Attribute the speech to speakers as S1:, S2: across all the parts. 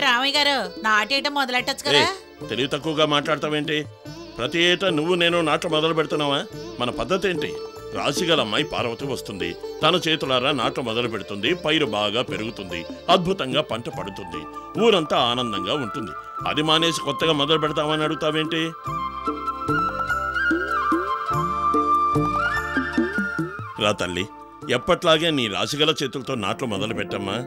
S1: రామయ్య గారు నాటేయటం మొదలెట్టచ్చు కదా.
S2: తెలివి తక్కువగా మాట్లాడతావేంటి? ప్రతి ఏటా నువ్వు నేను నాట మొదలు పెడుతున్నావా? మన పద్ధతి ఏంటి? రాశిగల అమ్మాయి పార్వతి వస్తుంది, తన చేతులారా నాట మొదలు పెడుతుంది, పైరు బాగా పెరుగుతుంది, అద్భుతంగా పంట పడుతుంది, ఊరంతా ఆనందంగా ఉంటుంది. అది మానేసి కొత్తగా మొదలు పెడతామని అడుగుతావేంటి? రా తల్లి, ఎప్పట్లాగే నీ రాశిగల చేతులతో నాట్లు మొదలు పెట్టమ్మా.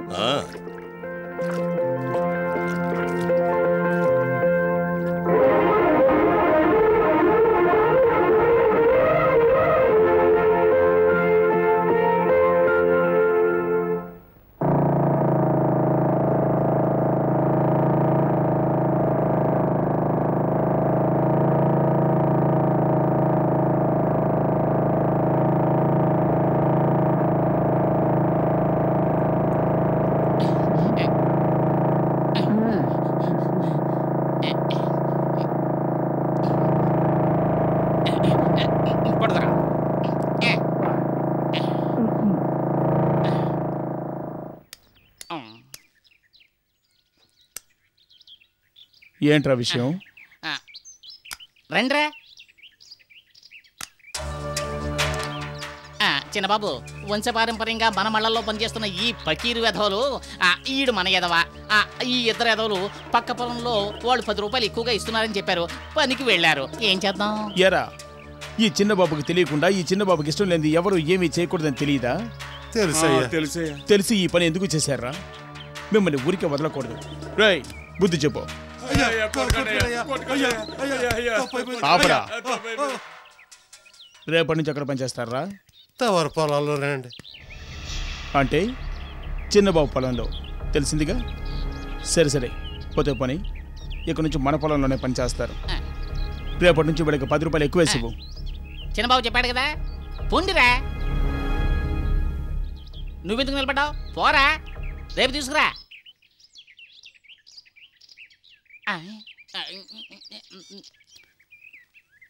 S3: ఏంట్రా విషయం?
S4: రండ్రా, చిన్నబాబు, వంశపారంపర్యంగా మన మళ్ళల్లో పనిచేస్తున్న ఈ పకీరు వెధవలు, ఈడు మన ఎదవా, ఈ ఇద్దరు ఎదవలు పక్క పొలంలో వాళ్ళు 10 రూపాయలు ఎక్కువగా ఇస్తున్నారని చెప్పారు. పనికి వెళ్ళారు. ఏం చేద్దాం?
S3: ఎరా, ఈ చిన్న బాబుకి తెలియకుండా ఈ చిన్న బాబుకి ఇష్టం లేని ఎవరు ఏమీ చేయకూడదని తెలియదా? తెలిసి ఈ పని ఎందుకు చేశారా? మిమ్మల్ని ఊరికే వదలకూడదు. రేయ్, బుద్ధి చెప్పు. ఆపరా. రేపటి నుంచి అక్కడ పనిచేస్తారా?
S5: తవర పొలాల్లో రండి.
S3: అంటే చిన్నబాబు పొలంలో, తెలిసిందిగా. సరే సరే, పోతే పని. ఇక్కడ నుంచి మన పొలంలోనే పని చేస్తారు. రేపటి నుంచి వీళ్ళకి 10 రూపాయలు ఎక్కువ వేసివు.
S4: చిన్నబాబు చెప్పాడు కదా, పొండిరా. నువ్వెందుకు నిలబడ్డావు? పోరా, రేపు తీసుకురా.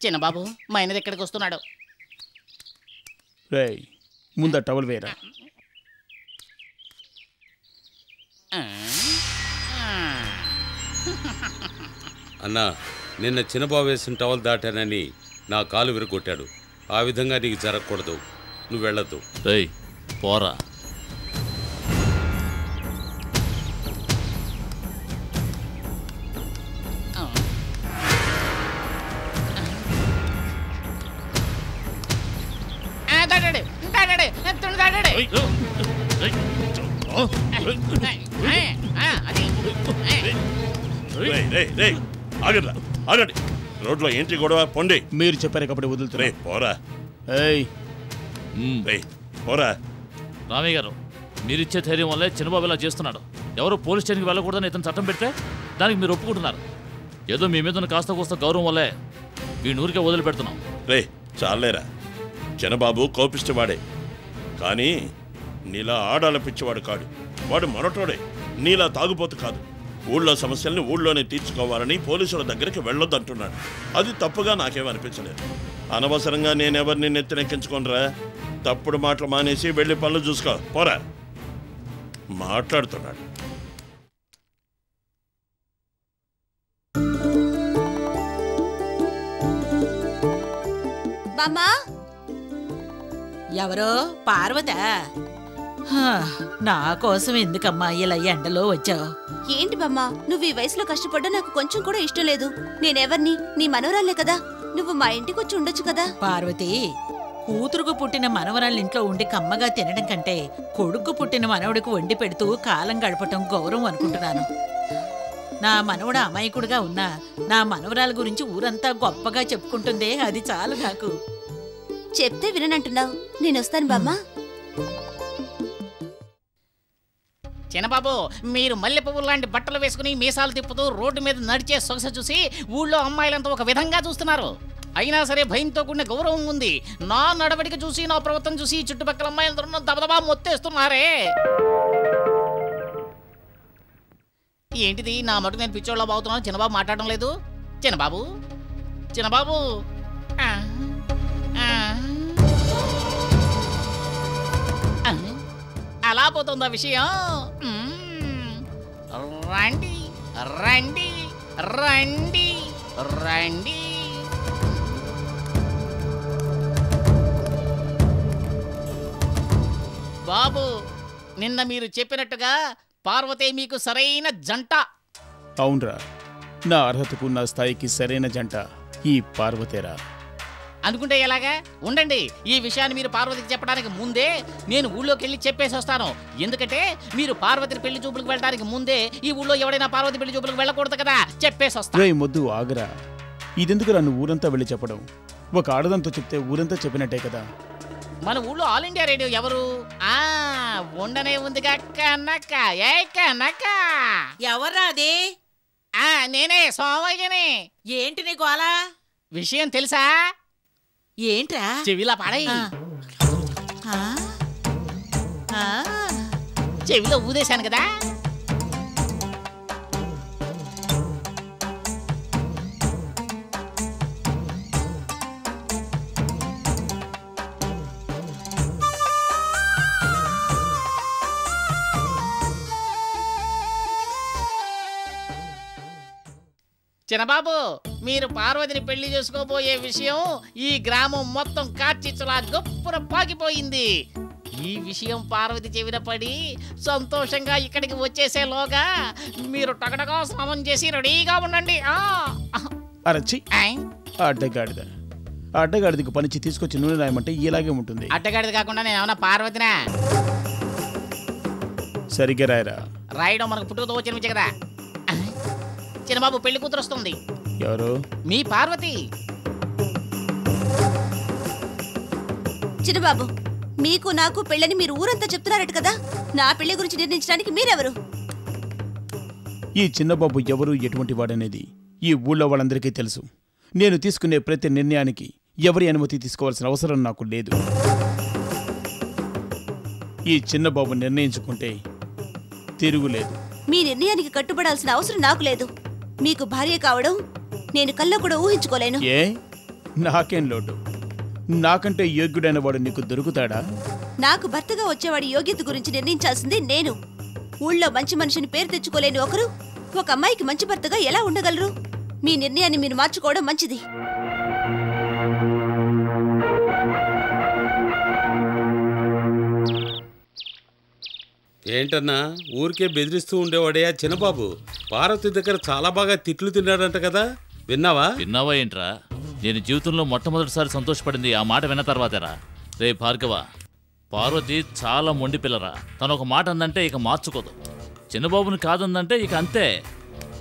S4: చిన్నబాబు, మా ఆయన ఎక్కడికి వస్తున్నాడు?
S3: రేయ్, ముందు టవల్ వేరా.
S6: అన్నా, నిన్న చిన్నబాబు వేసిన టవల్ దాటానని నా కాలు విరగొట్టాడు. ఆ విధంగా నీకు జరగకూడదు. నువ్వు వెళ్ళొద్దు.
S7: రేయ్, పోరా.
S2: ఆగండి. రోడ్లో ఏంటి గొడవ? పొండి.
S3: మీరు చెప్పారు కాబట్టి వదులుతున్నా.
S2: పోరా. పోరా.
S7: రామయ్య గారు, మీరిచ్చే ధైర్యం వల్లే చిన్నబాబు ఇలా చేస్తున్నాడు. ఎవరు పోలీస్ స్టేషన్కి వెళ్ళకూడదని ఇతను చట్టం పెడితే దానికి మీరు ఒప్పుకుంటున్నారు. ఏదో మీ మీద కాస్త కోస్త గౌరవం వల్లే వీడి ఊరికే వదిలిపెడుతున్నాం.
S2: రే, చాలేరా. చిన్నబాబు కోపిష్టవాడే, కానీ నీలా ఆడాల పిచ్చివాడు కాడు. వాడు మొరటోడే, నీలా తాగుపోతు కాదు. ఊళ్ళో సమస్యల్ని ఊళ్ళోనే తీర్చుకోవాలని పోలీసుల దగ్గరికి వెళ్ళొద్దంటున్నాడు. అది తప్పుగా నాకేమనిపించలేదు. అనవసరంగా నేనెవరిని నెత్తినెక్కించుకోనరా. తప్పుడు మాటలు మానేసి వెళ్ళి పనులు చూసుకో. పోరా. మాట్లాడుతున్నాడు.
S8: బామ్మా,
S1: ఎవరో పార్వత? నా కోసం ఎందుకమ్మా ఇలా ఎండలో వచ్చావు?
S8: ఏంటి బామ్మా, నువ్వు ఈ వయసులో కష్టపడ్డా నాకు కొంచెం కూడా ఇష్టం లేదు. నేనెవర్ని? నీ మనవరాలే కదా. నువ్వు మా ఇంటికి వచ్చి ఉండొచ్చు కదా.
S1: పార్వతి, కూతురుకు పుట్టిన మనవరాళ్ళ ఇంట్లో ఉండి కమ్మగా తినడం కంటే కొడుకు పుట్టిన మనవడికి వండి పెడుతూ కాలం గడపటం గౌరవం అనుకుంటున్నాను. నా మనవడు అమాయకుడుగా ఉన్నా నా మనవరాల గురించి ఊరంతా గొప్పగా చెప్పుకుంటుందే, అది చాలు నాకు.
S8: చెప్తే విననంటున్నావు. నేను వస్తాను బామ్మా.
S4: చిన్నబాబు, మీరు మల్లె పువ్వు లాంటి బట్టలు వేసుకుని మీసాలు తిప్పుతూ రోడ్డు మీద నడిచే సొగసు చూసి ఊళ్ళో అమ్మాయిలంతా ఒక విధంగా చూస్తున్నారు. అయినా సరే భయంతో కూడిన గౌరవం ఉంది. నా నడవడిక చూసి, నా ప్రవర్తన చూసి చుట్టుపక్కల అమ్మాయిలందరూ దబదబా మొత్తేస్తున్నారే. ఏంటిది, నా మటుకు నేను పిచ్చోళ్ళ బాగుతున్నాను? చిన్నబాబు మాట్లాడడం లేదు. చిన్నబాబు, చిన్నబాబు, అలా పోతుందా విషయం? రండి రండి రండి రండి. బాబు, నిన్న మీరు చెప్పినట్టుగా పార్వతి మీకు సరైన జంట.
S3: అవునరా, నా అర్హతకు నా స్థాయికి సరైన జంట ఈ పార్వతేరా.
S4: అనుకుంటే ఎలాగా? ఉండండి, ఈ విషయాన్ని మీరు పార్వతికి చెప్పడానికి ముందే నేను ఊళ్ళోకి వెళ్ళి చెప్పేసి వస్తాను. ఎందుకంటే మీరు పార్వతి పెళ్లి చూపులకు వెళ్ళడానికి ముందే ఈ ఊళ్ళో ఎవడైనా పార్వతి పెళ్లి చూపులకు వెళ్ళకూడదు కదా. చెప్పేసి వస్తా.
S3: రేయ్ మొద్దు, ఆగరా. ఇదెందుకు నన్ను ఊరంతా వెళ్ళి చెప్పడం? ఒక ఆడదంతో చెప్తే ఊరంతా చెప్పినట్టే కదా.
S4: మన ఊళ్ళో ఆల్ ఇండియా రేడియో ఎవరు? ఉండనే ఉందిగా కనక. ఏ కనక?
S1: ఎవర్రా అది?
S4: నేనే, సోమయ్యని.
S1: ఏంటి నీ గోలా?
S4: విషయం తెలుసా?
S1: ఏంట్రా?
S4: చెవిలా పాడై. చెవిలో ఊదేశాను కదా. చిన్నబాబు, మీరు పార్వతిని పెళ్లి చేసుకోబోయే విషయం ఈ గ్రామం మొత్తం కార్చిచ్చలా గొప్పన పాకిపోయింది. ఈ విషయం పార్వతి చెవిన పడి సంతోషంగా ఇక్కడికి వచ్చేసేలోగా మీరు టకటగా స్నానం చేసి రెడీగా ఉండండి.
S3: అరచి అడ్డగాడిద, అడ్డగాడిదకు పనిచి తీసుకొచ్చి నూనె రాయమంటే ఇలాగే ఉంటుంది.
S4: అడ్డగాడిది కాకుండా నేను ఏమన్నా పార్వతినా?
S3: సరిగ్గా రాయరా.
S4: రాయడం మనకు పుట్టుకతో వచ్చిన కదా. చిన్నబాబు, పెళ్లి కూతురు వస్తుంది.
S3: ఎవరు?
S4: మీ పార్వతి.
S8: చిన్నబాబు, మీకు నాకు పెళ్ళని మీరు ఊరంతా చెప్తున్నారట కదా, నా పెళ్లి గురించి నిర్ణయించడానికి మీరెవరు?
S3: ఈ చిన్నబాబు ఎవరు, ఎటువంటి వాడనేది ఈ ఊళ్ళో వాళ్ళందరికీ తెలుసు. నేను తీసుకునే ప్రతి నిర్ణయానికి ఎవరి అనుమతి తీసుకోవాల్సిన అవసరం నాకు లేదు. ఈ చిన్నబాబు నిర్ణయించుకుంటే తిరుగులేదు.
S8: మీ నిర్ణయానికి కట్టుబడాల్సిన అవసరం నాకు లేదు. మీకు భార్య కావడం నేను కల్లో కూడా ఊహించుకోలేను.
S3: ఏ, నాకేం లోటు? నాకంటే యోగ్యుడైన వాడు నీకు దొరుకుతాడా?
S8: నాకు భర్తగా వచ్చేవాడి యోగ్యత గురించి నిర్ణయించాల్సింది నేను. ఊళ్ళో మంచి మనిషిని పేరు తెచ్చుకోలేని ఒకరు ఒక అమ్మాయికి మంచి భర్తగా ఎలా ఉండగలరు? మీ నిర్ణయాన్ని మీరు మార్చుకోవడం మంచిది.
S6: ఏంటన్నా ఊరికే బెదిరిస్తూ ఉండేవాడే ఆ చిన్నబాబు పార్వతి దగ్గర చాలా బాగా తిట్లు తిన్నాడంట కదా, విన్నావా?
S7: విన్నావా ఏంట్రా? నేను జీవితంలో మొట్టమొదటిసారి సంతోషపడింది ఆ మాట విన్న తర్వాతేరా. రే భార్గవ, పార్వతి చాలా మొండి పిల్లరా. తను ఒక మాట అందంటే ఇక మార్చుకోదు. చిన్నబాబుని కాదందంటే ఇక అంతే.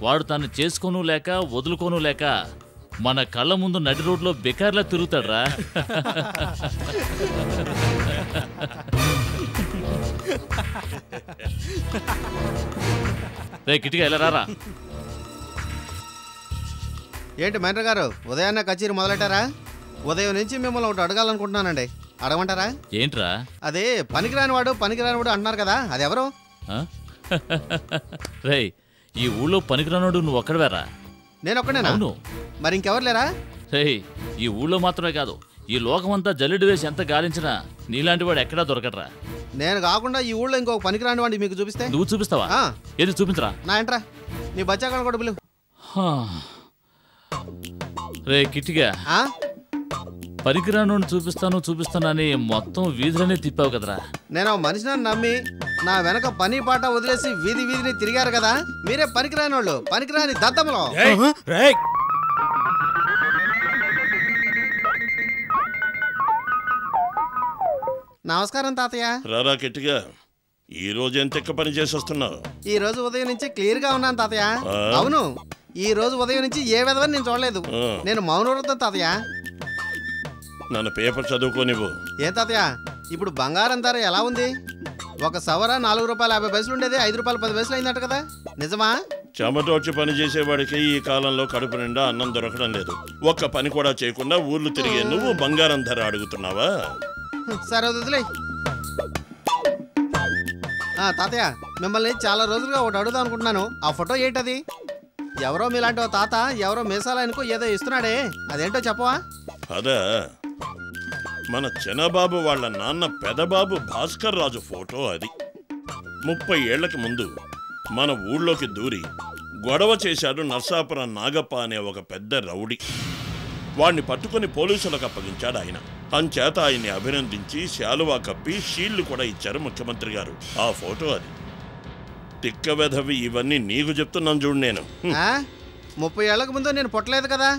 S7: వాడు తను చేసుకోను లేక వదులుకోను లేక మన కళ్ళ ముందు నడి రోడ్లో బెకార్లా తిరుగుతాడ్రా. రే కిటికీ ఎలా రారా?
S9: ఏంటి మేనేజర్ గారు, ఉదయాన్నే కచేరీ మొదలెట్టారా? ఉదయం నుంచి మిమ్మల్ని ఒకటి అడగాలనుకుంటున్నానండి. అడగమంటారా?
S7: ఏంట్రా?
S9: అదే పనికిరానివాడు అంటున్నారు కదా, అది ఎవరు?
S7: రే, ఈ ఊళ్ళో పనికిరానోడు నువ్వు ఒక్కడవేరా?
S9: నేను ఒక్కడేనా?
S7: అవును.
S9: మరి ఇంకెవరు లేరా?
S7: రే, ఈ ఊళ్ళో మాత్రమే కాదు, ఈ లోకమంతా జల్లెడు వేసి ఎంత గాలించినా నీలాంటి వాడు ఎక్కడా దొరకట్రా.
S9: నేను కాకుండా ఈ ఊళ్ళో ఇంకొక పనికిరాని వాడిని మీకు చూపిస్తే?
S7: నువ్వు చూపిస్తావా? ఏది చూపించరా?
S9: నా ఎంట్రా, నీ బచ్చాకాడ కూడా పిలువు.
S7: రే కిట్టిగా, పనికిరాను చూపిస్తానని మొత్తం వీధులనే తిప్పావు కదరా.
S9: నేను మనిషిని నమ్మి నా వెనక పని పాట వదిలేసి వీధిని తిరిగారు కదా, మీరే పనికిరాని వాళ్ళు, పనికిరాని దద్దములో. నమస్కారం తాతయ్య.
S2: రారా కిట్టిగా, ఈ రోజు ఎంత ఎక్క పని చేసి వస్తున్నావు?
S9: ఈ రోజు ఉదయం నుంచి క్లియర్ గా ఉన్నాను తాతయ్య. అవును, ఈ రోజు ఉదయం నుంచి ఏ విధవని నేను చూడలేదు. నేను మౌనవ్రతం తాతయ్య.
S2: నన్ను పేపర్ చదువుకోనివ్వు.
S9: ఏం తాతయ్య, ఇప్పుడు బంగారం ధర ఎలా ఉంది? ఒక సవర ₹4.50 ఉండేది, ₹5.10 అయిందట కదా, నిజమా?
S2: చెమటోడ్చి పని చేసేవాడికి ఈ కాలంలో కడుపు నిండా అన్నం దొరకడం లేదు. ఒక్క పని కూడా చేయకుండా ఊర్లు తిరిగే నువ్వు బంగారం ధర అడుగుతున్నావా?
S9: సరే వదిలే. తాతయ్య, మిమ్మల్ని చాలా రోజులుగా ఒకటి అడుగుదాం అనుకుంటున్నాను. ఆ ఫోటో ఏంటది? ఎవరో మీలాంటి ఓ తాత ఎవరో మీసాలనుకో ఏదో ఇస్తున్నాడే, అదేంటో చెప్పవా?
S2: అదా, మన చిన్నబాబు వాళ్ళ నాన్న పెదబాబు భాస్కర్ రాజు ఫోటో అది. 30 ఏళ్లకి ముందు మన ఊళ్ళోకి దూరి గొడవ చేశాడు నర్సాపురం నాగప్ప అనే ఒక పెద్ద రౌడీ. వాణ్ణి పట్టుకుని పోలీసులకు అప్పగించాడు ఆయన. అంచేత ఆయన్ని అభినందించి శాలువా కప్పి షీల్డ్ కూడా ఇచ్చారు ముఖ్యమంత్రి గారు. ఆ ఫోటో అది. తిక్క వెధవి ఇవన్నీ నీకు చెప్తున్నాను చూడు. నేను
S9: 30 ఏళ్లకు ముందు నేను పుట్టలేదు కదా.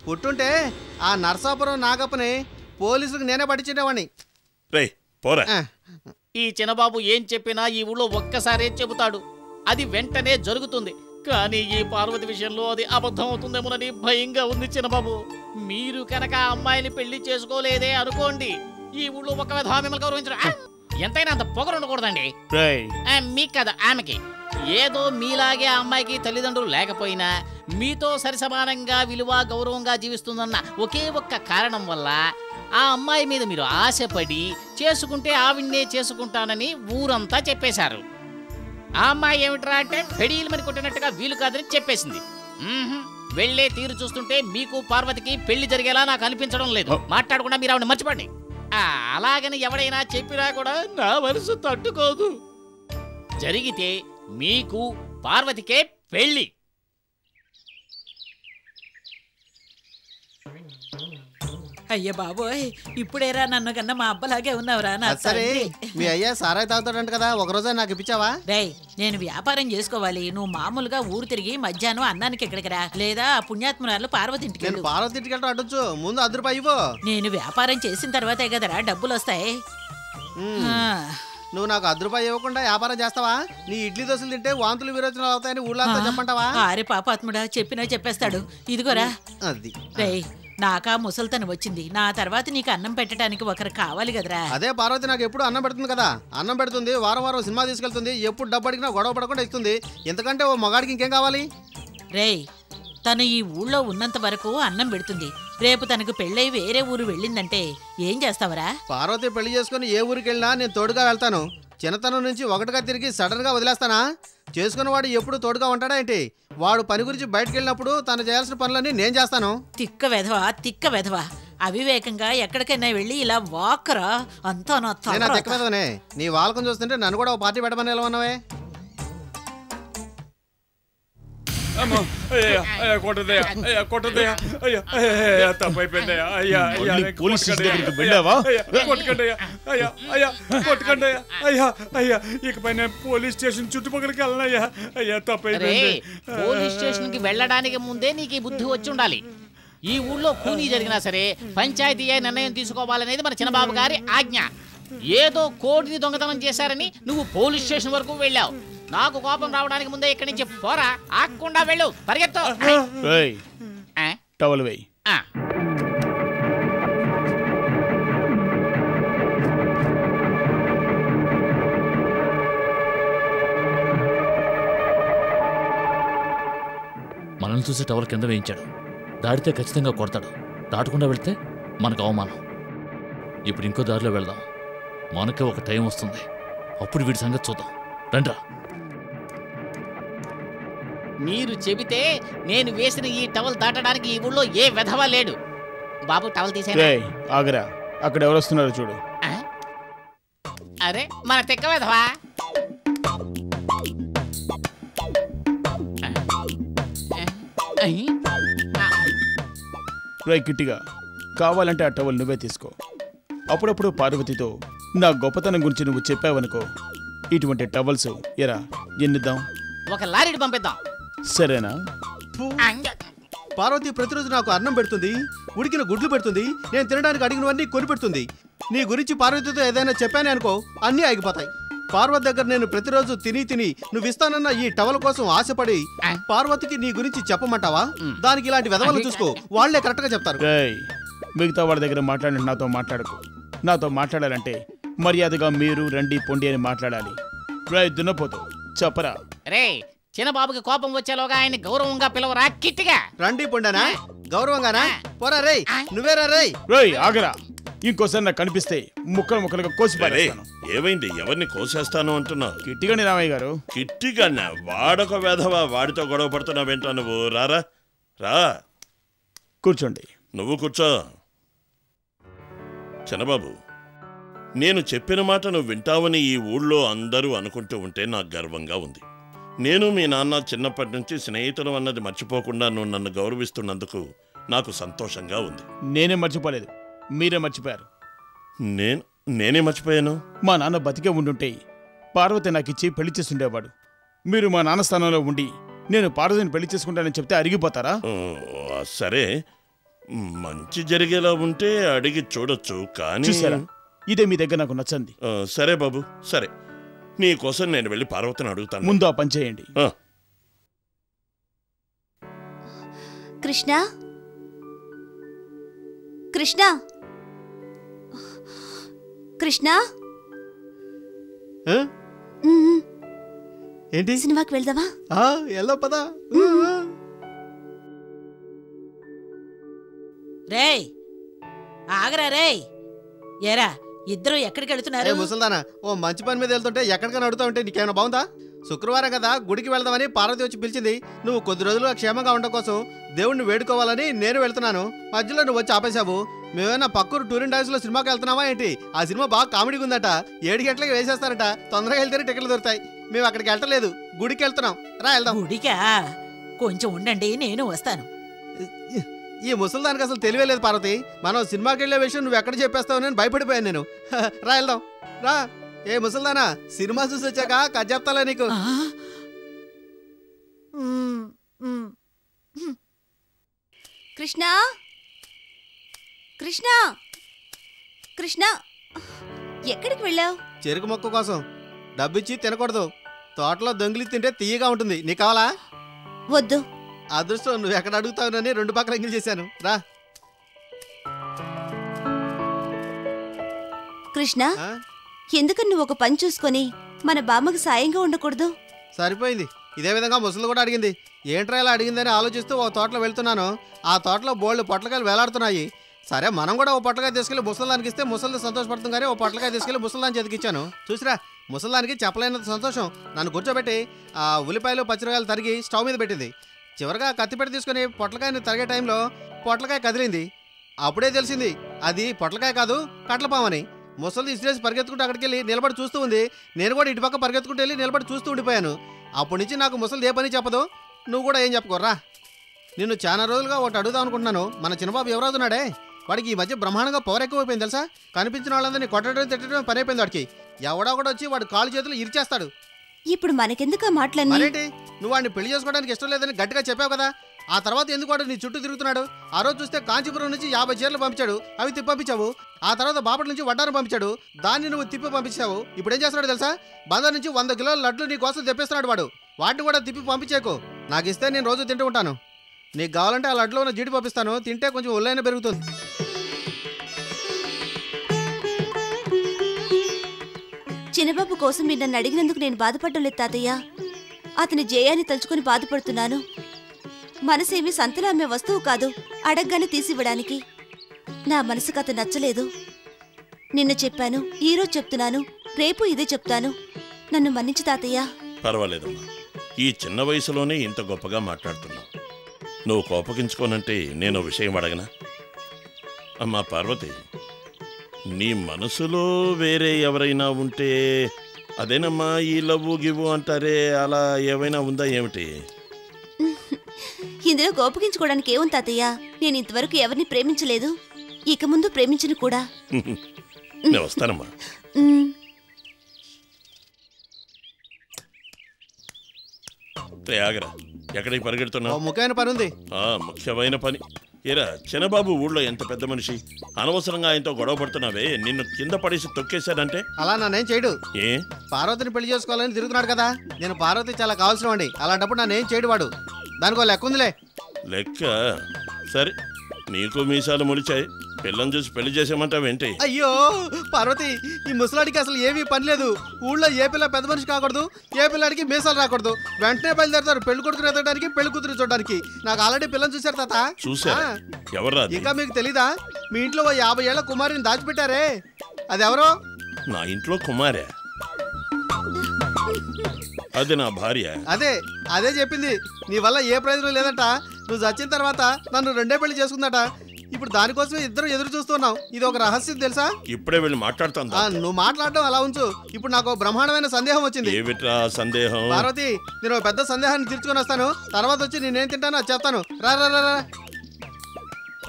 S9: పుట్టుంటే ఆ నర్సాపురం నాగప్పని పోలీసులకు నేనే పట్టించేవాడిని.
S2: రే పోరా.
S4: ఈ చిన్నబాబు ఏం చెప్పినా ఈ ఊళ్ళో ఒక్కసారే చెబుతాడు, అది వెంటనే జరుగుతుంది. కానీ ఈ పార్వతి విషయంలో అది అబద్ధం అవుతుందేమోనని భయంగా ఉంది చిన్నబాబు. మీరు కనుక ఆ అమ్మాయిని పెళ్లి చేసుకోలేదే అనుకోండి, ఈ ఊళ్ళో ఒక విధంగా మిమ్మల్ని గౌరవించడం ఎంతైనా అంత పొగరు ఉండకూడదండి. మీకు కదా, ఆమెకి. ఏదో మీలాగే ఆ అమ్మాయికి తల్లిదండ్రులు లేకపోయినా మీతో సరిసమానంగా విలువ గౌరవంగా జీవిస్తుందన్న ఒకే ఒక్క కారణం వల్ల ఆ అమ్మాయి మీద మీరు ఆశపడి చేసుకుంటే ఆవిడ్నే చేసుకుంటానని ఊరంతా చెప్పేశారు. ఆ అమ్మాయి ఏమిట్రా అంటే ఫెడీలు మరి కొట్టినట్టుగా వీలు కాదని చెప్పేసింది. వెళ్లే తీరు చూస్తుంటే మీకు పార్వతికి పెళ్లి జరిగేలా నాకు అనిపించడం లేదు. మాట్లాడకుండా మీరు ఆవిడ మర్చిపోండి. అలాగని ఎవడైనా చెప్పినా కూడా నా మనసు తట్టుకోదు. జరిగితే మీకు పార్వతికే పెళ్లి.
S1: అయ్య బాబోయ్, ఇప్పుడేరా నన్ను కన్నా మా అబ్బలాగే ఉన్నావురా నా
S9: అది సరే
S1: తండ్రి.
S9: మీ అయ్యా సారాయి తాగుతాడంట కదా, ఒకరోజే నాకు ఇప్పించావా?
S1: రేయ్, నేను వ్యాపారం చేసుకోవాలి. నువ్వు మామూలుగా ఊరు తిరిగి మధ్యాహ్నం అన్నానికి ఎక్కడికి రా, లేదా ఆ పుణ్యాత్మురాలు పార్వతింటికి
S9: నేను
S1: వెళ్ళు.
S9: పార్వతి ఇంటికి వెళ్ళడం అడ్డొచ్చు, ముందు ₹100 ఇవ్వు.
S1: నేను వ్యాపారం చేసిన తర్వాతే కదరా డబ్బులు వస్తాయి. ఆ,
S9: నువ్వు నాకు ₹100 ఇవ్వకుండా వ్యాపారం చేస్తావా? నీ ఇడ్లీ దోశలు తింటే వాంతులు విరోచనాలు అవుతాయని ఊళ్ళంతా చెప్పంటావా?
S1: ఆరే పాపాత్ముడా, చెప్పినా చెప్పేస్తాడు. ఇదిగోరా.
S9: అది
S1: రేయ్, నాకా ముసల్తను వచ్చింది. నా తర్వాత నీకు అన్నం పెట్టడానికి ఒకరు కావాలి కదరా.
S9: అదే పార్వతి నాకు ఎప్పుడు అన్నం పెడుతుంది కదా, అన్నం పెడుతుంది, వారం వారం సినిమా తీసుకెళ్తుంది, ఎప్పుడు డబ్బు అడిగినా గొడవ పడకుండా ఇస్తుంది. ఎంతకంటే ఓ మగాడికి ఇంకేం కావాలి?
S1: రేయ్, తను ఈ ఊళ్ళో ఉన్నంత వరకు అన్నం పెడుతుంది. రేపు తనకు పెళ్ళై వేరే ఊరు వెళ్ళిందంటే ఏం చేస్తావరా?
S9: పార్వతి పెళ్లి చేసుకుని ఏ ఊరికి వెళ్ళినా నేను తోడుగా వెళ్తాను. చిన్నతనం నుంచి ఒకటిగా తిరిగి సడన్ గా వదిలేస్తానా? చేసుకున్నవాడు ఎప్పుడు తోడుగా ఉంటాడా ఏంటి? వాడు పని గురించి బయటకు వెళ్ళినప్పుడు తను చేయాల్సిన పనులన్నీ నేను చేస్తాను.
S1: తిక్క వెధవా అవివేకంగా ఎక్కడికైనా వెళ్ళి ఇలా వాక్కరా. అంతా నా
S9: నేను
S1: తల.
S9: తిక్క మీదనే నీ వాళ్ళకం చూస్తుంటే నన్ను కూడా ఓ పార్టీ పెట్టమని ఎలా ఉన్నావే?
S3: అమ్మో, అయ్యా, అయ్యా, కొట్టదయ్యా, అయ్యా, కొట్టదయ్యా, అయ్యా, అయ్యా, తప్పైపోయిందయ్యా, అయ్యా, అయ్యా,
S10: మళ్ళీ పోలీస్ స్టేషన్ దగ్గరికి వెళ్ళావా?
S3: అయ్యా, కొట్టకండయ్యా, అయ్యా, అయ్యా, కొట్టకండయ్యా, అయ్యా, అయ్యా, ఇకపై నేను పోలీస్ స్టేషన్ చుట్టుపక్కలకి వెళ్ళనయ్యా, అయ్యా,
S4: రే,
S3: తప్పైపోయింది.
S4: పోలీస్ స్టేషన్ కి వెళ్ళడానికి ముందే నీకు ఈ బుద్ధి వచ్చి ఉండాలి. ఈ ఊళ్ళో కూనీ జరిగినా సరే పంచాయతీ నిర్ణయం తీసుకోవాలనేది మన చిన్నబాబు గారి ఆజ్ఞ. ఏదో కోడిని దొంగతనం చేశారని నువ్వు పోలీస్ స్టేషన్ వరకు వెళ్ళావు. నాకు కోపం రావడానికి ముందే ఇక్కడి నుంచి పోరా, ఆగకుండా వెళ్ళు, పరిగెత్తు.
S3: ఏయ్,
S4: ఆ?
S3: టవల్ వేయ్.
S4: ఆ.
S7: మనల్ని చూసి టవర్ కింద వేయించాడు. దాడితే ఖచ్చితంగా కొడతాడు. దాటకుండా వెళ్తే మనకు అవమానం. ఇప్పుడు ఇంకో దారిలో వెళ్దాం. మనకే ఒక టైం వస్తుంది. అప్పుడు వీడి సంగతి చూద్దాం. రండ్రా.
S4: మీరు చెబితే నేను వేసిన ఈ టవల్ దాటడానికి ఈ ఊళ్ళో ఏ వెధవా లేడు. బాబు టవల్ తీసేనా?
S3: ఏయ్, ఆగరా, అక్కడ ఎవరు వస్తున్నారో చూడు.
S4: ఆ? అరే, మన తెక్క వెధవా.
S3: రై కిట్టిగా, కావాలంటే ఆ టవల్ నువ్వే తీసుకో. అప్పుడప్పుడు పార్వతితో నా గొప్పతనం గురించి నువ్వు చెప్పావనుకో, ఇటువంటి టవల్స్ ఎరా ఎన్నిద్దాం?
S4: ఒక లారీని పంపిద్దాం.
S3: సరేనా?
S9: పార్వతి ప్రతిరోజు నాకు అన్నం పెడుతుంది, ఉడికిన గుడ్లు పెడుతుంది, నేను తినడానికి అడిగినవన్నీ కొని పెడుతుంది. నీ గురించి పార్వతితో ఏదైనా చెప్పానే అనుకో, అన్నీ ఆగిపోతాయి. పార్వతి దగ్గర నేను ప్రతిరోజు తిని నువ్వు ఇస్తానన్న ఈ టవల్ కోసం ఆశపడి పార్వతికి నీ గురించి చెప్పమంటావా? దానికి ఇలాంటి వెధవలు చూసుకో, వాళ్లే కరెక్ట్ గా చెప్తారు.
S3: రేయ్, మిగతా వాళ్ళ దగ్గర మాట్లాడినట్టు నాతో మాట్లాడకు. నాతో మాట్లాడాలంటే మర్యాదగా మీరు రండి పొండి అని మాట్లాడాలి. రేయ్ దున్నపోతు, చెప్పరా.
S4: రే, చిన్నబాబుకి కోపం వచ్చేలోగా ఆయన గౌరవంగా పిలవరా, కిట్టిగా.
S9: రండి పొండానా? గౌరవంగానా? పోరా రేయ్, నువ్వేరా రేయ్.
S3: రేయ్ ఆగరా, ఇంకోసారి నాకు కనిపిస్తే ముక్కలుగా కోసి పారేస్తాను.
S2: ఏమైంది? ఎవరిని కోసేస్తాను అంటున్నావు?
S3: కిట్టిగాని రామయ్య గారు.
S2: కిట్టిగానా? వాడొక వేధవా, వాడితో గొడవ పడుతున్నావేంటా నువ్వు? రారా, రా,
S3: కూర్చోండి.
S2: నువ్వు కూర్చో. చిన్నబాబు, నేను చెప్పిన మాట నువ్వు వింటావని ఈ ఊళ్ళో అందరూ అనుకుంటూ ఉంటే నాకు గర్వంగా ఉంది. నేను మీ నాన్న చిన్నప్పటి నుంచి స్నేహితులు అన్నది మర్చిపోకుండా నువ్వు నన్ను గౌరవిస్తున్నందుకు నాకు సంతోషంగా ఉంది.
S3: నేనే మర్చిపోలేదు, మీరే మర్చిపోయారు.
S2: నేనే మర్చిపోయాను?
S3: మా నాన్న బతికే ఉండుంటే పార్వతి నాకిచ్చి పెళ్లి చేస్తుండేవాడు. మీరు మా నాన్న స్థానంలో ఉండి నేను పార్వతిని పెళ్లి చేసుకుంటానని చెప్తే అరిగిపోతారా?
S2: సరే, మంచి జరిగేలా ఉంటే అడిగి చూడొచ్చు, కానీ
S3: చూసారా, ఇదే మీ దగ్గర నాకు నచ్చంది.
S2: సరే బాబు, సరే, నీకోసం నేను వెళ్ళి పార్వతిని అడుగుతాను.
S3: ముందు ఆ పని చేయండి.
S8: కృష్ణ, కృష్ణ, కృష్ణ,
S9: ఏంటి?
S8: సినిమాకి వెళ్దామా?
S9: ఎలా పదా.
S1: రేయ్ ఆగరా. రేయ్, ఏరా ఇద్దరు ఎక్కడికి వెళ్తున్నారు?
S9: ముసల్దానా, ఓ మంచి పని మీద వెళ్తుంటే ఎక్కడికైనా అడుగుతా ఉంటే నీకేమైనా బాగుందా? శుక్రవారం కదా, గుడికి వెళ్దామని పార్వతి వచ్చి పిలిచింది. నువ్వు కొద్ది రోజులుగా క్షేమంగా ఉండడం కోసం దేవుణ్ణి వేడుకోవాలని నేను వెళ్తున్నాను. మధ్యలో నువ్వు వచ్చి ఆపేశావు. మేమైనా పక్కూరు టూరింగ్ డైస్ లో సినిమాకి వెళ్తున్నావా ఏంటి? ఆ సినిమా బాగా కామెడీగా ఉందట, 7 గంటలకు వేసేస్తారట. తొందరగా వెళ్తేనే టికెట్లు దొరుకుతాయి. మేము అక్కడికి వెళ్ళలేదు, గుడికి వెళ్తున్నాం. రా వెళ్దాం.
S1: గుడికా? కొంచెం ఉండండి, నేను వస్తాను.
S9: ఈ ముసలి దానికి అసలు తెలియలేదు పార్వతి. మనం సినిమాకి వెళ్ళే విషయం నువ్వు ఎక్కడ చెప్పేస్తావు అని భయపడిపోయాను నేను. రా వెళ్దాం రా. ఏ ముసల్దానా, సినిమా చూసి వచ్చాక కథ చెప్తాలే నీకు.
S8: కృష్ణ కృష్ణ కృష్ణ, ఎక్కడికి వెళ్ళావు?
S9: చెరుకు మొక్క కోసం డబ్బిచ్చి తినకూడదు. తోటలో దొంగిలి తింటే తీయగా ఉంటుంది. నీకు కావాలా?
S8: వద్దు.
S9: అదృష్టం, నువ్వు ఎక్కడ అడుగుతావునని 2 పక్కల ఎంగిల్ చేశాను. రా
S8: కృష్ణ, ఎందుకని నువ్వు ఒక పని చూసుకొని మన బామ్మకు సాయంగా ఉండకూడదు?
S9: సరిపోయింది. ఇదే విధంగా ముసలు కూడా అడిగింది. ఏంట్రా ఇలా అడిగిందని ఆలోచిస్తూ ఒక తోటలో వెళ్తున్నాను. ఆ తోటలో బోల్డ్ పొట్లకాయలు వేలాడుతున్నాయి. సరే మనం కూడా ఓ పొట్లకాయ తీసుకెళ్లి ముసలానికి ఇస్తే ముసలి సంతోషపడుతుంది కానీ ఓ పొట్లకాయ తీసుకెళ్లి ముసలాన్ని చేతికిచ్చాను. చూసిరా, ముసలానికి చెప్పలేనంత సంతోషం. నన్ను కూర్చోబెట్టి ఆ ఉల్లిపాయలు పచ్చిరకాయలు తరిగి స్టవ్ మీద పెట్టింది. చివరిగా కత్తిపెట్టి తీసుకుని పొట్లకాయని తరిగే టైంలో పొట్లకాయ కదిలింది. అప్పుడే తెలిసింది అది పొట్లకాయ కాదు, కట్లపామని. ముసలి ఇసిరేసి పరిగెత్తుకుంటూ అక్కడికి వెళ్ళి నిలబడి చూస్తూ ఉంది. నేను కూడా ఇటుపక్క పరిగెత్తుకుంటూ వెళ్ళి నిలబడి చూస్తూ ఉండిపోయాను. అప్పటి నుంచి నాకు ముసలి ఏ పని చెప్పదు. నువ్వు కూడా ఏం చెప్పుకోర్రా. నిన్ను చాలా రోజులుగా ఒకటి అడుగుదాం అనుకుంటున్నాను. మన చిన్నబాబు ఎవరవుతున్నాడే, వాడికి ఈ మధ్య బ్రహ్మాండంగా పవర్ ఎక్కువైపోయింది తెలుసా. కనిపించిన వాళ్ళందరినీ కొట్టడం తిట్టడం పని అయిపోయింది వాడికి. ఎవడో కూడా వచ్చి వాడు కాలు చేతులు ఇరిచేస్తాడు.
S8: ఇప్పుడు మనకెందుకు ఆ మాటలన్నీ?
S9: మరేంటి, నువ్వు వాడిని పెళ్లి చేసుకోవడానికి ఇష్టం లేదని గట్టిగా చెప్పావు కదా. ఆ తర్వాత ఎందుకు వాడు నీ చుట్టూ తిరుగుతున్నాడు? ఆ రోజు చూస్తే కాంచీపురం నుంచి 50 చీరలు పంపించాడు, అవి తిప్పి పంపించావు. ఆ తర్వాత బాపట్ల నుంచి వడ్డాను పంపించాడు, దాన్ని నువ్వు తిప్పి పంపించావు. ఇప్పుడు ఏం చేస్తున్నాడు తెలుసా? బందర్ నుంచి 100 కిలోల లడ్లు నీ కోసం తెప్పిస్తున్నాడు వాడు. వాటిని కూడా తిప్పి పంపించేకు. నాకు ఇస్తే నేను రోజు తింటూ ఉంటాను. నీకు కావాలంటే ఆ లడ్లో ఉన్న జీడి పంపిస్తాను, తింటే కొంచెం ఒళ్ళైనా పెరుగుతుంది.
S8: చిన్నబాబు కోసం మీరు నన్ను అడిగినందుకు నేను బాధపడడం లేదు తాతయ్య. అతని జయాన్ని తలుచుకుని బాధపడుతున్నాను. మనసేమి సంతలో అమ్మే వస్తువు కాదు, అడగ్గానే తీసివ్వడానికి. నా మనసుకు అతను నచ్చలేదు. నిన్న చెప్పాను, ఈరోజు చెప్తున్నాను, రేపు ఇదే చెప్తాను. నన్ను మన్నించు తాతయ్య.
S2: పర్వాలేదమ్మా, ఈ చిన్న వయసులోనే ఇంత గొప్పగా మాట్లాడుతున్నావు. నువ్వు కోపగించుకోనంటే నేను విషయం అడగనా? అమ్మా పార్వతి, నీ మనసులో వేరే ఎవరైనా ఉంటే అదేనమ్మా ఈ లవ్వు గివ్వు అంటారే, అలా ఏమైనా ఉందా ఏమిటి?
S8: ఇందులో కోపగించుకోవడానికి ఏముంది తాతయ్య? నేను ఇంతవరకు ఎవరిని ప్రేమించలేదు, ఇక ముందు ప్రేమించను కూడా.
S2: నేను వస్తానమ్మా. ఆగరా, ఎక్కడికి పరిగెడుతున్నావు?
S9: ముఖ్యమైన పని ఉంది.
S2: ముఖ్యమైన పని ఏరా? చిన్నబాబు ఊళ్ళో ఎంత పెద్ద మనిషి, అనవసరంగా ఆయనతో గొడవ పడుతున్నావే. నిన్ను కింద పడేసి తొక్కేశాడంటే
S9: అలా నన్నేం చేయడు.
S2: ఏ
S9: పార్వతిని పెళ్లి చేసుకోవాలని తిరుగుతున్నాడు కదా. నేను పార్వతి చాలా కావాల్సిన వాడి, అలాంటప్పుడు నన్నేం చేయడు వాడు. దానికో లెక్క ఉందిలే.
S2: లెక్క? సరే, నీకు మీసాలు ముడిచాయి, పిల్లని చూసి పెళ్లి చేసామంటావేంటి?
S9: అయ్యో పార్వతి, ఈ ముసలాడికి అసలు ఏమీ పని లేదు. ఊళ్ళో ఏ పిల్ల పెద్ద మనిషి కాకూడదు, ఏ పిల్లాడికి మీసాలు రాకూడదు. వెంటనే బయలుదేరతారు పెళ్లి కొడుకుని ఎదగడానికి, పెళ్లి కూతురు చూడడానికి. నాకు ఆల్రెడీ పిల్లని చూశారు తాత.
S2: చూసారా? ఎవరా?
S9: ఇంకా మీకు తెలీదా? మీ ఇంట్లో 50 ఏళ్ల కుమారిని దాచిపెట్టారే, అది ఎవరో?
S2: నా ఇంట్లో కుమారే? అది నా భార్య.
S9: అదే చెప్పింది. నీ వల్ల ఏ ప్రయోజనం లేదంట. నువ్వు చచ్చిన తర్వాత నన్ను 2 పెళ్లి చేసుకుందట. ఇప్పుడు దానికోసమే ఇద్దరు ఎదురు చూస్తున్నావు. ఇది ఒక రహస్యం తెలుసా?
S2: ఇప్పుడే వెళ్ళి మాట్లాడుతాను.
S9: నువ్వు మాట్లాడడం అలా ఉంచు. ఇప్పుడు నాకు బ్రహ్మాండమైన సందేహం వచ్చింది.
S2: ఏమిట్రా సందేహం?
S9: పార్వతి, నేను ఒక పెద్ద సందేహాన్ని తీర్చుకొని వస్తాను. తర్వాత వచ్చి నేనేం తింటానో అది చెప్తాను. రా రా రా.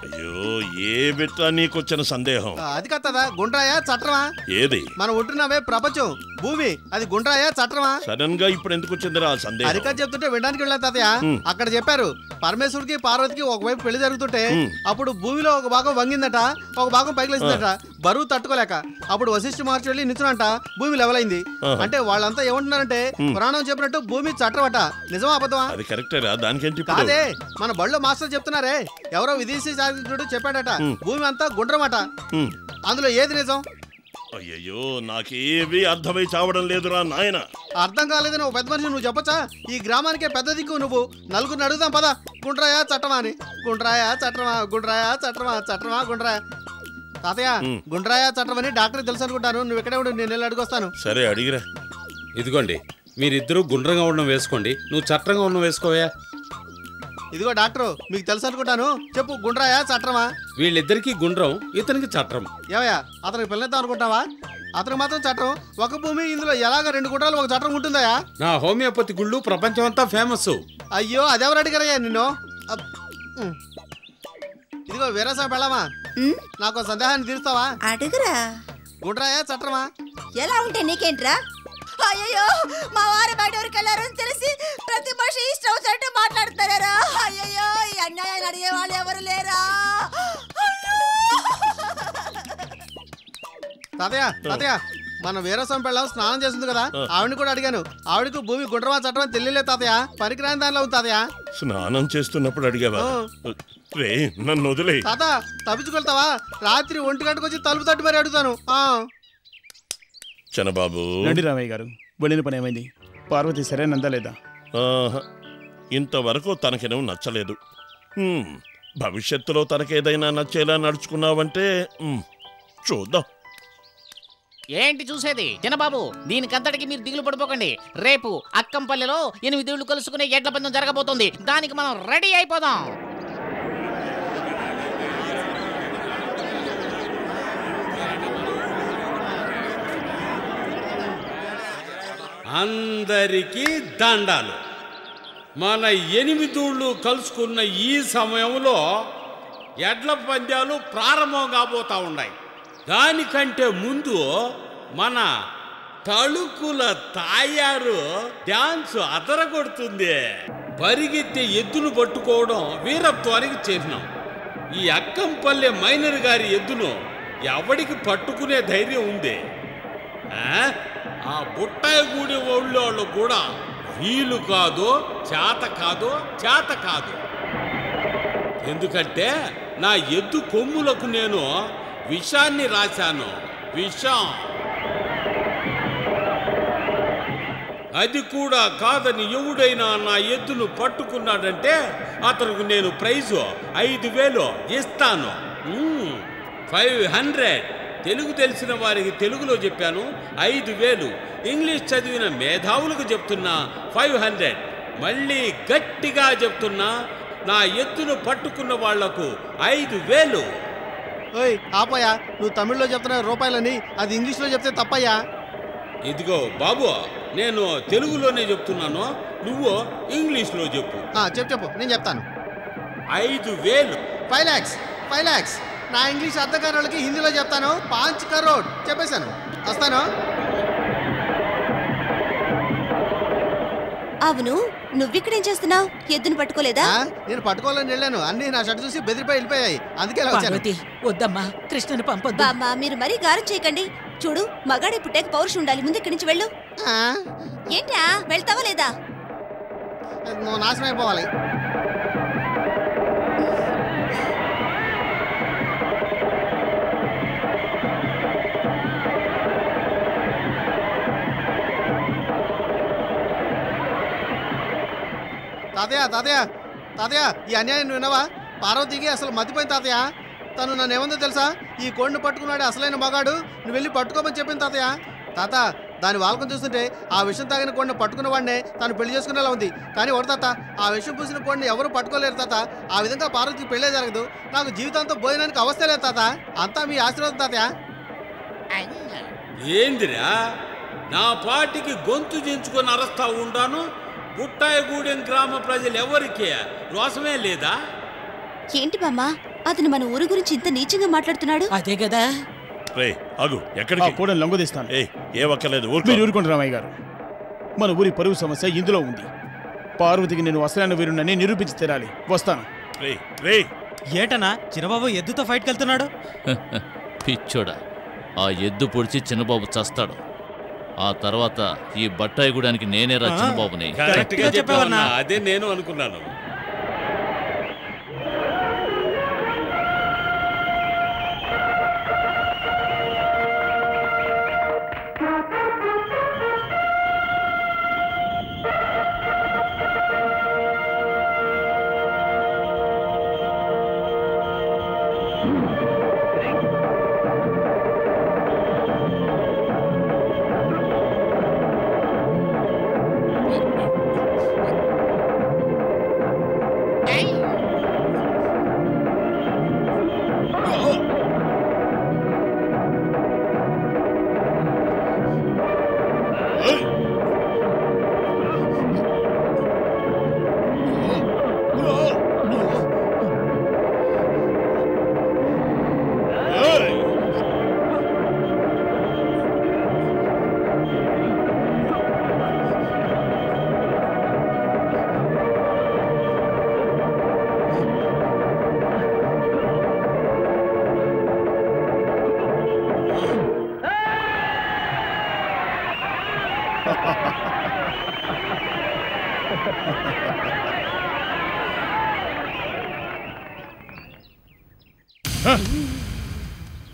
S2: అయ్యో, ఏ బిట్రా నీకొచ్చిన సందేహం?
S9: అది కత్తదా, గుండ్రాయా చట్రమా?
S2: ఏది?
S9: మనం ఉంటున్నావే ప్రపంచం, భూమి, అది గుండ్రాయా చట్రమా?
S2: సడన్ గా ఇప్పుడు ఎందుకు వచ్చిందిరా సందేహం?
S9: అరికా చెప్తుంటే వినడానికి వెళ్ళా తాతయ్య. అక్కడ చెప్పారు, పరమేశ్వరుడికి పార్వతికి ఒకవైపు పెళ్లి జరుగుతుంటే అప్పుడు భూమిలో ఒక భాగం వంగిందట, ఒక భాగం పైకి లేచిందట, బరువు తట్టుకోలేక. అప్పుడు వశిష్ఠ మహర్షి వెళ్ళి నిల్చునంట, భూమి లెవెల్ అయింది. అంటే వాళ్ళంతా ఏమంటున్నారంటే పురాణం చెప్పినట్టు భూమి చట్టమట. నిజమా అబద్ధమా?
S2: అది కరెక్టేరా, దానికేంటి?
S9: కాదే, మన బళ్ళో మాస్టర్ చెప్తున్నారే, ఎవరో విదేశీ శాస్త్రుడు చెప్పాడట, భూమి అంతా గుండ్రమట. అందులో ఏది నిజం?
S2: అయ్యయ్యో, నాకేవి అర్థమై చావడం లేదురా నాయన.
S9: అర్థం కాలేదని ఒక పెద్ద మనిషి నువ్వు చెప్పచ్చా? ఈ గ్రామానికే పెద్ద దిక్కు నువ్వు. నలుగురిని అడుగుదాం పద. గుండ్రాయా చట్టమా అని. గుండ్రాయా చట్టమా, గుండ్రాయా చట్టమా, చట్టమా గుండ్రాయా. తాతయ్య, గుండ్రాయా చట్టమని డాక్టర్ తెలుసు అనుకుంటాను. నువ్వు ఎక్కడే ఉండు, నేను వెళ్ళి అడుగుస్తాను.
S2: సరే, అడిగిరా.
S6: ఇదిగోండి, మీరిద్దరూ గుండ్రంగా ఉండడం వేసుకోండి, నువ్వు చట్టంగా ఉండడం వేసుకోవా.
S9: ఇదిగో డాక్టర్, మీకు తెలుసు అనుకుంటాను, చెప్పు, గుండ్రాయా చట్రమా?
S6: వీళ్ళిద్దరికి గుండ్రం, ఇతనికి చట్రం.
S9: ఏవయ్యా, అతనికి పిల్లనిద్దాం అనుకుంటావా? అతనికి మాత్రం చట్టం. ఒక భూమి, ఇందులో ఎలాగ 2 గుండ్రాలు ఒక చట్టం ఉంటుందయా?
S6: నా హోమియోపతి గుళ్ళు ప్రపంచం అంతా ఫేమస్.
S9: అయ్యో, అదెవరు అడిగారయ్యా నిన్ను? ఇదిగో వీరస్వామి పెళ్ళామా, నాకు సందేహాన్ని తీరుస్తావా?
S10: అడుగురా.
S9: గుండ్రాయా చట్రమా?
S10: ఎలా ఉంటే నీకేంట్రా? అయ్యో, మా వారు బయట ఊరికి వెళ్ళారని తెలిసి ప్రతి మనిషి ఇష్టం వచ్చినట్టు మాట్లాడుతున్నారా? అయ్యో, ఈ అన్యాయాన్ని అడిగే వాళ్ళు ఎవరు లేరా?
S9: తాతయ్య తాతయ్య, మన వీరస్వామి పెళ్ళాం స్నానం చేస్తుంది కదా, ఆవిడని కూడా అడిగాను. ఆవిడకు భూమి గుండ్రమా చట్టమా తెలియలేదు తాతయ్య, పనికిరాని దానిలో ఉంది తాతయ్య.
S2: స్నానం చేస్తున్నప్పుడు అడిగావా? రే నన్ను వదిలే.
S9: తాత తప్పించుకెళ్తావా? రాత్రి 1 గంటకు వచ్చి తలుపు తట్టి మరి అడుగుతాను.
S2: చిన్నబాబు.
S3: రండి రామయ్య గారు, వెళ్ళిన పని ఏమైంది? పార్వతి సరేనందా లేదా?
S2: ఇంతవరకు తనకేమో నచ్చలేదు. భవిష్యత్తులో తనకేదైనా నచ్చేలా నడుచుకున్నావంటే చూద్దాం.
S4: ఏంటి చూసేది చిన్నబాబు? దీనికంతటికి మీరు దిగులు పడిపోకండి. రేపు అక్కంపల్లిలో 8 ఏళ్ళు కలుసుకునే ఎడ్ల పందెం జరగబోతోంది. దానికి మనం రెడీ అయిపోదాం.
S6: అందరికీ దండాలు. మన 8 ఊళ్ళు కలుసుకున్న ఈ సమయంలో ఎడ్ల పందాలు ప్రారంభం కాబోతా ఉన్నాయి. దానికంటే ముందు మన తళుకుల తాయారు డాన్స్ అదరగొడుతుంది. పరిగెత్తే ఎద్దును పట్టుకోవడం వీరత్వానికి చిహ్నం. ఈ అక్కంపల్లె మైనర్ గారి ఎద్దును ఎవడికి పట్టుకునే ధైర్యం ఉంది? ఆ బుట్టాయిగూడి వాళ్ళు కూడా వీలు కాదు, చేత కాదు. ఎందుకంటే నా ఎద్దు కొమ్ములకు నేను విషాన్ని రాశాను. విషం. అది కూడా కాదని ఎవడైనా నా ఎద్దును పట్టుకున్నాడంటే అతనికి నేను ప్రైజు 5,000 ఇస్తాను. 500. తెలుగు తెలిసిన వారికి తెలుగులో చెప్పాను 5,000. ఇంగ్లీష్ చదివిన మేధావులకు చెప్తున్నా 500. మళ్ళీ గట్టిగా చెప్తున్నా, నా ఎద్దును పట్టుకున్న వాళ్లకు 5,000.
S9: ఓయ్ ఆపోయా, నువ్వు తమిళ్లో చెప్తున్న రూపాయలని అది ఇంగ్లీష్లో చెప్తే తప్పయ్యా.
S6: ఇదిగో బాబు, నేను తెలుగులోనే చెప్తున్నాను, నువ్వు ఇంగ్లీష్లో చెప్పు.
S9: చెప్పు, నేను చెప్తాను.
S6: 5,000.
S9: 5 lakhs. నా ఇంగ్లీష్ అర్థం కాని వాళ్ళకి హిందీలో చెప్తాను. 5 crore చెప్పేశాను. వస్తాను.
S8: అవును, నువ్విక్కడేం చేస్తున్నావు? ఎద్దును పట్టుకోలేదా?
S9: నేను పట్టుకోవాలని వెళ్ళాను, అన్ని నా షర్ట్ చూసి బెదిరిపోయి వెళ్ళిపోయాయి. అందుకే
S1: వద్దమ్మా, కృష్ణని పంపొద్దు.
S8: అమ్మా, మీరు మరీ గారం చేయకండి. చూడు, మగాడి పుట్టాక పౌరుషం ఉండాలి. ముందు ఇక్కడి నుంచి వెళ్ళు. ఏంటా, వెళ్తావా లేదా?
S9: నువ్వు నాశనం అయిపోవాలి. తాతయ్య, ఈ అన్యాయం నువ్వు విన్నావా? పార్వతికి అసలు మతిపోయింది తాతయ్య. తను నన్ను ఏమందో తెలుసా? ఈ కోడిని పట్టుకున్నాడు అసలైన మగాడు, నువ్వు వెళ్ళి పట్టుకోమని చెప్పింది తాతయ్య. తాత, దాని వాల్కం చూస్తుంటే ఆ విషయం తాగిన కోడిని పట్టుకున్న వాడినే తను పెళ్లి చేసుకునేలా ఉంది. కానీ ఒక తాత, ఆ విషయం పూసిన కోడిని ఎవరు పట్టుకోలేరు తాత. ఆ విధంగా పార్వతికి పెళ్ళే జరగదు. నాకు జీవితాంతో భోజనానికి అవస్థ లేదు తాత. అంతా మీ ఆశీర్వాదం తాతయ్య.
S6: ఏందిరా, నా పాటికి గొంతు దించుకొని అరస్తా ఉండాను. బుట్టాయిగూడెం గ్రామ ప్రజలు ఎవరికి రోసమే లేదా?
S8: ఏంటి బామ్మ, అతను మన ఊరు గురించి ఇంత నీచంగా మాట్లాడుతున్నాడు?
S1: అదే కదా.
S3: కూడా లొంగదీస్తాను.
S2: ఏ ఒక్కలేదు,
S3: ఊరుకోండి రామయ్య గారు. మన ఊరి పరువు సమస్య ఇందులో ఉంది. పార్వతికి నేను అసలైన వీరునని నిరూపించి తీరాలి. వస్తాను.
S11: ఏటనా చిన్నబాబు ఎద్దుతో ఫైట్కి వెళ్తున్నాడు?
S7: పిచ్చోడా, ఆ ఎద్దు పొడిచి చిన్నబాబు చస్తాడు. ఆ తర్వాత ఈ బట్టాయిగూడానికి నేనే రా చిన్నబాబుని.
S6: అదే నేను అనుకున్నాను.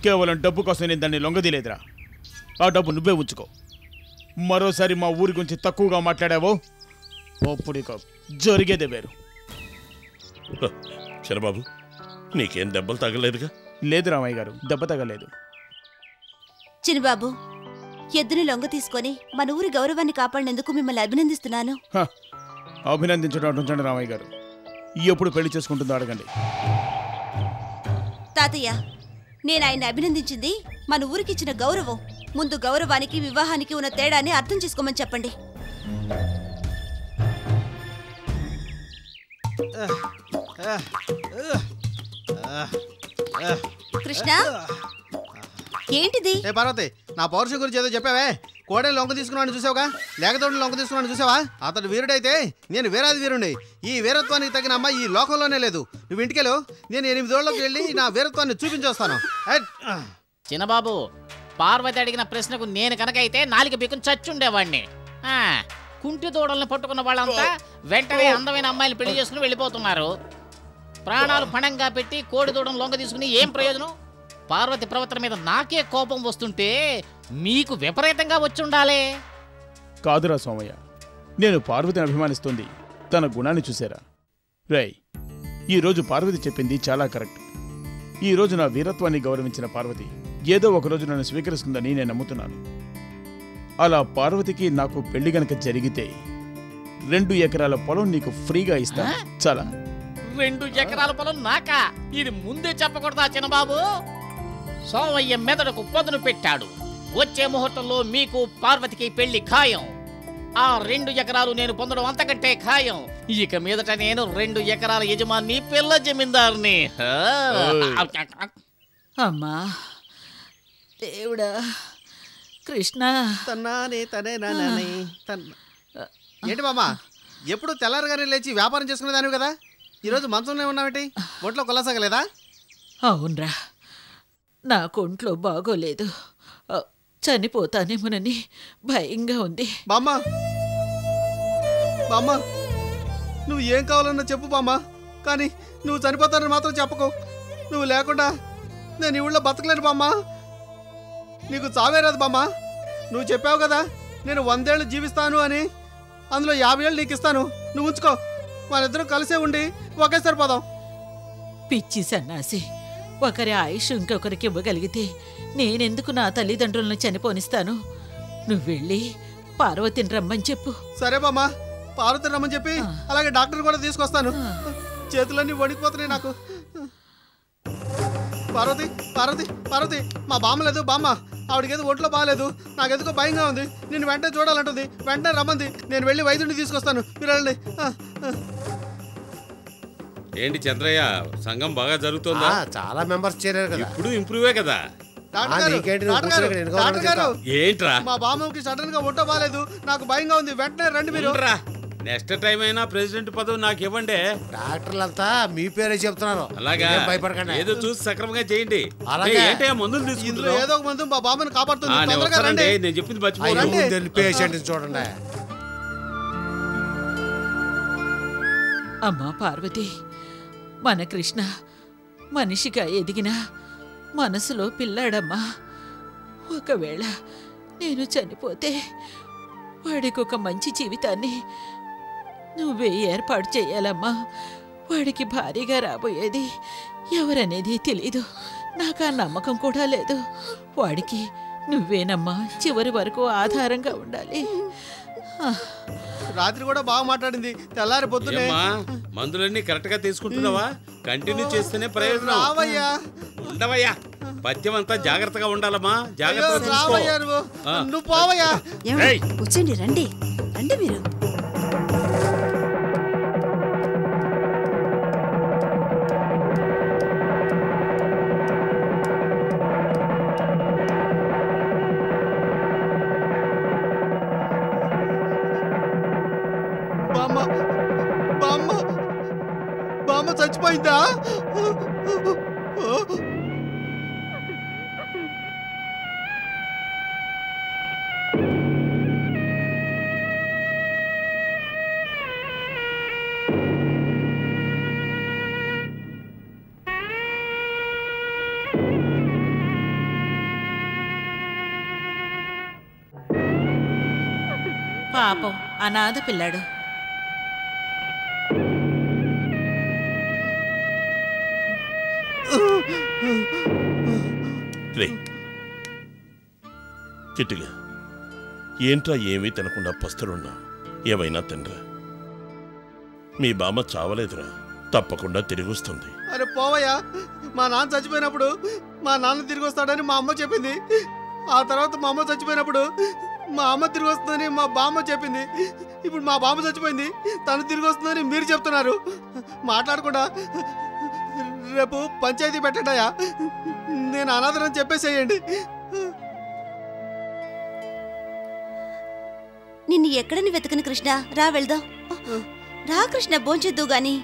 S3: కేవలం డబ్బు కోసం నేను దాన్ని లొంగదీలేదురా. ఆ డబ్బు నువ్వే ఉంచుకో. మరోసారి మా ఊరి గురించి తక్కువగా మాట్లాడావో అప్పుడు ఇక జరిగేదే వేరు.
S2: చిన్నబాబు, నీకేం దెబ్బలు తగలేదుగా?
S3: లేదు రామయ్య గారు, దెబ్బ తగలేదు.
S8: చిన్నబాబు, ఎద్దుని లొంగ తీసుకొని మన ఊరి గౌరవాన్ని కాపాడినందుకు మిమ్మల్ని అభినందిస్తున్నాను.
S3: అభినందించడం ఉంచండి రామయ్య గారు. ఎప్పుడు పెళ్లి చేసుకుంటుందో అడగండి.
S8: తాతయ్య, నేను ఆయన్ని అభినందించింది మన ఊరికి ఇచ్చిన గౌరవం. ముందు గౌరవానికి వివాహానికి ఉన్న తేడాన్ని అర్థం చేసుకోమని చెప్పండి. కృష్ణ, ఏంటిది?
S9: ఏ పార్వతి, నా పౌరుషం గురించి ఏదో చెప్పావే. కోడని లొంగ తీసుకున్నాను చూసావుగా, లేకతోడిని లొంగ తీసుకున్నాను చూసావా? అతడు వీరుడైతే నేను వీరాది వీరుణ్ణి. ఈ వీరత్వానికి తగిన అమ్మాయి ఈ లోకంలోనే లేదు. నువ్వు ఇంటికెళ్ళు, నేను 8 ఏళ్ళకి వెళ్ళి నా వీరత్వాన్ని చూపించొస్తాను.
S4: చిన్నబాబు, పార్వతి అడిగిన ప్రశ్నకు నేను కనుకైతే 4 బిక్కుని చచ్చుండేవాడిని. కుంటి దూడల్ని పట్టుకున్న వాళ్ళంతా వెంటనే అందమైన అమ్మాయిలు పెళ్లి చేసుకుని వెళ్ళిపోతున్నారు. ప్రాణాలు పణంగా పెట్టి కోడి దూడను లొంగ తీసుకుని ఏం ప్రయోజనం? పార్వతి ప్రవర్తన మీద నాకే కోపం వస్తుంటే మీకు విపరీతంగా వచ్చుండాలే.
S3: కాదురా సోమయ్య, నేను పార్వతిని అభిమానిస్తుంది తన గుణాన్ని చూసారా? రేయ్, ఈరోజు పార్వతి చెప్పింది చాలా కరెక్ట్. ఈరోజు నా వీరత్వాన్ని గౌరవించిన పార్వతి ఏదో ఒకరోజు నన్ను స్వీకరిస్తుందని నేను నమ్ముతున్నాను. అలా పార్వతికి నాకు పెళ్లి గనక జరిగితే 2 ఎకరాల పొలం నీకు ఫ్రీగా ఇస్తా. చాలా
S4: 2 ఎకరాల పొలం నాకా? ఇది ముందే చెప్పకూడదా చిన్నబాబు? సోమయ్య మెదడుకు పదును పెట్టాడు. వచ్చే ముహూర్తంలో మీకు పార్వతికి పెళ్లి ఖాయం. ఆ 2 ఎకరాలు నేను పొందడం అంతకంటే ఖాయం. ఇక మీదట నేను 2 ఎకరాల యజమాని, పిల్ల జమీందారుని.
S1: అమ్మా దేవుడా, కృష్ణ.
S9: ఏంటి మామా, ఎప్పుడు తెల్లారగానే లేచి వ్యాపారం చేసుకునేదానివి కదా, ఈరోజు మంచంలో ఉన్నావేంటి? ఒంట్లో కొల్లాసగలేదా?
S1: అవునరా, నాకు ఒంట్లో బాగోలేదు. చనిపోతానేమోనని భయంగా ఉంది.
S9: బామ్మ, బామ్మ, నువ్వు ఏం కావాలన్నా చెప్పు బామ్మ, కానీ నువ్వు చనిపోతానని మాత్రం చెప్పకు. నువ్వు లేకుండా నేను ఈ ఊళ్ళో బతకలేను బామ్మ. నీకు చావే రాదు బామ్మ. నువ్వు చెప్పావు కదా నేను 100 ఏళ్ళు జీవిస్తాను అని, అందులో 50 ఏళ్ళు నీకు ఇస్తాను. నువ్వు ఉంచుకో, వాళ్ళిద్దరూ కలిసే ఉండి ఒకేసారి పోదాం.
S1: పిచ్చి సన్నాసి, ఒకరి ఆయుష్ ఇంకొకరికి ఇవ్వగలిగితే నేనెందుకు నా తల్లిదండ్రులను చనిపోనిస్తాను? నువ్వు వెళ్ళి పార్వతిని రమ్మని చెప్పు.
S9: సరే బామ్మ, పార్వతిని రమ్మని చెప్పి అలాగే డాక్టర్ కూడా తీసుకొస్తాను. చేతులన్నీ వణికిపోతున్నాయి నాకు. పార్వతి, పార్వతి, పార్వతి, మా బామ్మ లేదు బామ్మ. ఆవిడకేదో ఒంట్లో బాగాలేదు, నాకెందుకో భయంగా ఉంది. నేను వెంటనే చూడాలంటుంది. వెంటనే రమ్మంది. నేను వెళ్ళి వైద్యుడిని తీసుకొస్తాను, మీరు వెళ్ళండి.
S6: ఏంటి చంద్రయ్య, సంఘం బాగా జరుగుతుందా?
S5: చాలా మెంబర్స్ చేరారు కదా,
S6: ఇప్పుడు ఇంప్రూవే కదా. ఏంట్రా,
S9: మా బామ్మకి సడన్ గా ఒంటో బాగాలేదు, నాకు భయంగా ఉంది. వెంటనే రండి మీరు.
S6: నెక్స్ట్ టైం అయినా ప్రెసిడెంట్ పదవి నాకు ఇవ్వండి.
S5: డాక్టర్లంతా మీ పేరే చెప్తున్నారు.
S6: అలాగా,
S5: భయపడకండి.
S6: ఏదో చూసి సక్రమంగా చేయండి. మందులు తీసుకుంటారు,
S9: ఏదో ఒక మందు మా బామ్మని కాపాడుతుంది.
S6: నేను చెప్పింది మర్చిపోండి.
S5: పేషెంట్ చూడండి.
S1: అమ్మా పార్వతి, మన కృష్ణ మనిషిగా ఎదిగిన మనసులో పిల్లాడమ్మా. ఒకవేళ నేను చనిపోతే వాడికి ఒక మంచి జీవితాన్ని నువ్వే ఏర్పాటు చేయాలమ్మా. వాడికి భారీగా రాబోయేది ఎవరనేది తెలీదు. నాకు ఆ నమ్మకం కూడా లేదు. వాడికి నువ్వేనమ్మా చివరి వరకు ఆధారంగా ఉండాలి.
S9: రాత్రి కూడా బాగా మాట్లాడింది. తెల్లారి పొద్దునే
S6: మందులన్నీ కరెక్ట్ గా తీసుకుంటున్నావా? కంటిన్యూ చేస్తేనే ప్రయోజనం. ఉండవయ్యా, పద్యం అంతా జాగ్రత్తగా ఉండాలమ్మా. జాగ్రత్తగా
S9: నువ్వు పోవయ్యా.
S10: కూర్చోండి, రండి రండి మీరు.
S9: బామ్మ చచ్చిపోయిందా?
S1: పాపం అనాథ పిల్లాడు.
S2: రే కిట్టిగా ఏంట్రా ఏమీ తినకుండా పస్తులున్నా? ఏమైనా తినరా? మీ బామ్మ చావలేదురా, తప్పకుండా తిరిగి వస్తుంది.
S9: అరే పోవయ్యా, మా నాన్న చచ్చిపోయినప్పుడు మా నాన్న తిరిగి వస్తాడని మా అమ్మ చెప్పింది. ఆ తర్వాత మా అమ్మ చచ్చిపోయినప్పుడు మా అమ్మ తిరిగి వస్తుందని మా బామ్మ చెప్పింది. ఇప్పుడు మా బామ్మ చచ్చిపోయింది, తను తిరిగి వస్తుందని మీరు చెప్తున్నారు. మాట్లాడకుండా రేపు పంచాయతీ పెట్టండియా, నేను అనాథరని చెప్పేసేయండి.
S8: నిన్ను ఎక్కడని వెతకను కృష్ణ, రా వెళ్దాం. రా కృష్ణ, భోంచేద్దు గాని.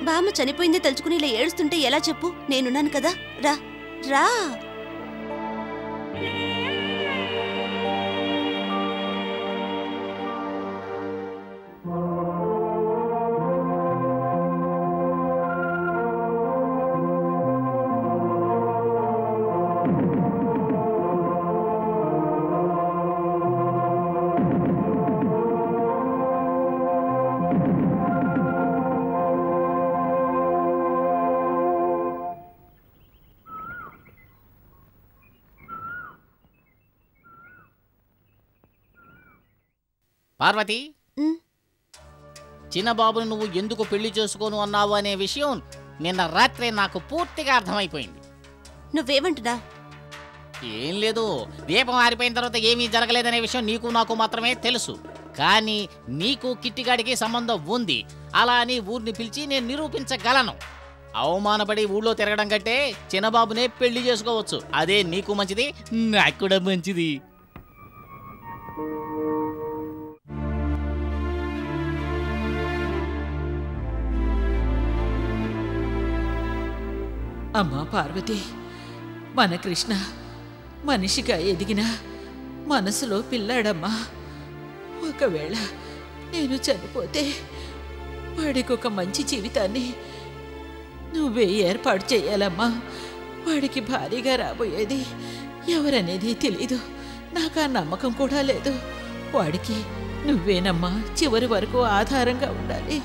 S8: బామ్మ చనిపోయిందే తలుచుకుని ఇలా ఏడుస్తుంటే ఎలా చెప్పు? నేనున్నాను కదా, రా రా.
S4: పార్వతి, చిన్నబాబును నువ్వు ఎందుకు పెళ్లి చేసుకోను అన్నావు అనే విషయం నిన్న రాత్రే నాకు పూర్తిగా అర్థమైపోయింది.
S8: నువ్వేమంటున్నా?
S4: ఏం లేదు, దీపం ఆరిపోయిన తర్వాత ఏమీ జరగలేదనే విషయం నీకు నాకు మాత్రమే తెలుసు. కానీ నీకు కిట్టిగాడికి సంబంధం ఉంది, అలా అని ఊరిని పిలిచి నేను నిరూపించగలను. అవమానపడి ఊళ్ళో తిరగడం కంటే చిన్నబాబునే పెళ్లి చేసుకోవచ్చు. అదే నీకు మంచిది, నాకు కూడా మంచిది.
S1: అమ్మా పార్వతి, మన కృష్ణ మనిషిగా ఎదిగిన మనసులో పిల్లాడమ్మా. ఒకవేళ నేను చనిపోతే వాడికి ఒక మంచి జీవితాన్ని నువ్వే ఏర్పాటు చేయాలమ్మా. వాడికి భారీగా రాబోయేది ఎవరనేది తెలీదు, నాకు ఆ నమ్మకం కూడా లేదు. వాడికి నువ్వేనమ్మా చివరి వరకు ఆధారంగా ఉండాలి.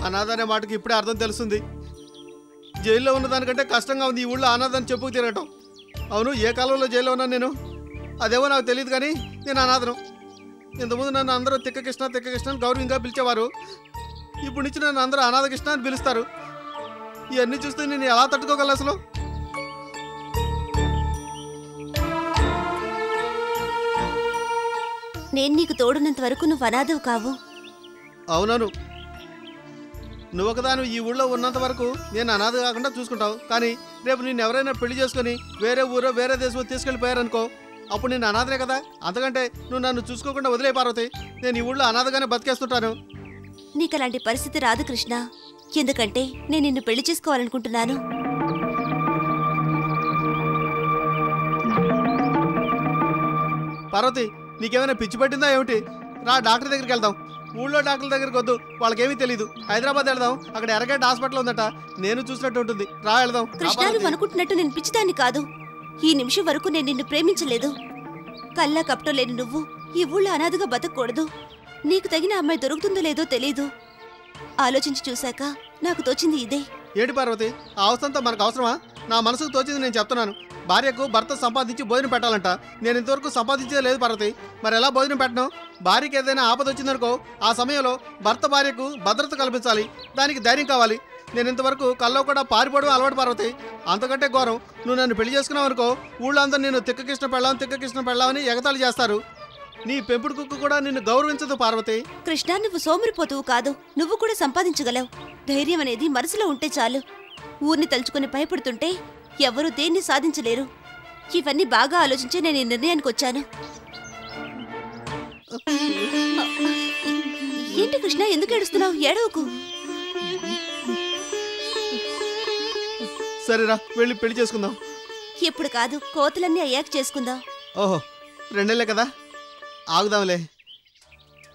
S9: అనాథ అనే మాటకి ఇప్పుడే అర్థం తెలుస్తుంది. జైల్లో ఉన్నదానికంటే కష్టంగా ఉంది ఈ ఊళ్ళో అనాథని చెప్పుకు తిరగటం. అవును, ఏ కాలంలో జైల్లో ఉన్నాను నేను? అదేమో నాకు తెలియదు, కానీ నేను అనాథను. ఇంతకుముందు నన్ను అందరూ తిక్క కృష్ణ అని గౌరవంగా పిలిచేవారు. ఇప్పుడు నుంచి నన్ను అందరూ అనాథ కృష్ణ అని పిలుస్తారు. ఇవన్నీ చూస్తే నేను ఎలా తట్టుకోగలను అసలు?
S8: నేను నీకు తోడున్నంత వరకు నువ్వు అనాథవు కావు.
S9: అవునను, నువ్వు ఒకదాను ఈ ఊళ్ళో ఉన్నంత వరకు నేను అనాథ కాకుండా చూసుకుంటావు. కానీ రేపు నేను ఎవరైనా పెళ్లి చేసుకుని వేరే ఊరో వేరే దేశమో తీసుకెళ్ళిపోయారనుకో, అప్పుడు నేను అనాథనే కదా. అంతకంటే నువ్వు నన్ను చూసుకోకుండా వదిలే పార్వతి, నేను ఈ ఊళ్ళో అనాథగానే బతికేస్తుంటాను.
S8: నీకు అలాంటి పరిస్థితి రాదు కృష్ణ, ఎందుకంటే నేను నిన్ను పెళ్లి చేసుకోవాలనుకుంటున్నాను.
S9: పార్వతి, నీకేమైనా పిచ్చి పట్టిందా ఏమిటి? రా, డాక్టర్ దగ్గరికి వెళ్దాం. ఊళ్ళో డాక్టర్ దగ్గరికి వద్దు, వాళ్ళకేమీ తెలీదు. హైదరాబాద్ వెళ్దాం, అక్కడ ఎర్రగడ్డ హాస్పిటల్ ఉందట, నేను చూసినట్టు ఉంటుంది. రా వెళ్దాం.
S8: కృష్ణ, నువ్వు అనుకుంటున్నట్టు నేను పిచ్చిదాన్ని కాదు. ఈ నిమిషం వరకు నేను నిన్ను ప్రేమించలేదు. కల్లా కపటం లేని నువ్వు ఈ ఊళ్ళో అనాథగా బతకూడదు. నీకు తగిన అమ్మాయి దొరుకుతుందో లేదో తెలీదు. ఆలోచించి చూశాక నాకు తోచింది ఇదే.
S9: ఏంటి పార్వతి, ఆ అవసరంతో మనకు అవసరమా? నా మనసుకు తోచింది నేను చెప్తున్నాను. భార్యకు భర్త సంపాదించి భోజనం పెట్టాలంట. నేను ఇంతవరకు సంపాదించేదే లేదు పార్వతి, మరి ఎలా భోజనం పెట్టను? భార్యకి ఏదైనా ఆపద వచ్చిందనుకో, ఆ సమయంలో భర్త భార్యకు భద్రత కల్పించాలి, దానికి ధైర్యం కావాలి. నేను ఇంతవరకు కల్లో కూడా పారిపోవడం అలవాటు పార్వతి. అంతకంటే ఘోరం, నువ్వు నన్ను పెళ్లి చేసుకున్నావు అనుకో, ఊళ్ళో అందరూ నేను తిక్క కృష్ణ పెళ్ళామని ఎగతాళి చేస్తారు. నీ పెంపుడు కుక్క కూడా నిన్ను గౌరవించదు పార్వతి.
S8: కృష్ణ, నువ్వు సోమరిపోతువు కాదు, నువ్వు కూడా సంపాదించగలవు. ధైర్యం అనేది మనసులో ఉంటే చాలు. ఊరిని తలుచుకుని భయపడుతుంటే ఎవరూ దేన్ని సాధించలేరు. ఇవన్నీ బాగా ఆలోచించి నేను ఈ నిర్ణయానికి వచ్చాను. ఏంటి కృష్ణ, ఎందుకు ఏడుస్తున్నావు? ఏడవకు.
S9: సరేరా, వెళ్ళి పెళ్లి చేసుకుందాం.
S8: ఇప్పుడు కాదు, కోతలన్నీ అయ్యాక చేసుకుందాం.
S9: ఓహో, 2 నెలలే కదా, ఆగుదాంలే.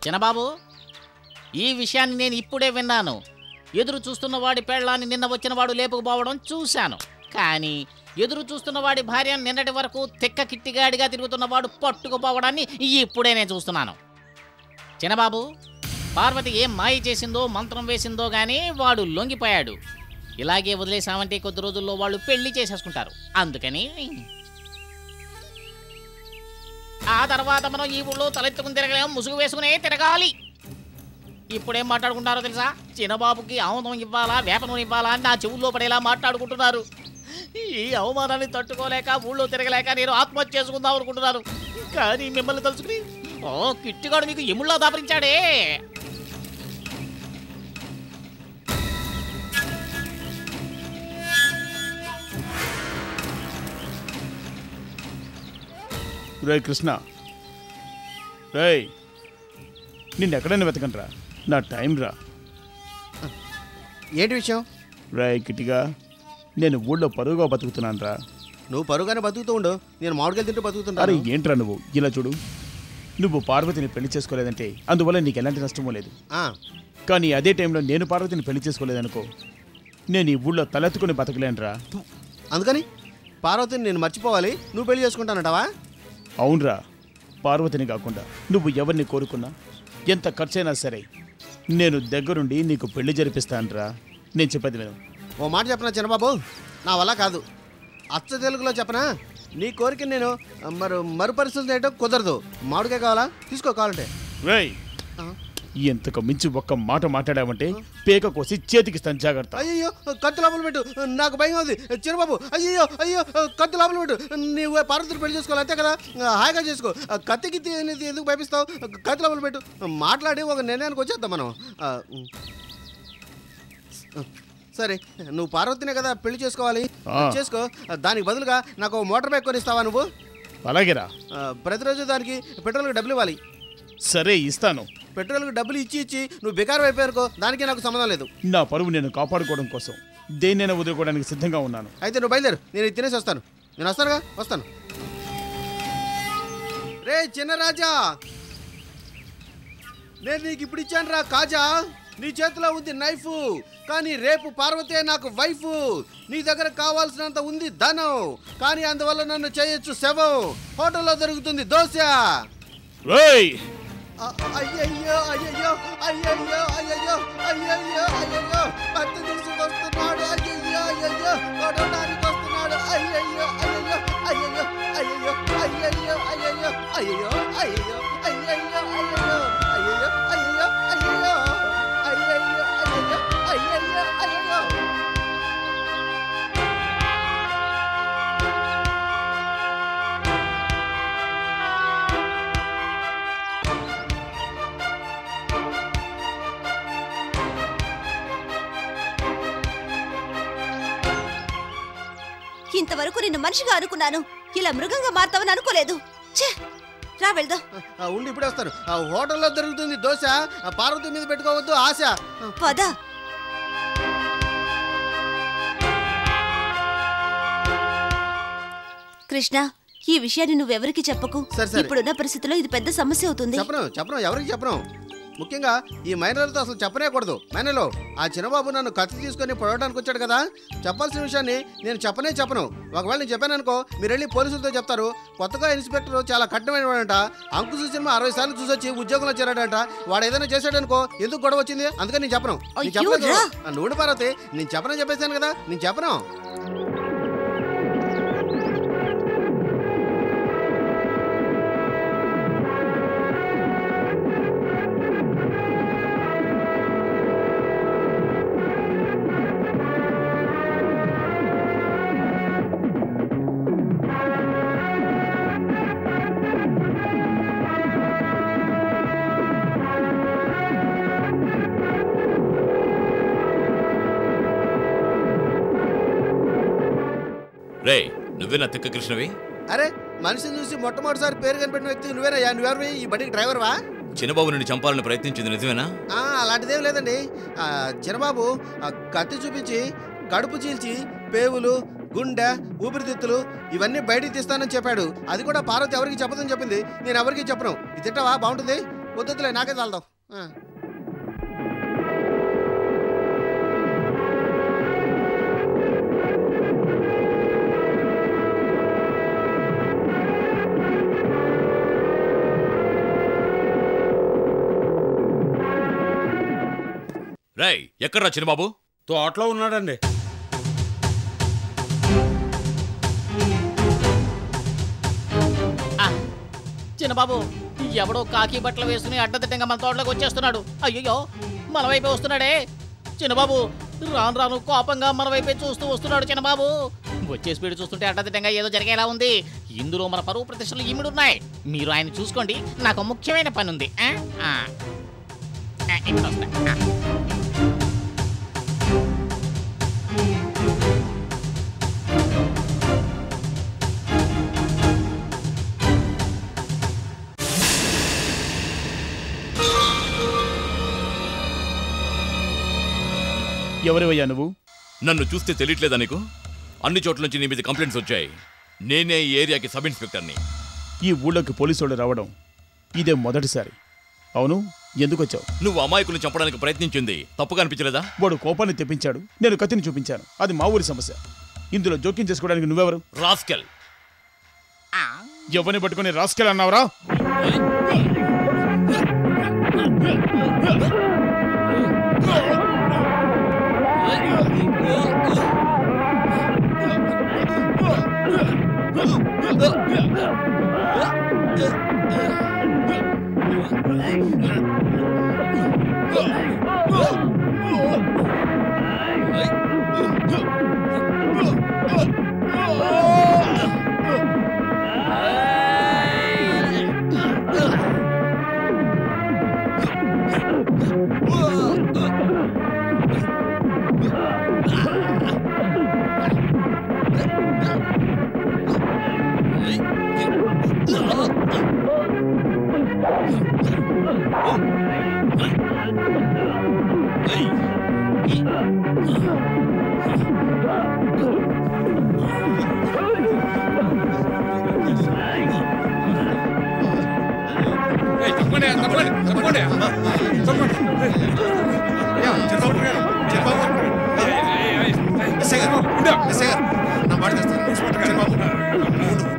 S4: చిన్నబాబు, ఈ విషయాన్ని నేను ఇప్పుడే విన్నాను. ఎదురు చూస్తున్న వాడి పెళ్ళాన్ని నిన్న వచ్చిన వాడు లేపుకుపోవడం చూశాను. కానీ ఎదురు చూస్తున్న వాడి భార్య నిన్నటి వరకు తెక్క కిట్టిగాడిగా తిరుగుతున్నవాడు పట్టుకుపోవడాన్ని ఇప్పుడే నేను చూస్తున్నాను. చిన్నబాబు, పార్వతి ఏం మాయ చేసిందో మంత్రం వేసిందో గానీ వాడు లొంగిపోయాడు. ఇలాగే వదిలేసామంటే కొద్ది రోజుల్లో వాళ్ళు పెళ్లి చేసేసుకుంటారు. అందుకని ఆ తర్వాత మనం ఈ ఊళ్ళో తలెత్తుకుని తిరగలేము, ముసుగు వేసుకునే తిరగాలి. ఇప్పుడేం మాట్లాడుకుంటారో తెలుసా? చిన్నబాబుకి ఆముదం ఇవ్వాలా, వేప నూనె ఇవ్వాలా అని నా చెవుల్లో పడేలా మాట్లాడుకుంటున్నారు. ఈ అవమానాన్ని తట్టుకోలేక ఊళ్ళో తిరగలేక నేను ఆత్మహత్య చేసుకుందాం అనుకుంటున్నాను. కానీ మిమ్మల్ని తలుచుకుని కిట్టిగాడు మీకు ఎముళ్ళో దాపరించాడే.
S3: రే కృష్ణ, రే నిన్నెక్కడైనా వెతకండి రా, నా టైం రా.
S9: ఏంటి విషయం?
S3: రే కిట్టిగా, నేను ఊళ్ళో పరుగుగా బతుకుతున్నాను రా.
S9: నువ్వు పరుగుగానే బతుకుతూ ఉండు, నేను మామిడికాయలు తింటూ బతుకుతుంటా.
S3: అరే ఏంట్రా నువ్వు ఇలా చూడు, నువ్వు పార్వతిని పెళ్లి చేసుకోలేదంటే అందువల్ల నీకు ఎలాంటి నష్టమూ లేదు. కానీ అదే టైంలో నేను పార్వతిని పెళ్లి చేసుకోలేదనుకో, నేను ఈ ఊళ్ళో తలెత్తుకుని బతకలేనురా.
S9: అందుకని పార్వతిని నేను మర్చిపోవాలి, నువ్వు పెళ్లి చేసుకుంటానంటావా?
S3: అవునరా, పార్వతిని కాకుండా నువ్వు ఎవరిని కోరుకున్నా, ఎంత ఖర్చైనా సరే నేను దగ్గరుండి నీకు పెళ్లి జరిపిస్తానురా. నేను చెప్పేది విను.
S9: ఓ మాట చెప్పనా చిన్నబాబు, నా వల్ల కాదు. అచ్చ తెలుగులో చెప్పనా, నీ కోరిక నేను మరుపరిస్థితులు చేయటం కుదరదు. మామిడికాయ కావాలా? తీసుకో కావాలంటే.
S3: రేయ్, ఎంతకు మించి ఒక్క మాట మాట్లాడావంటే పేక కోసి చేతికిస్తాను, జాగ్రత్త.
S9: అయ్యో కత్తి లోపల పెట్టు, నాకు భయం ఉంది చిన్నబాబు. అయ్యో అయ్యో కత్తి లోపల పెట్టు. నీవు పార్వతిని పెళ్లి చేసుకోవాలి అంతే కదా, హాయిగా చేసుకో. కత్తికి ఎందుకు భయపిస్తావు? కత్తి లోపల పెట్టు. మాట్లాడి ఒక నిర్ణయానికి వచ్చేద్దాం మనం. సరే, నువ్వు పార్వతినే కదా పెళ్లి చేసుకోవాలి, చేసుకో. దానికి బదులుగా నాకు మోటార్ బైక్ కొనిస్తావా నువ్వు?
S3: అలాగేరా.
S9: ప్రతిరోజు దానికి పెట్రోల్కి డబ్బులు ఇవ్వాలి.
S3: సరే ఇస్తాను.
S9: పెట్రోల్కి డబ్బులు ఇచ్చి నువ్వు బెకారం అయిపోయారుకో, దానికి నాకు సంబంధం లేదు.
S3: నా పరువు నేను కాపాడుకోవడం కోసం దేన్నైనా వదులుకోవడానికి సిద్ధంగా ఉన్నాను.
S9: అయితే నువ్వు బయలుదేరు, నేను తినేసి వస్తాను. నేను వస్తానుగా, వస్తాను. రే చిన్నరాజా, నేను నీకు ఇప్పుడు ఇచ్చాను రా కాజా. నీ చేతిలో ఉంది నైఫ్, కానీ రేపు పార్వతే నాకు వైఫ్. నీ దగ్గర కావాల్సినంత ఉంది ధనం, కానీ అందువల్ల నన్ను చేయొచ్చు శవం. హోటల్లో దొరుకుతుంది దోశ. అయ్యయ్యో అయ్యయ్యో అయ్యయ్యో అయ్యయ్యో అయ్యయ్యో అయ్యయ్యో పత్తి తీసుకొస్తున్నాడు. అయ్యయ్యో అయ్యయ్యో కొడడానికి వస్తున్నాడు. అయ్యయ్యో అయ్యయ్యో అయ్యయ్యో అయ్యయ్యో అయ్యయ్యో అయ్యయ్యో అయ్యయ్యో అయ్యయ్యో అయ్యయ్యో అయ్యయ్యో అయ్యయ్యో అయ్యయ్యో అయ్యయ్యో అయ్యయ్యో అయ్యయ్యో అయ్యయ్యో అయ్యయ్యో.
S8: ఇంతవరకు నిన్ను మనిషిగా అనుకున్నాను, ఇలా మృగంగా మారుతావని అనుకోలేదు. రా వెళ్దాం.
S9: ఉండి ఇప్పుడే వస్తాను. హోటల్లో దొరుకుతుంది దోశ, పార్వతి మీద పెట్టుకోవద్దు ఆశ.
S8: పద. కృష్ణ, ఈ విషయాన్ని నువ్వెవరికి చెప్పకు. ఇప్పుడున్న పరిస్థితిలో ఇది పెద్ద సమస్య అవుతుంది.
S9: చెప్పను ఎవరికి చెప్పను. ముఖ్యంగా ఈ మైనర్లతో అసలు చెప్పనేకూడదు. మైనర్లో ఆ చిన్నబాబు నన్ను కత్తి తీసుకొని పొడవడానికి వచ్చాడు కదా, చెప్పాల్సిన విషయాన్ని నేను చెప్పను. ఒకవేళ నేను చెప్పాననుకో, మీరు వెళ్ళి పోలీసులతో చెప్తారు. కొత్తగా ఇన్స్పెక్టర్ చాలా కఠినమైన వాడంట. అంకుశ సినిమా 60 సార్లు చూసొచ్చి ఉద్యోగంలో చేరాడంట. వాడు ఏదైనా చేశాడనుకో, ఎందుకు గొడవ వచ్చింది? అందుకని నేను చెప్పను. నువ్వు పార్వతి, నేను చెప్పనని చెప్పేశాను కదా, నేను చెప్పను.
S12: రే, నువ్వే నా తిక్క కృష్ణవి?
S9: అరే, మనిషిని చూసి మొట్టమొదటిసారి పేరు కనిపెట్టిన వ్యక్తి నువ్వేనయ్యా. నువ్వెవరివి? ఈ బండికి డ్రైవర్వా?
S12: చిన్నబాబు నిన్ను చంపాలని ప్రయత్నించింది నిజమేనా?
S9: అలాంటిదేం లేదండి. చిన్నబాబు కత్తి చూపించి కడుపు చీల్చి పేవులు, గుండె, ఊపిరితిత్తులు ఇవన్నీ బయటికి తీస్తానని చెప్పాడు. అది కూడా పార్వతి ఎవరికి చెప్పదని చెప్పింది. నేను ఎవరికి చెప్పను. ఇది తింటావా? బాగుంటుంది. వద్దులే, నాకే చాలదాం.
S12: రేయ్, ఎక్కడ్రా చిన్నబాబు?
S6: తోటలో ఉన్నాడండి.
S4: చిన్నబాబు, ఎవడో కాకి బట్టలు వేసుకుని అడ్డదిడ్డంగా మన తోటలోకి వచ్చేస్తున్నాడు. అయ్యో, మన వైపే వస్తున్నాడే. చిన్నబాబు, రాను రాను కోపంగా మన వైపే చూస్తూ వస్తున్నాడు. చిన్నబాబు, వచ్చే స్పీడ్ చూస్తుంటే అడ్డదిడ్డంగా ఏదో జరిగేలా ఉంది. ఇందులో మన పరువు ప్రతిష్టలు ఇమిడున్నాయి. మీరు ఆయన చూసుకోండి, నాకు ముఖ్యమైన పని ఉంది. ఇప్పుడు వస్తా.
S3: ఎవరివయ్యా నువ్వు?
S12: నన్ను చూస్తే తెలియట్లేదా నీకు? అన్ని చోట్ల నుంచి నీ మీద కంప్లైంట్స్ వచ్చాయి. నేనే ఈ ఏరియాకి సబ్ ఇన్స్పెక్టర్ని.
S3: ఈ ఊళ్ళోకి పోలీసు వాళ్ళు రావడం ఇదే మొదటిసారి. అవును, ఎందుకు వచ్చావు?
S12: నువ్వు అమాయకుల్ని చంపడానికి ప్రయత్నించింది తప్పుగా అనిపించలేదా?
S3: వాడు కోపాన్ని తెప్పించాడు, నేను కత్తిని చూపించాను. అది మా ఊరి సమస్య. ఇందులో జోక్యం చేసుకోవడానికి నువ్వెవరు?
S12: రాస్కెల్.
S3: ఎవరిని పట్టుకుని రాస్కెల్ అన్నావురా?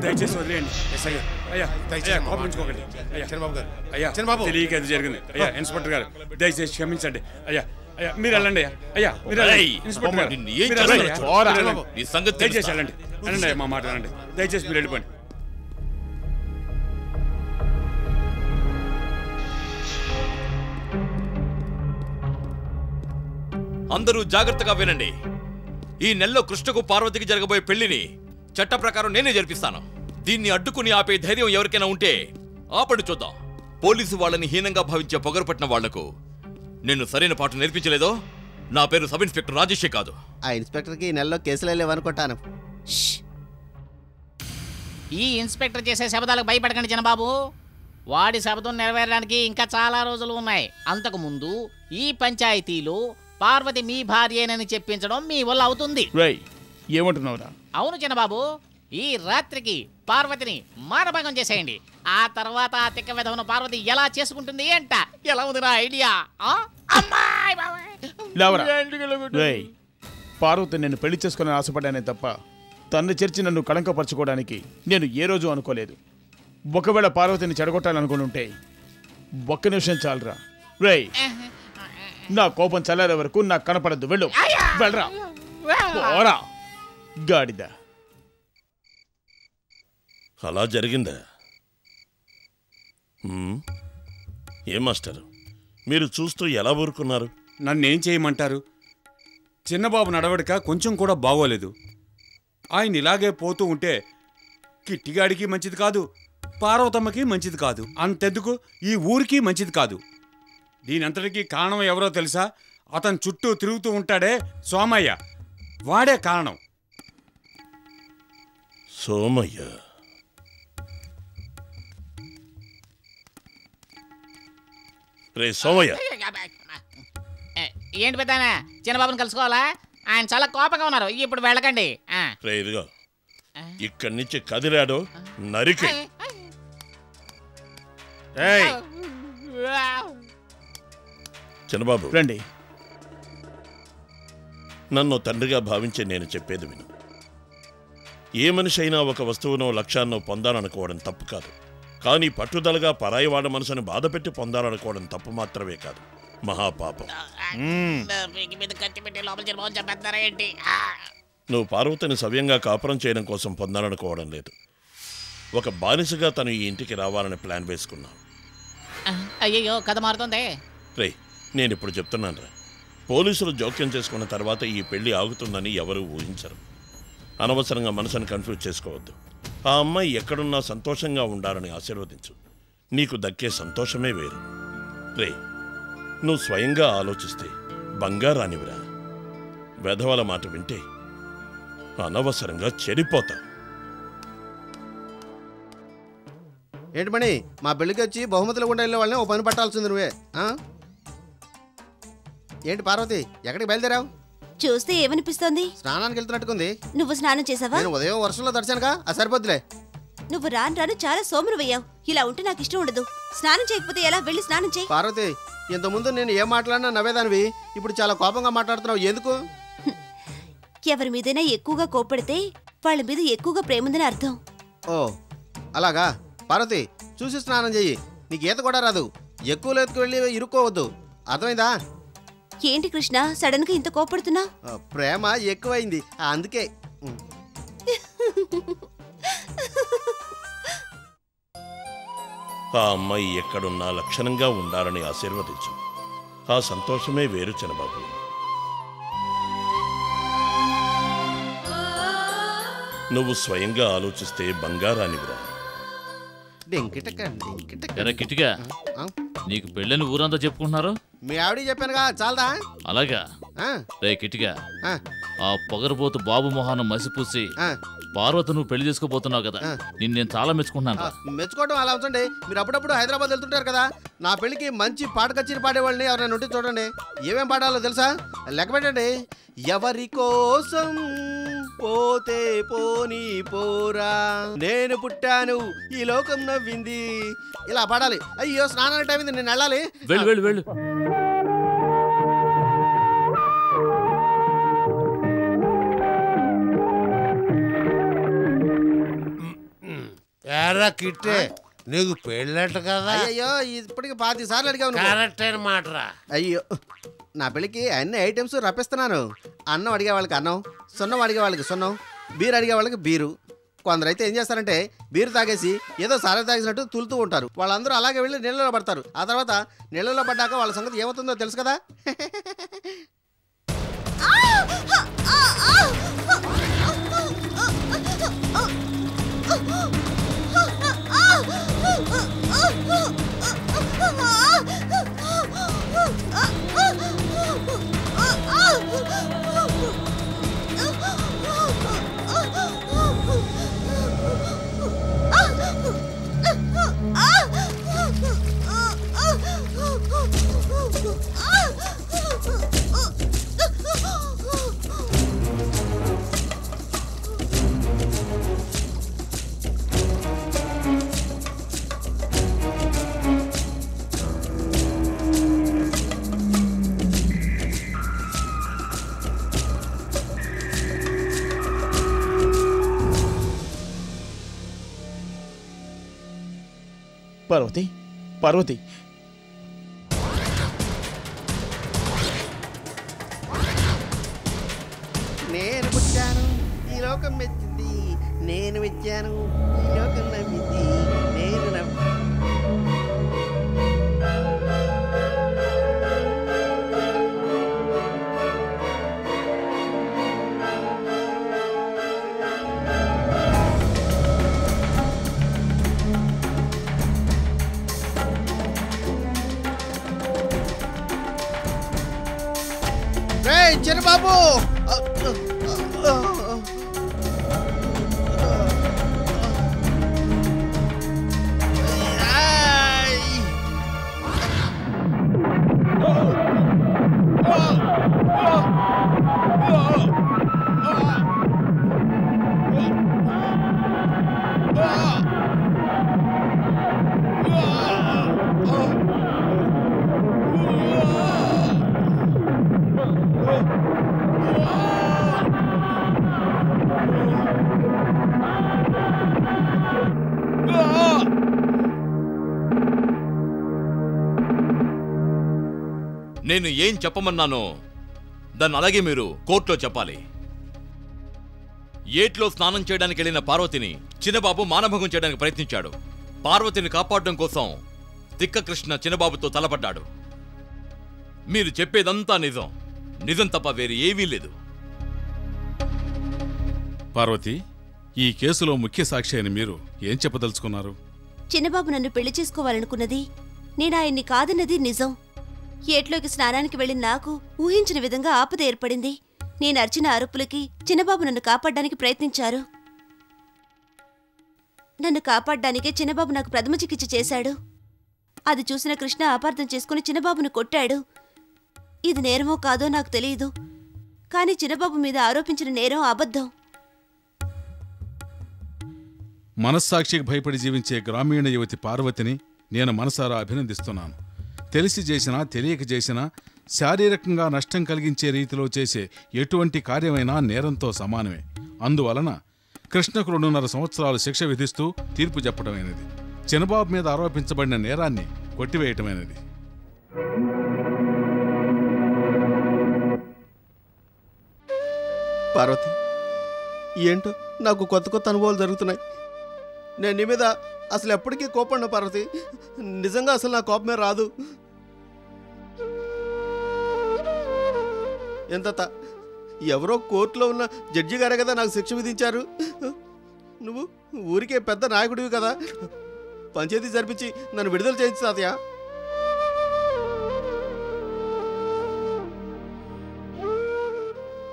S6: దయచేసి వదిలేయండి. తెలియక అది జరిగింది. అయ్యా ఇన్స్పెక్టర్ గారు, దయచేసి క్షమించండి. అయ్యా అయ్యా మీరు వెళ్ళండి. అయ్యా మీరు ఇన్స్పెక్టర్ గారు దయచేసి వెళ్ళండి. వెళ్ళండి అయ్యా, మా మాట వెళ్ళండి. దయచేసి మీరు వెళ్ళిపోండి.
S12: అందరూ జాగ్రత్తగా వినండి. ఈ నెలలో కృష్ణకు పార్వతికి జరగబోయే పెళ్లిని చట్ట ప్రకారం నేనే జరిపిస్తాను. దీన్ని అడ్డుకుని ఆపే ధైర్యం ఎవరికైనా ఉంటే ఆపండి చూద్దాం. పోలీసు వాళ్ళని హీనంగా భావించే పొగరు పట్టిన వాళ్లకు నేను సరైన పాఠం నేర్పించలేదో నా పేరు సబ్ ఇన్స్పెక్టర్ రాజేషే కాదు.
S9: ఆ ఇన్స్పెక్టర్కి ఈ నెలలో కేసులు లేవనుకుంటాను.
S4: ఈ ఇన్స్పెక్టర్ చేసే శబదాలకు భయపడకండి చిన్నబాబు. వాడి శబదం నెరవేరడానికి ఇంకా చాలా రోజులు ఉన్నాయి. అంతకు ముందు ఈ పంచాయతీలో పార్వతి మీ భార్యేనని చెప్పించడం మీ వల్ల అవుతుంది.
S3: ఏమంటున్నావురా?
S4: అవును చిన్నబాబు, ఈ రాత్రికి పార్వతిని మానభంగం చేసేయండి. ఆ తర్వాత ఆ తిక్క విధవను పార్వతి ఎలా చేసుకుంటుంది అంట. ఎలా ఉంది నా ఐడియా?
S3: పార్వతి నేను పెళ్లి చేసుకుని ఆశపడ్డానే తప్ప తన్ను చేర్చి నన్ను కళంకపరచుకోవడానికి నేను ఏ రోజు అనుకోలేదు. ఒకవేళ పార్వతిని చెడగొట్టాలనుకుని ఒక్క నిమిషం చాలరా. రేయ్, నా కోపం చల్లారే వరకు నాకు కనపడద్దు. వెళ్ళు, వెళ్ళరా, పోరా గాడిద.
S2: అలా జరిగిందా? ఏం మాస్టర్, మీరు చూస్తూ ఎలా ఊరుకున్నారు?
S6: నన్నేం చేయమంటారు? చిన్నబాబు నడవడిక కొంచెం కూడా బాగోలేదు. ఆయన ఇలాగే పోతూ ఉంటే కిట్టిగాడికి మంచిది కాదు, పార్వతమ్మకి మంచిది కాదు, అంతెందుకు ఈ ఊరికి మంచిది కాదు. దీనంతటికీ కారణం ఎవరో తెలుసా? అతను చుట్టూ తిరుగుతూ ఉంటాడే సోమయ్య, వాడే కారణం.
S2: సోమయ్య? రే సోమయ్య,
S4: ఏంటి పెద్దాయన, చిన్నబాబుని కలుసుకోవాలా? ఆయన చాలా కోపంగా ఉన్నారు, ఇప్పుడు వెళ్ళకండి.
S2: రే ఇదిగో, ఇక్కడి నుంచి కదిలాడు నరికి. చిన్నబాబు
S3: రండి.
S2: నన్ను తండ్రిగా భావించి నేను చెప్పేది విను. ఏ మనిషి అయినా ఒక వస్తువునో లక్ష్యాన్నో పొందాలనుకోవడం తప్పు కాదు. కానీ పట్టుదలగా పరాయి వాడి మనసుని బాధపెట్టి పొందాలనుకోవడం తప్పు మాత్రమే కాదు, మహాపాపం. నువ్వు పార్వతిని సవ్యంగా కాపురం చేయడం కోసం పొందాలనుకోవడం లేదు. ఒక బానిసగా తను ఈ ఇంటికి రావాలని ప్లాన్ వేసుకున్నావు.
S4: అయ్యో, కథ మారుతుంది.
S2: రే, నేను ఇప్పుడు చెప్తున్నాను రా, పోలీసులు జోక్యం చేసుకున్న తర్వాత ఈ పెళ్లి ఆగుతుందని ఎవరూ ఊహించరు. అనవసరంగా మనసును కన్ఫ్యూజ్ చేసుకోవద్దు. ఆ అమ్మాయి ఎక్కడున్నా సంతోషంగా ఉండాలని ఆశీర్వదించు. నీకు దక్కే సంతోషమే వేరు. రే, నువ్వు స్వయంగా ఆలోచిస్తే బంగారానివిరా. వెధవల మాట వింటే అనవసరంగా చెడిపోతావు.
S9: ఏంటి మణి, మా పెళ్ళికి వచ్చి బహుమతులు గుండా వెళ్ళే వాళ్ళని ఓ పని పట్టాల్సింది నువ్వే. ఏంటి పార్వతి, ఎక్కడికి బయలుదేరావు?
S8: చూస్తే ఏమనిపిస్తోంది?
S9: స్నానానికి వెళ్తున్నట్టుకుంది.
S8: నువ్వు స్నానం చేసావా?
S9: నేను ఉదయం వర్షంలో తడిచానుగా, అది సరిపోద్దులే.
S8: నువ్వు రాను చాలా సోమరువయ్యావు. ఇలా ఉంటే నాకు ఇష్టం ఉండదు. స్నానం చేయకపోతే ఎలా? వెళ్ళి స్నానం చేయి.
S9: పార్వతి, ఇంతకుముందు నేను ఏం మాట్లాడినా నవ్వేదానివి, ఇప్పుడు చాలా కోపంగా మాట్లాడుతున్నావు, ఎందుకు?
S8: ఎవరి మీదైనా ఎక్కువగా కోపడితే వాళ్ళ మీద ఎక్కువగా ప్రేముందని అర్థం.
S9: ఓ అలాగా. పార్వతి, చూసి స్నానం చెయ్యి. నీకు ఈత కూడా రాదు. ఎక్కువ లోతుకు వెళ్ళి ఇరుక్కోవద్దు, అర్థమైందా?
S8: ఏంటి కృష్ణ సడన్ గా ఇంత కోపడుతున్నా?
S9: ప్రేమ ఎక్కువైంది, అందుకే.
S2: ఆ అమ్మాయి ఎక్కడున్నా లక్షణంగా ఉండాలని ఆశీర్వదించు. ఆ సంతోషమే వేరు చిన్నబాబు. నువ్వు స్వయంగా ఆలోచిస్తే బంగారానివిరా.
S7: కిటిగా, నీకు పెళ్ళని ఊరంతా చెప్పుకుంటున్నారు.
S9: మీ ఆవిడ చెప్పానుగా, చాలదా?
S7: అలాగా. రే కిటిగా, ఆ పొగరబోతు బాబు మొహాన్ని మసిపూసి పార్వతి నువ్వు పెళ్లి చేసుకోబోతున్నావు కదా, నేను చాలా మెచ్చుకుంటున్నాను.
S9: మెచ్చుకోవడం అలా ఉంచండి. మీరు అప్పుడప్పుడు హైదరాబాద్ వెళ్తుంటారు కదా, నా పెళ్లికి మంచి పాట కచేరీ పాడేవాళ్ళని ఎవరైనా ఉంటే చూడండి. ఏమేం పాడాలో తెలుసా? లెక్క పెట్టండి. ఎవరి కోసం పోతే పోనీ పోరా, నేను పుట్టాను ఈ లోకం నవ్వింది, ఇలా పాడాలి. అయ్యో, స్నానానికి టైం అయింది, నేను వెళ్ళాలి.
S7: వెళ్ళు వెళ్ళు వెళ్ళు.
S5: కిట్టే, నీకు పెళ్ళట కదా?
S9: అయ్యో, ఇప్పటికి 10 సార్లు అడిగావు.
S5: కరెక్ట్ అయిన మాటరా.
S9: అయ్యో, నా పెళ్ళికి అన్ని ఐటమ్స్ రప్పిస్తున్నాను. అన్నం అడిగే వాళ్ళకి అన్నం, సున్నం అడిగే వాళ్ళకి సున్నం, బీరు అడిగే వాళ్ళకి బీరు. కొందరైతే ఏం చేస్తారంటే బీరు తాగేసి ఏదో సారా తాగేసినట్టు తులుతూ ఉంటారు. వాళ్ళందరూ అలాగే వెళ్ళి నీళ్ళలో పడతారు. ఆ తర్వాత నీళ్ళలో పడ్డాక వాళ్ళ సంగతి ఏమవుతుందో తెలుసు కదా.
S3: పార్వతి, పార్వతి,
S9: నేను పుట్టాను ఈ లోకం మెచ్చింది, నేను మెచ్చాను ఈ లోకం నవ్వింది, నేను చిన్నబాబు.
S12: నేను ఏం చెప్పమన్నానో దాన్ని అలాగే మీరు కోర్టులో చెప్పాలి. ఏట్లో స్నానం చేయడానికి వెళ్ళిన పార్వతిని చిన్నబాబు మానభంగం చేయడానికి ప్రయత్నించాడు. పార్వతిని కాపాడడం కోసం తిక్క కృష్ణ చిన్నబాబుతో తలపడ్డాడు. మీరు చెప్పేదంతా నిజం, నిజం తప్ప వేరే ఏమీ లేదు.
S13: పార్వతి, ఈ కేసులో ముఖ్య సాక్షి అని మీరు ఏం చెప్పదలుచుకున్నారు?
S8: చిన్నబాబు నన్ను పెళ్లి చేసుకోవాలనుకున్నది, నేను ఆయన్ని కాదన్నది నిజం. ఏట్లోకి స్నానానికి వెళ్ళిన నాకు ఊహించిన విధంగా ఆపద ఏర్పడింది. నేను అర్చిన అరుపులకి చిన్నబాబు నన్ను కాపాడ్డానికి ప్రయత్నించారు. నన్ను కాపాడ్డానికే చిన్నబాబు నాకు ప్రథమ చికిత్స చేశాడు. అది చూసిన కృష్ణ అపార్థం చేసుకుని చిన్నబాబును కొట్టాడు. ఇది నేరమో కాదో నాకు తెలియదు, కానీ చిన్నబాబు మీద ఆరోపించిన నేరం అబద్ధం.
S13: మనస్సాక్షికి భయపడి జీవించే గ్రామీణ యువతి పార్వతిని నేను మనసారా అభినందిస్తున్నాను. తెలిసి చేసినా తెలియక చేసినా శారీరకంగా నష్టం కలిగించే రీతిలో చేసే ఎటువంటి కార్యమైనా నేరంతో సమానమే. అందువలన కృష్ణకు 2.5 సంవత్సరాలు శిక్ష విధిస్తూ తీర్పు చెప్పడమైనది. చిన్నబాబు మీద ఆరోపించబడిన నేరాన్ని కొట్టివేయటమైనది.
S9: పార్వతి, ఏంటో నాకు కొత్త కొత్త అనుభవాలు జరుగుతున్నాయి. నేను నీ మీద అసలు ఎప్పటికీ కోపడిన పార్వతి. నిజంగా అసలు నా కోపమే రాదు. ఎంత ఎవరో కోర్టులో ఉన్న జడ్జి గారే కదా నాకు శిక్ష విధించారు. నువ్వు ఊరికే పెద్ద నాయకుడివి కదా, పంచాయతీ జరిపించి నన్ను విడుదల చేయించు తాతయ్య.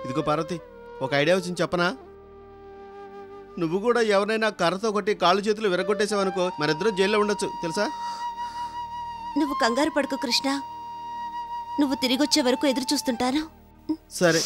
S9: ఇదిగో పార్వతి, ఒక ఐడియా వచ్చింది చెప్పనా? నువ్వు కూడా ఎవరైనా కర్రతో కొట్టి కాళ్ళు చేతులు విరగొట్టేసావనుకో, మరిద్దరం జైల్లో ఉండొచ్చు, తెలుసా?
S8: నువ్వు కంగారు పడుకో కృష్ణ, నువ్వు తిరిగొచ్చే వరకు ఎదురు చూస్తుంటాను.
S9: సరే.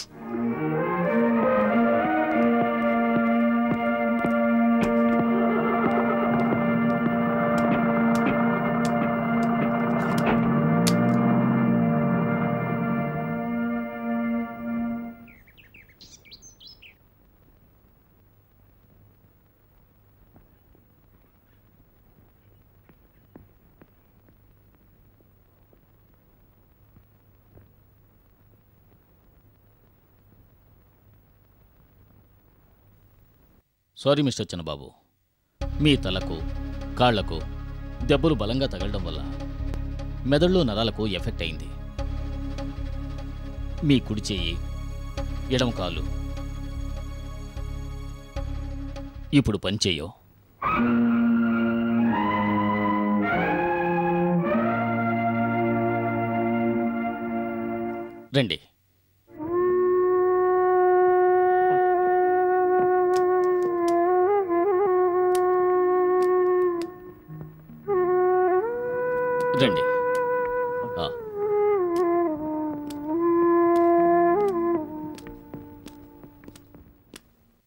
S4: సారీ మిస్టర్ చిన్నబాబు, మీ తలకు కాళ్లకు దెబ్బలు బలంగా తగలడం వల్ల మెదడులో నరాలకు ఎఫెక్ట్ అయింది. మీ కుడి చెయ్యి, ఎడమ కాలు ఇప్పుడు పనిచేయో. రండి. రండి.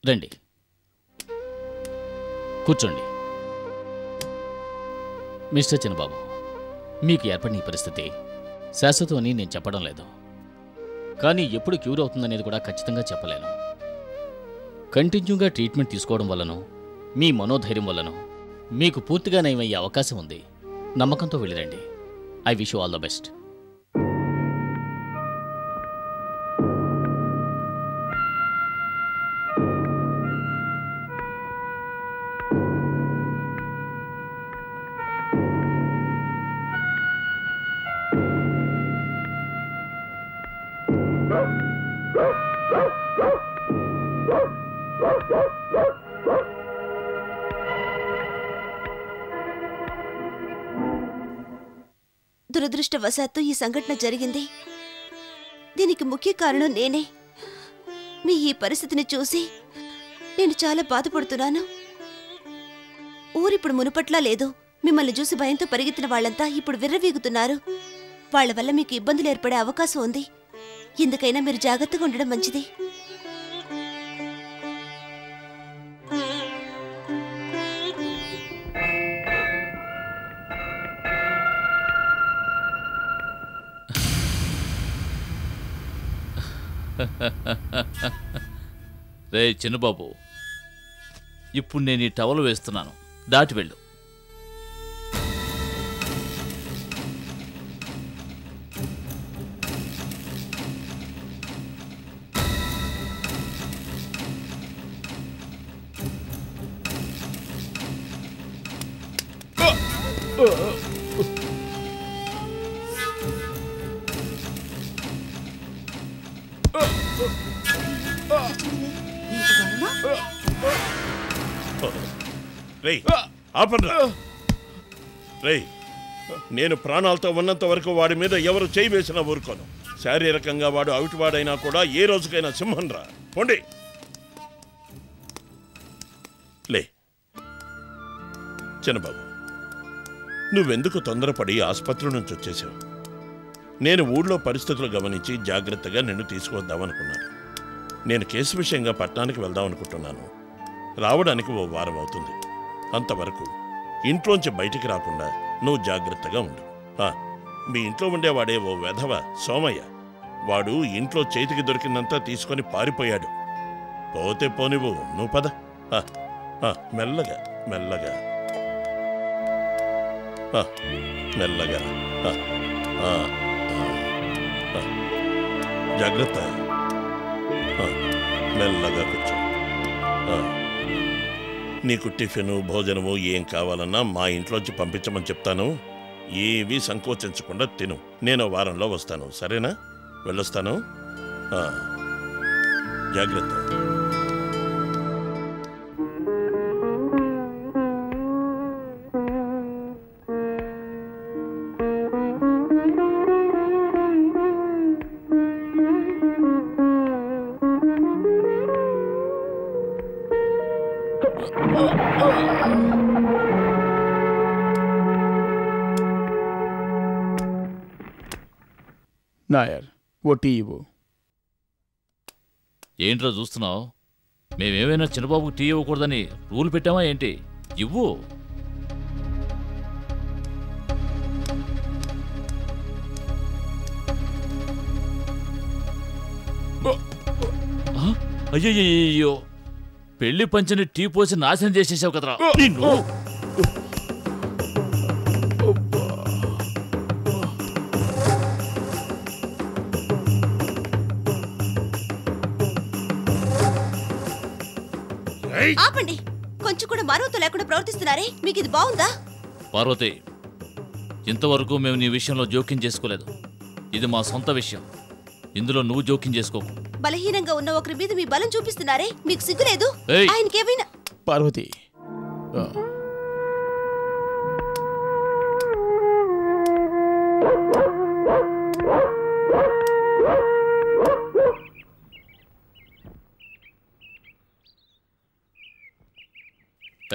S4: రండి, కూర్చోండి. మిస్టర్ చిన్నబాబు, మీకు ఏర్పడిన ఈ పరిస్థితి శాశ్వతం అని నేను చెప్పడం లేదు, కానీ ఎప్పుడు క్యూర్ అవుతుందనేది కూడా ఖచ్చితంగా చెప్పలేను. కంటిన్యూగా ట్రీట్మెంట్ తీసుకోవడం వల్లనో మీ మనోధైర్యం వల్లనో మీకు పూర్తిగా నయమయ్యే అవకాశం ఉంది. నమ్మకంతో వెళ్ళిరండి. I wish you all the best.
S8: దురదృష్టవశాత్తు ఈ సంఘటన జరిగింది. దీనికి ముఖ్య కారణం నేనే. మీ ఈ పరిస్థితిని చూసి నేను చాలా బాధపడుతున్నాను. ఊరిప్పుడు మునుపట్లా లేదు. మిమ్మల్ని చూసి భయంతో పరిగెత్తిన వాళ్ళంతా ఇప్పుడు విర్రవీగుతున్నారు. వాళ్ల వల్ల మీకు ఇబ్బందులు ఏర్పడే అవకాశం ఉంది. ఎందుకైనా మీరు జాగ్రత్తగా ఉండడం మంచిది.
S7: రే చిన్నబాబు, ఇప్పుడు నేను ఈ టవల్ వేస్తున్నాను, దాటి వెళ్ళు.
S2: రేయ్ ఆపండ్రా. రేయ్ నేను ప్రాణాలతో ఉన్నంత వరకు వాడి మీద ఎవరు చేయి వేసినా ఊరుకోను. శారీరకంగా వాడు అవిటివాడైనా కూడా ఏ రోజుకైనా సింహం రా. పోండి. లే చిన్నబాబు, నువ్వెందుకు తొందరపడి ఆసుపత్రి నుంచి వచ్చేసావు? నేను ఊళ్ళో పరిస్థితులు గమనించి జాగ్రత్తగా నిన్ను తీసుకువద్దామనుకున్నాను. నేను కేసు విషయంగా పట్టణానికి వెళ్దామనుకుంటున్నాను. రావడానికి ఓ వారం అవుతుంది. అంతవరకు ఇంట్లోంచి బయటికి రాకుండా నువ్వు జాగ్రత్తగా ఉండు. మీ ఇంట్లో ఉండేవాడే ఓ వెధవ సోమయ్య. వాడు ఇంట్లో చేతికి దొరికిందంతా తీసుకొని పారిపోయాడు. పోతే పోనివ్వు, నువ్వు పద. మెల్లగా మెల్లగా మెల్లగా జాగ్రత్త. మెల్లగా కూర్చో. నీకు టిఫిను భోజనము ఏం కావాలన్నా మా ఇంట్లోంచి పంపించమని చెప్తాను. ఏవీ సంకోచించకుండా తిను. నేను వారంలో వస్తాను, సరేనా? వెళ్ళొస్తాను. జాగ్రత్త.
S3: నాయర్, ఓ టీ ఇవ్వు.
S7: ఏంట్రా చూస్తున్నావు? మేమేమైనా చిన్నబాబుకి టీ ఇవ్వకూడదని రూల్ పెట్టామా ఏంటి? ఇవ్వు. అయ్యయ్యో, పెళ్లి పంచని టీ పోసి నాశనం చేసేసావు కదరా నిన్ను.
S8: ఆపండి. కొంచెం కూడా మరవతో లేకుండా ప్రవర్తిస్తున్నారే, మీకు ఇది బాగుందా?
S7: పార్వతి, ఇంతవరకు మేము నీ విషయంలో జోక్యం చేసుకోలేదు. ఇది మా సొంత విషయం. ఇందులో నువ్వు జోక్యం చేసుకోకు.
S8: బలహీనంగా ఉన్న ఒకరి మీద మీ బలం చూపిస్తున్నారే, మీకు సిగ్గులేదు? ఆయనకేమైనా?
S3: పార్వతి,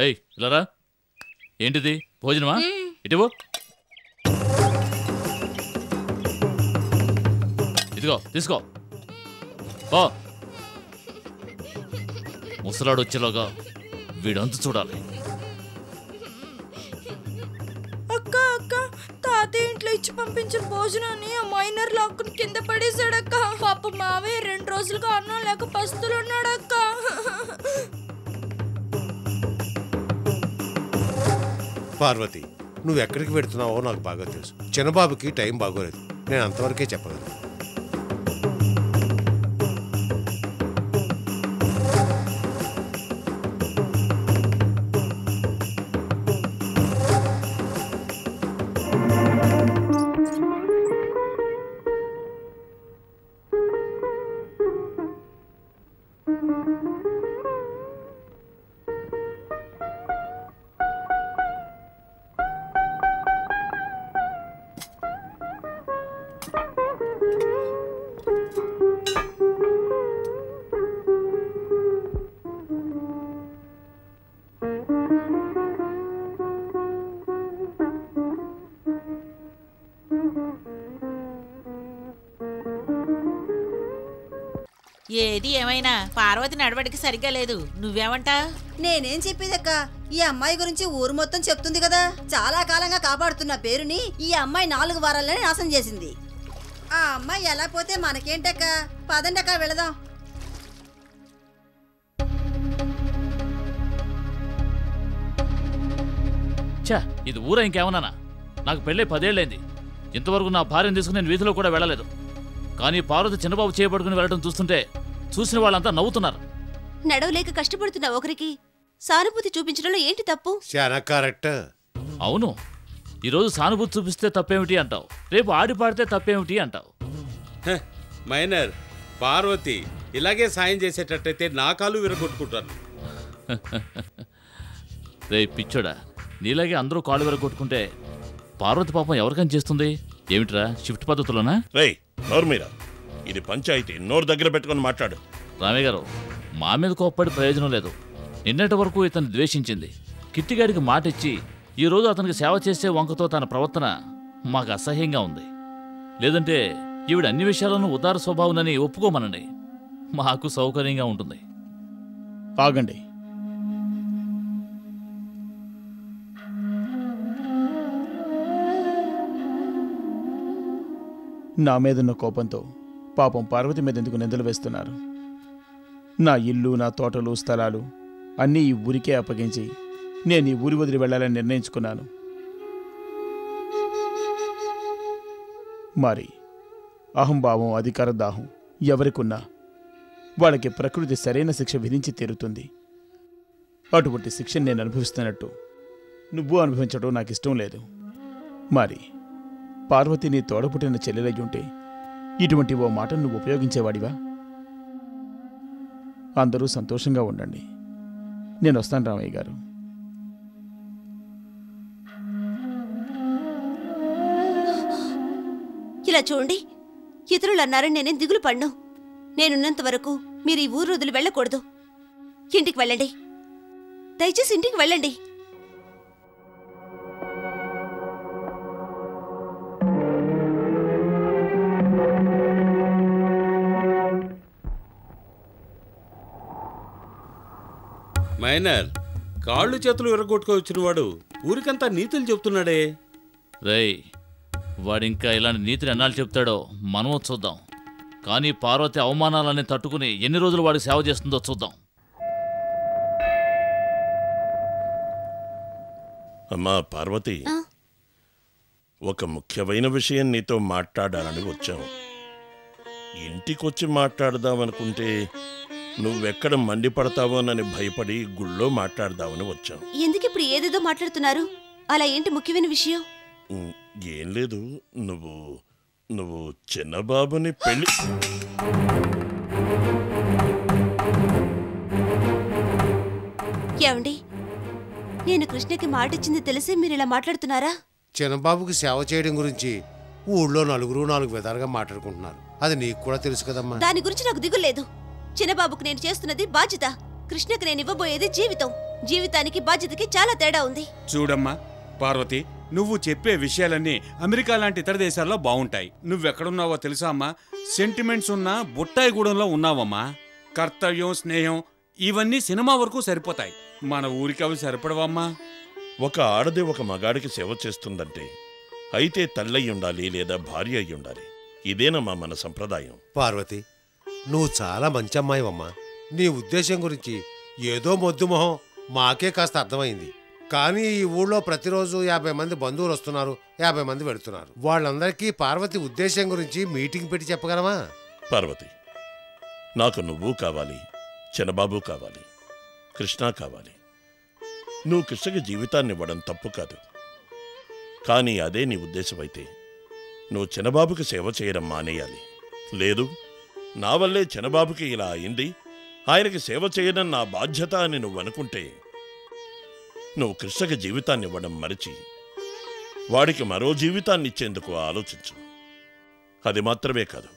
S7: ఏయ్ ఇలారా. ఏంటిది? భోజనమా? ఇటువో. ఇదిగో తీసుకో. ముసలాడు వచ్చేలాగా వీడంతా చూడాలి.
S14: అక్క అక్క, తాతయ్య ఇంట్లో ఇచ్చి పంపించిన భోజనాన్ని ఆ మైనర్ లాక్కుని కింద పడేశాడక్క. పాప మావయ్య 2 రోజులుగా అన్నం లేక పస్తులున్నాడక్క.
S5: పార్వతి, నువ్వెక్కడికి పెడుతున్నావో నాకు బాగా తెలుసు. చిన్నబాబుకి టైం బాగోలేదు. నేను అంతవరకే చెప్పగలను.
S1: ఏది ఏమైనా పార్వతి నడవడికి సరిగ్గా లేదు. నువ్వేమంటా?
S10: నేనేం చెప్పేదక్క, ఈ అమ్మాయి గురించి ఊరు మొత్తం చెప్తుంది కదా. చాలా కాలంగా కాపాడుతున్న పేరుని ఈ అమ్మాయి 4 వారాల్లోనే నాశనం చేసింది. ఆ అమ్మాయి ఎలా పోతే మనకేంటక్క? పదండక్క వెళదాం.
S7: చా, ఇది ఊరా ఇంకేమన్నానా? నాకు పెళ్ళై 10 ఏళ్ళైంది. ఇంతవరకు నా భార్యను తీసుకుని నేను వీధిలో కూడా వెళ్ళలేదు. కానీ పార్వతి చిన్నబాబు చేయబడుకుని వెళ్ళడం చూస్తుంటే చూసిన వాళ్ళంతా నవ్వుతున్నారు.
S8: నడవలేక కష్టపడుతున్న ఒకరికి సానుభూతి చూపించడంలో ఏంటి తప్పు?
S5: చాలా కరెక్ట్.
S7: అవును, ఈరోజు సానుభూతి చూపిస్తే తప్పేమిటి అంటావు, రేపు ఆడి పాడితే తప్పేమిటి అంటావు.
S6: మైనర్, పార్వతి ఇలాగే సాయం చేసేటట్టయితే నా కాలు విరగొట్టుకుంటాను.
S7: రే పిచ్చోడా, నీలాగే అందరూ కాళ్ళు విరగొట్టుకుంటే పార్వతి పాపం ఎవరికని చేస్తుంది? ఏమిట్రా షిఫ్ట్ పద్ధతులోనా?
S2: రేయ్ నోర్మీరా, ఇది పంచాయతీ, నోరు దగ్గర పెట్టుకొని మాట్లాడు.
S7: రామయ్య గారు, మా మీద కోప్పడి ప్రయోజనం లేదు. నిన్నటి వరకు ఇతను ద్వేషించింది. కిట్టిగాడికి మాట ఇచ్చి ఈరోజు అతనికి సేవ చేసే వంకతో తన ప్రవర్తన మాకు అసహ్యంగా ఉంది. లేదంటే ఈవిడ అన్ని విషయాలను ఉదార స్వభావునని ఒప్పుకోమనండి, మాకు సౌకర్యంగా ఉంటుంది.
S3: ఆగండి. నా మీదున్న కోపంతో పాపం పార్వతి మీద ఎందుకు నిందలు వేస్తున్నారు? నా ఇల్లు, నా తోటలు, స్థలాలు అన్నీ ఈ ఊరికే అప్పగించి నేను ఈ ఊరి వదిలి వెళ్ళాలని నిర్ణయించుకున్నాను. మరి అహంభావం, అధికార దాహం ఎవరికున్నా వాళ్ళకి ప్రకృతి సరైన శిక్ష విధించి తీరుతుంది. అటువంటి శిక్షను నేను అనుభవిస్తున్నట్టు నువ్వు అనుభవించడం నాకు ఇష్టం లేదు. మరి పార్వతి నీ తోడపుట్టిన చెల్లెలయ్యుంటే ఇటువంటి ఓ మాట నువ్వు ఉపయోగించేవాడివా? అందరూ సంతోషంగా ఉండండి. నేను వస్తాను రామయ్య గారు.
S8: ఇలా చూడండి, ఇతరులు అన్నారని నేనేం దిగులు పడ్ను. నేనున్నంత వరకు మీరు ఈ ఊరు వదిలి వెళ్ళకూడదు. ఇంటికి వెళ్ళండి, దయచేసి ఇంటికి వెళ్ళండి.
S6: మైనర్, కాళ్ళు చేతులు విరగొట్టుకొచ్చిన వాడు ఊరికంతా నీతులు చెప్తున్నాడే.
S7: రేయ్, వాడింకా ఇలాంటి నీతిని ఎన్నాళ్ళు చెప్తాడో మనము చూద్దాం. కానీ పార్వతి అవమానాలన్నీ తట్టుకుని ఎన్ని రోజులు వాడికి సేవ చేస్తుందో చూద్దాం.
S2: అమ్మా పార్వతి, ఒక ముఖ్యమైన విషయం నీతో మాట్లాడాలని వచ్చాం. ఇంటికొచ్చి మాట్లాడదామనుకుంటే నువ్వెక్కడ మండిపడతావోనని భయపడి గుళ్ళో మాట్లాడదామని వచ్చాం.
S8: ఎందుకు ఇప్పుడు ఏదేదో మాట్లాడుతున్నారు? అలా ఏంటి ముఖ్యమైన విషయం?
S2: ఏం లేదు, నువ్వు చిన్నబాబుని పెళ్లి.
S8: ఏమండి, నేను కృష్ణకి మాట ఇచ్చింది తెలిసి మీరు ఇలా మాట్లాడుతున్నారా?
S5: చిన్నబాబుకి సేవ చేయడం గురించి ఊళ్ళో నలుగురు నాలుగు విధాలుగా మాట్లాడుకుంటున్నారు. అది నీకు కూడా తెలుసు కదమ్మా.
S8: దాని గురించి నాకు దిగులు లేదు. చిన్నబాబుకు నేను చేస్తున్నది బాధ్యత, కృష్ణకి నేను ఇవ్వబోయేది జీవితం. జీవితానికి బాధ్యతకి చాలా తేడా ఉంది.
S15: చూడమ్మా పార్వతి, నువ్వు చెప్పే విషయాలన్నీ అమెరికా లాంటి ఇతర దేశాల్లో బాగుంటాయి. నువ్వెక్కడున్నావో తెలుసా అమ్మా? సెంటిమెంట్స్ ఉన్న బుట్టాయిగూడెంలో ఉన్నావమ్మా. కర్తవ్యం, స్నేహం ఇవన్నీ సినిమా వరకు సరిపోతాయి. మన ఊరికి అవి సరిపడవమ్మా.
S2: ఒక ఆడది ఒక మగాడికి సేవ చేస్తుందంటే అయితే తల్లయి ఉండాలి లేదా భార్య అయి ఉండాలి. ఇదేనమ్మా మన సంప్రదాయం.
S5: పార్వతి, నువ్వు చాలా మంచి అమ్మాయివమ్మా. నీ ఉద్దేశం గురించి ఏదో మొద్దు మొహం మాకే కాస్త అర్థమైంది. కానీ ఈ ఊళ్ళో ప్రతిరోజు 50 మంది బంధువులు వస్తున్నారు, 50 మంది వెళుతున్నారు. వాళ్ళందరికీ పార్వతి ఉద్దేశం గురించి మీటింగ్ పెట్టి చెప్పగలమా?
S2: పార్వతి, నాకు నువ్వు కావాలి, చిన్నబాబు కావాలి, కృష్ణ కావాలి. నువ్వు కృష్ణకి జీవితాన్ని ఇవ్వడం తప్పు కాదు. కానీ అదే నీ ఉద్దేశం అయితే నువ్వు చిన్నబాబుకి సేవ చేయడం మానేయాలి. లేదు, నా వల్లే చిన్నబాబుకి ఇలా అయింది, ఆయనకి సేవ చేయడం నా బాధ్యత అని నువ్వు అనుకుంటే నువ్వు కృష్ణకి జీవితాన్ని ఇవ్వడం మరిచి వాడికి మరో జీవితాన్ని ఇచ్చేందుకు ఆలోచించు. అది మాత్రమే కాదు,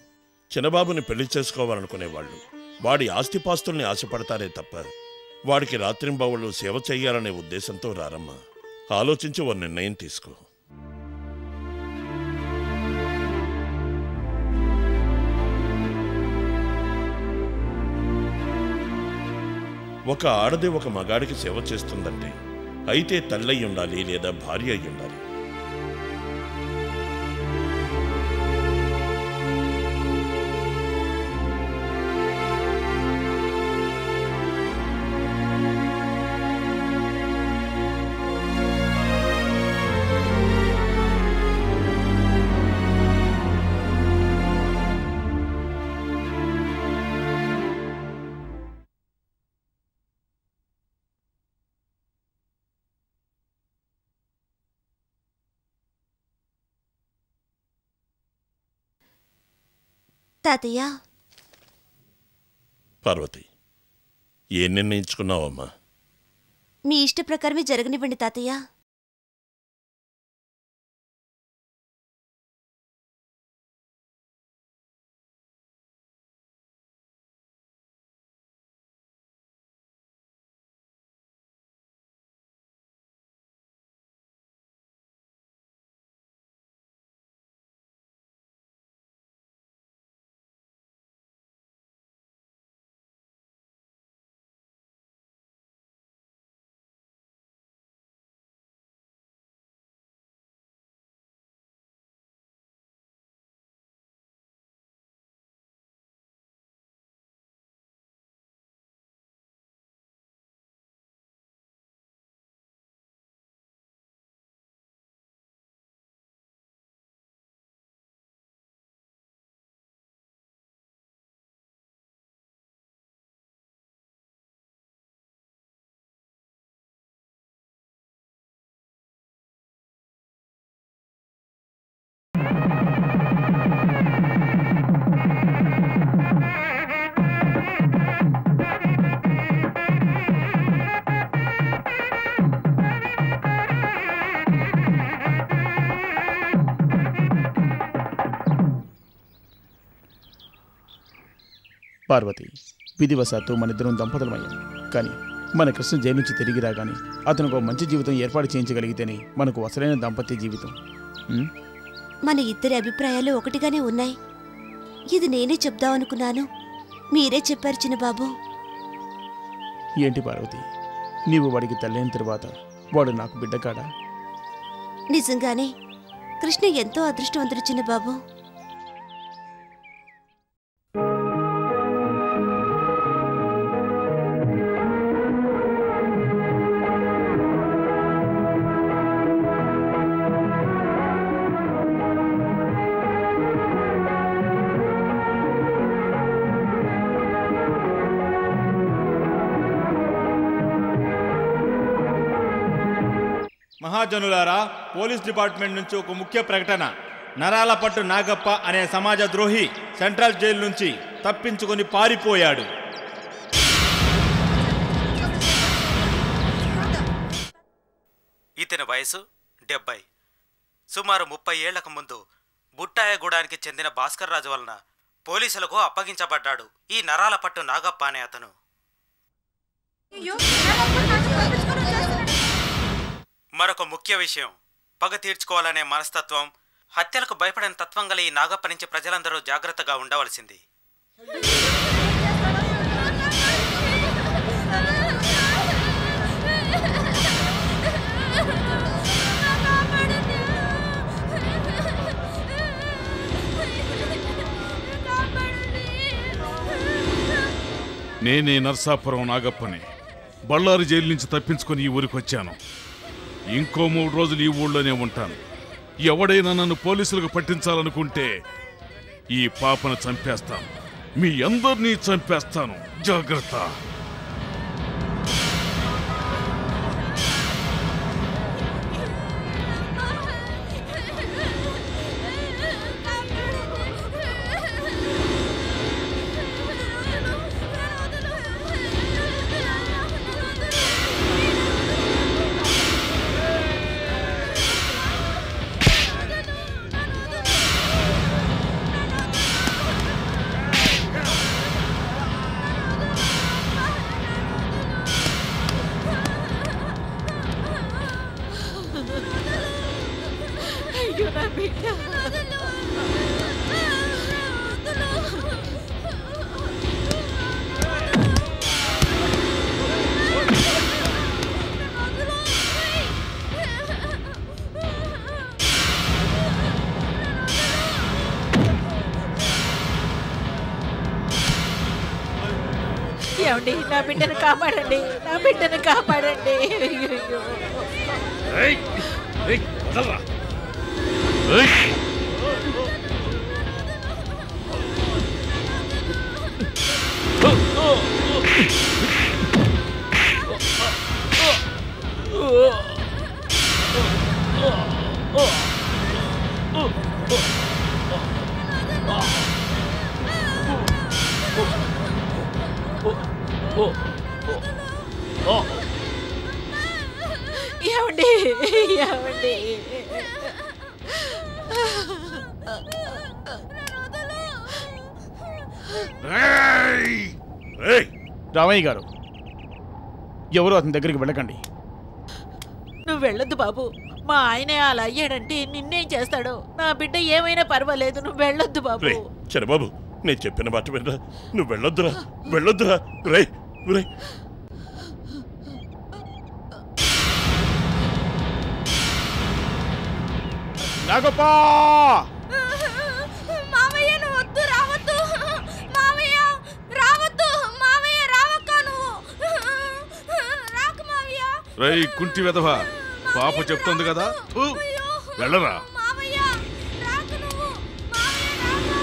S2: చిన్నబాబుని పెళ్లి చేసుకోవాలనుకునేవాళ్ళు వాడి ఆస్తిపాస్తుల్ని ఆశపడతారే తప్ప వాడికి రాత్రింబవళ్ళు సేవ చెయ్యాలనే ఉద్దేశంతో రారమ్మా. ఆలోచించి ఓ నిర్ణయం తీసుకో. ఒక ఆడది ఒక మగాడికి సేవ చేస్తుందంటే అయితే తల్లయి ఉండాలి లేదా భార్య అయి ఉండాలి.
S8: తాతయ్య.
S2: పార్వతి, ఏం నిర్ణయించుకున్నావమ్మా?
S8: మీ ఇష్ట ప్రకారమే జరగనివ్వండి తాతయ్య.
S3: పార్వతి, విధివశాత్తు మనిద్దరం దంపతులమయ్యాం. కానీ మన కృష్ణ జైలు నుంచి తిరిగి రాగానే అతనికి ఒక మంచి జీవితం ఏర్పాటు చేయించగలిగితేనే మనకు అసలైన దాంపత్య జీవితం.
S8: మన ఇద్దరి అభిప్రాయాలు ఒకటిగానే ఉన్నాయి. ఇది నేనే చెప్దామనుకున్నాను, మీరే చెప్పారు చిన్నబాబు.
S3: ఏంటి పార్వతి, నీవు వాడికి తల్లైన తర్వాత వాడు నాకు బిడ్డ కాడా?
S8: నిజంగానే కృష్ణ ఎంతో అదృష్టవంతుడు చిన్నబాబు.
S16: మహాజనులారా, పోలీస్ డిపార్ట్మెంట్ నుంచి ఒక ముఖ్య ప్రకటన. నరాలపట్టు నాగప్ప అనే సమాజ ద్రోహి సెంట్రల్ జైలు నుంచి తప్పించుకొని పారిపోయాడు.
S17: ఇతని వయసు 70. సుమారు 30 ఏళ్లకు ముందు బుట్టాయగూడానికి చెందిన భాస్కర్ రాజు వలన పోలీసులకు అప్పగించబడ్డాడు ఈ నరాలపట్టు నాగప్ప అనే అతను. మరొక ముఖ్య విషయం, పగ తీర్చుకోవాలనే మనస్తత్వం, హత్యలకు భయపడిన తత్వం గల ఈ నాగప్ప నుంచి ప్రజలందరూ జాగ్రత్తగా ఉండవలసింది.
S13: నేనే నర్సాపురం నాగప్పని. బళ్ళారి జైలు నుంచి తప్పించుకొని ఈ ఊరికి వచ్చాను. ఇంకో 3 రోజులు ఈ ఊళ్ళోనే ఉంటాను. ఎవడైనా నన్ను పోలీసులకు పట్టించాలనుకుంటే ఈ పాపను చంపేస్తాను, మీ అందరినీ చంపేస్తాను. జాగ్రత్త.
S1: ఏమండి, నా బిడ్డను కాపాడండి, నా బిడ్డను కాపాడండి. ఏమండి ఏమండి
S3: రామయ్య గారు, ఎవరు అతని దగ్గరికి వెళ్ళకండి.
S1: నువ్వు వెళ్ళొద్దు బాబు. మా ఆయనే అలా అయ్యాడంటే నిన్నేం చేస్తాడో. నా బిడ్డ ఏమైనా పర్వాలేదు, నువ్వు వెళ్ళొద్దు బాబు.
S2: చిన్నబాబు, నేను చెప్పిన మాట వినరా. నువ్వు వెళ్ళొద్దురా, వెళ్ళొద్దురా. రే రే
S3: నాగప్ప,
S14: మావయ్య నువ్వు వద్దు, రావద్దు. మావయ్య రావద్దు. మావయ్య రావక్క, నువ్వు రాకు మావయ్య.
S13: రై కుంటి వెధవ, పాప చెప్తోంది కదా, వెళ్ళరా.
S14: మావయ్య రాకు నువ్వు. మావయ్య రాకు.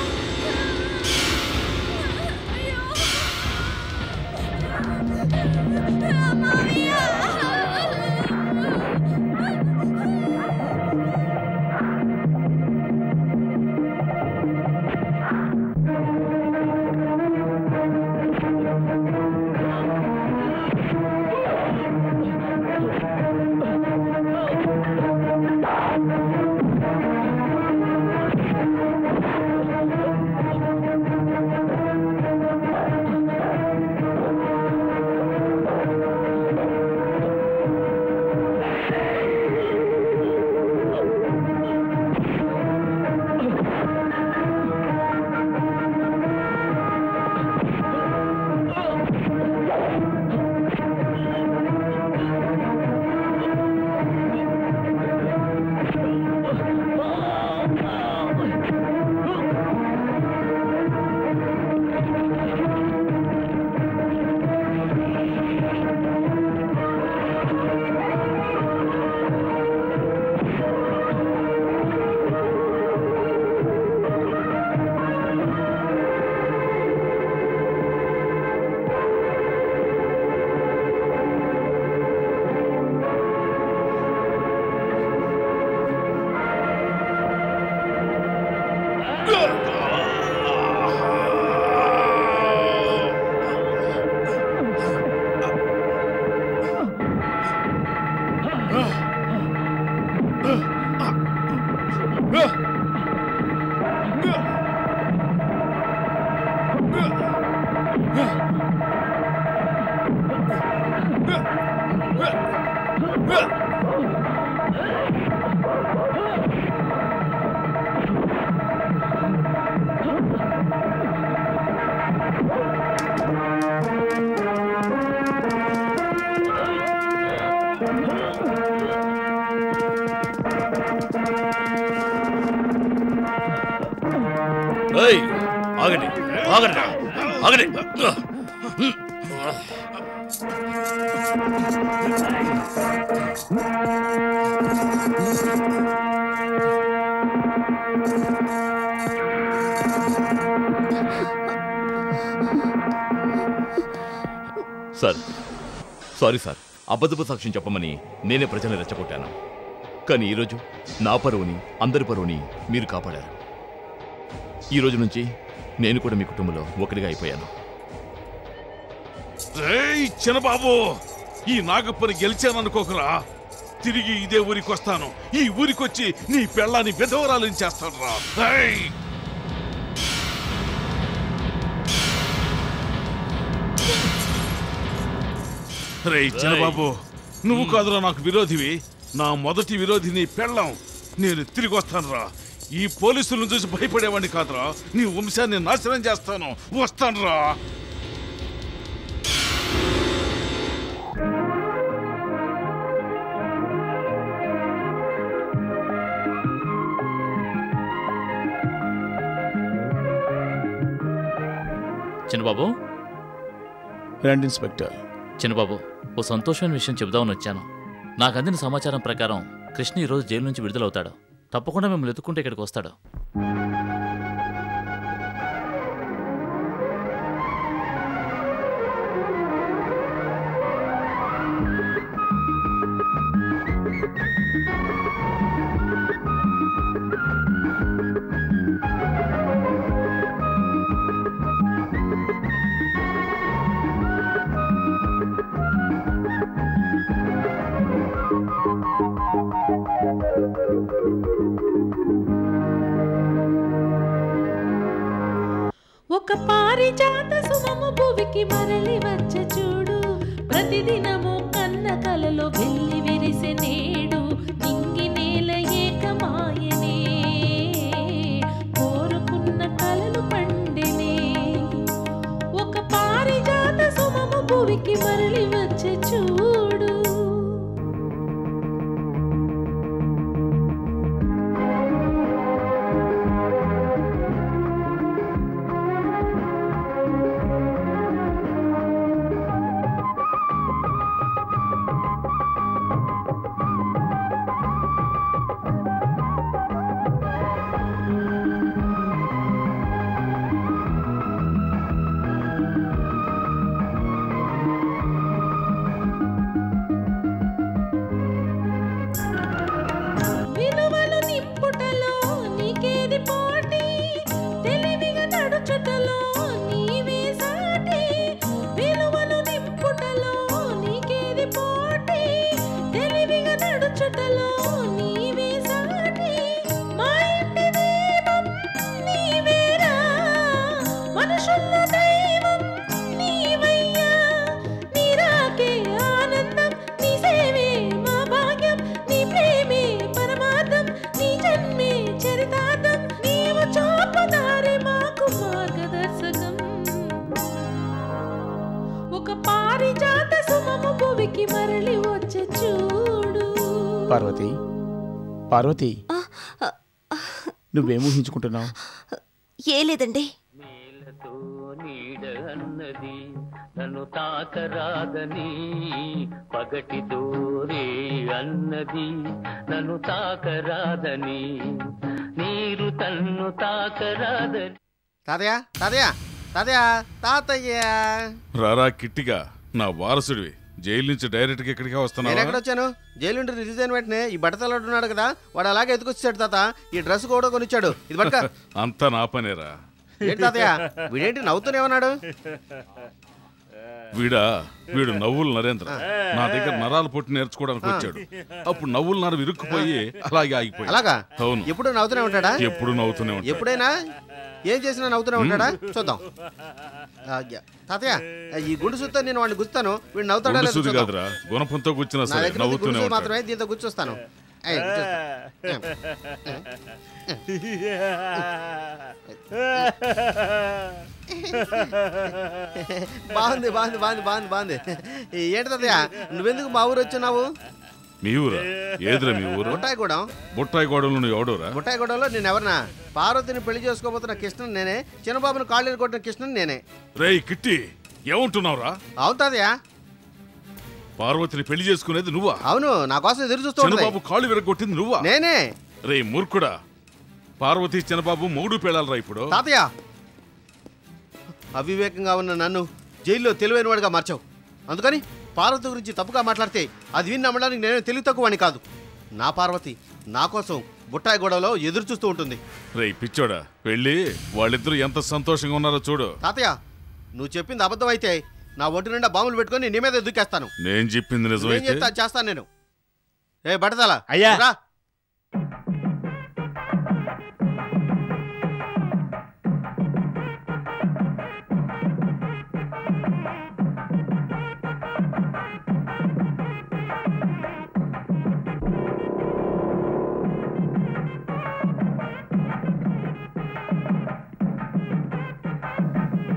S14: మావయ్య
S2: ఆగండి, ఆగండి, ఆగండి.
S12: Sir, sorry sir. అబద్ధపు సాక్ష్యం చెప్పమని నేనే ప్రజల్ని రెచ్చగొట్టాను. కానీ ఈరోజు నా పరువుని, అందరి పరువుని మీరు కాపాడారు. ఈ రోజు నుంచి నేను కూడా మీ కుటుంబంలో ఒకరిగా అయిపోయాను.
S13: చిన్నబాబు, ఈ నాగప్పని గెలిచాననుకోకరా. తిరిగి ఇదే ఊరికి వస్తాను. ఈ ఊరికొచ్చి నీ పెళ్ళాన్ని విధవరాలని చేస్తాను రా. రే చిన్నబాబు, నువ్వు కాదురా నాకు విరోధివి. నా మొదటి విరోధి నీ పెళ్ళాం. నేను తిరిగి వస్తాను రా. ఈ పోలీసులను చూసి భయపడేవాడిని కాదురా. నీ వంశాన్ని నాశనం చేస్తాను. వస్తాను రా.
S7: చిన్నబాబు,
S3: రండి ఇన్స్పెక్టర్.
S7: చిన్నబాబు, ఓ సంతోషమైన విషయం చెబుదామని వచ్చాను. నాకు అందిన సమాచారం ప్రకారం కృష్ణ ఈరోజు జైలు నుంచి విడుదలవుతాడు. తప్పకుండా మిమ్మల్ని ఎత్తుకుంటే ఇక్కడికి వస్తాడు.
S18: పారిజాత సుమము భువికి మరలి వచ్చే చూడు ప్రతిదినము కన్న కలలో వెళ్ళి విరిసె నేడు నింగి నేల ఏకమాయనే కోరుకున్న కలలు పండినే ఒక పారిజాత సుమము భువికి మరలి వచ్చే చూడు. విలువలు నింపుటలో నీకేది పోటీ తెలివిగా నడుచుటలో నీవే సాటి విలువలు నింపుటలో నీకేది పోటీ తెలివిగా నడుచుటలో నీవే సాటి మా ఇంటి దీపం నీవేరా మనుషుల్లో దైవం నీవయ్యా నీరాకే ఆనందం నీ సేవే మా భాగ్యం నీ ప్రేమే పరమార్థం నీ జన్మే చరితార్థం నీవు చూపుదారి మాకు మార్గదర్శకం ఒక పారిజాత సుమము భువికి మరలి వచ్చే చూడు.
S3: పార్వతి, పార్వతి, నువ్వేం ఊహించుకుంటున్నావు?
S8: ఏ లేదండి.
S19: అన్నది నన్ను తాకరాదని పగటి దూరే అన్నది నన్ను తాకరాదని నీరు తన్ను తాకరాదని.
S9: తాతయ్య తాతయ్య తాతయ్య తాతయ్య
S13: రారా కిట్టిగా, నా వారసుడివి. జైలు నుంచి డైరెక్ట్ గా ఇక్కడికే
S9: నేను
S13: వస్తున్నావా?
S9: ఎక్కడ వచ్చాను? జైలు నుండి రిలీజ్ అయిన వెంటనే ఈ బట్టతలాడు ఉన్నాడు కదా, వాడు అలాగే ఎత్తుకొచ్చాడు తాత. ఈ డ్రెస్ కూడా కొనిచ్చాడు. ఇది పట్టుక.
S13: అంతా నా పనేరా.
S9: ఏంటి తాతయ్య వీడేంటి నవ్వుతూనే ఉన్నాడు?
S13: వీడు నవ్వులు నరేంద్ర. నా దగ్గర నరాలు పొట్టి నేర్చుకోవడానికి వచ్చాడు. అప్పుడు నవ్వులు నర విరుక్కుపోయి అలాగే ఆగిపోయి.
S9: అలాగా?
S13: అవును.
S9: ఎప్పుడు నవ్వుతూనే ఉంటాడా?
S13: ఎప్పుడు నవ్వుతూనే ఉంటాడు.
S9: ఎప్పుడైనా ఏం చేసినా నవ్వుతూనే ఉంటాడా? చూద్దాం. తాతయ్య ఈ గుండు సుత్తో నేను వాడిని గుస్తాను. వీడు నవ్వుతాడా లేదో చూద్దాం.
S13: కాదురా, గుణపంతో కూర్చున్నా
S9: నా
S13: సరే
S9: దగ్గర
S13: నవ్వుతూనే
S9: గుండు
S13: ఉంటాడు.
S9: మాత్రమే, దీంతో గుర్చొస్తాను. బాగుంది బాగుంది బాగుంది బాగుంది బాగుంది. ఏంటి తాతయ్య నువ్వెందుకు మా ఊరు వచ్చున్నావు?
S13: మీ ఊరా? ఏదిరా మీ ఊరు?
S9: బుట్టాయిగూడెం.
S13: బుట్టాయిగూడెంలో నువ్వు ఎవడురా?
S9: బుట్టాయిగూడెంలో నేను ఎవరన్నా? పార్వతిని పెళ్లి చేసుకోబోతున్న కృష్ణన్ నేనే. చిన్నబాబుని కాళ్ళు కొట్టిన కృష్ణన్ నేనే.
S13: రేయ్ కిట్టి, ఏమంటున్నావురా?
S9: అవును తాతయ్య.
S13: పార్వతిని పెళ్లి చేసుకునేది నువ్వా?
S9: అవును, నా కోసం ఎదురు చూస్తూ
S13: చిన్నబాబు కాళ్ళు విరగొట్టింది నువ్వా?
S9: నేనే.
S13: రే మూర్ఖుడా, పార్వతి చిన్నబాబు మూడు పేళాలరా ఇప్పుడు.
S9: తాతయ్య అవివేకంగా ఉన్న నన్ను జైల్లో తెలివైన వాడిగా మార్చావు. అందుకని పార్వతి గురించి తప్పుగా మాట్లాడితే అది విని నమ్మడానికి నేను తెలివి తక్కువని కాదు. నా పార్వతి నా కోసం బుట్టాయి గొడవలో ఎదురు చూస్తూ ఉంటుంది.
S13: రే పిచ్చోడా, వెళ్ళి వాళ్ళిద్దరూ ఎంత సంతోషంగా ఉన్నారో చూడు.
S9: తాతయ్య నువ్వు చెప్పింది అబద్ధం అయితే నా ఒంటి నిండా బాంబులు పెట్టుకొని నీ మీద దూకేస్తాను.
S13: నేను చెప్పింది నిజమైతే
S9: చేస్తాను నేను. ఏ బట్టతల
S16: అయ్యా
S9: రా.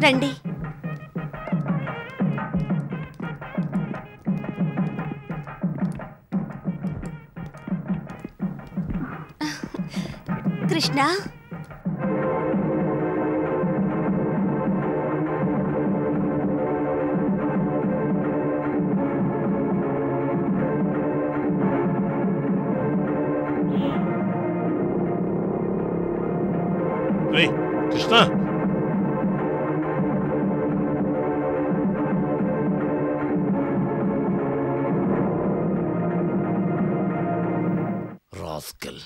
S8: రండి. కృష్ణ,
S2: రేయ్ కృష్ణ,
S7: రాస్కల్.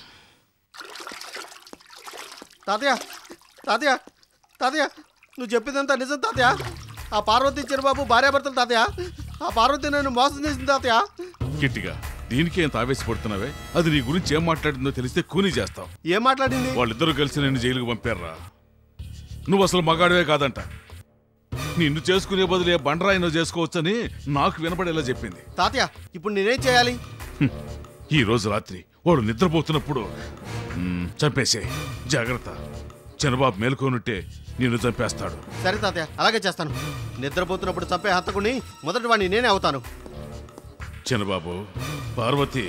S9: తాతయ్య తాతయ్య తాతయ్య నువ్వు చెప్పిందంతా నిజం తాతయ్య. ఆ పార్వతి చిరబాబు భార్యాభర్తలు తాతయ్య. ఆ పార్వతి నన్ను మోసం చేసింది తాతయ్య.
S13: గట్టిగా దీనికి ఎంత ఆవేశపడుతున్నావే? అది నీ గురించి ఏం మాట్లాడిందో తెలిస్తే కూనీ చేస్తావు.
S9: ఏం మాట్లాడింది?
S13: వాళ్ళిద్దరూ కలిసి నేను జైలుకు పంపారా. నువ్వు అసలు మగాడివే కాదంట. నిన్ను చేసుకునే బదులు ఏ బండరాయినో చేసుకోవచ్చని నాకు వినపడేలా చెప్పింది.
S9: తాతయ్య ఇప్పుడు నేనేం చేయాలి?
S13: ఈ రోజు రాత్రి వాడు నిద్రపోతున్నప్పుడు చంపేసే. జాగ్రత్త, చిన్నబాబు మేలుకోనుంటే నిన్ను చంపేస్తాడు.
S9: సరే తాతయ్య, అలాగే చేస్తాను. నిద్రపోతున్నప్పుడు చంపే హంతకుని మొదటి వాడిని నేనే అవుతాను.
S13: చిన్నబాబు, పార్వతి,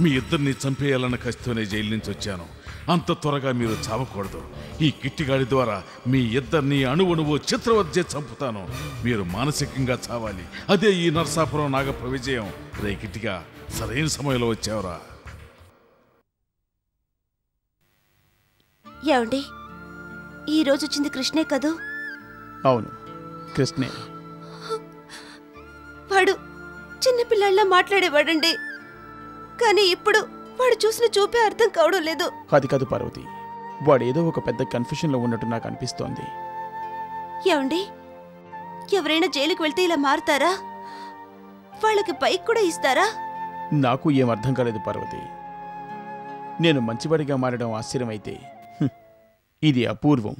S13: మీ ఇద్దరిని చంపేయాలన్న కసితోనే జైలు నుంచి వచ్చాను. అంత త్వరగా మీరు చావకూడదు. ఈ కిట్టిగాడి ద్వారా మీ ఇద్దరిని అణువణువు చిత్రవద్దే చంపుతాను. మీరు మానసికంగా చావాలి. అదే ఈ నరసాపురం నాగప్ప విజయం. రే కిట్టిగా, సరైన సమయంలో వచ్చావురా.
S8: ఏమండి, ఈ రోజు వచ్చింది కృష్ణే కదూ?
S3: అవును, కృష్ణే.
S8: వాడు చిన్నపిల్లల్లా మాట్లాడేవాడండి, కానీ ఇప్పుడు వాడు చూసిన చూపే అర్థం కావడం లేదు.
S3: అది కాదు పార్వతి, వాడేదో ఒక పెద్ద కన్ఫ్యూషన్లో ఉన్నట్టు నాకు అనిపిస్తోంది.
S8: ఏమండి, ఎవరైనా జైలుకి వెళ్తే ఇలా మారుతారా? వాళ్ళకి బైక్ కూడా ఇస్తారా?
S3: నాకు ఏం అర్థం కాలేదు పార్వతి. నేను మంచివాడిగా మారడం ఆశ్చర్యమైతే ఇది అపూర్వం.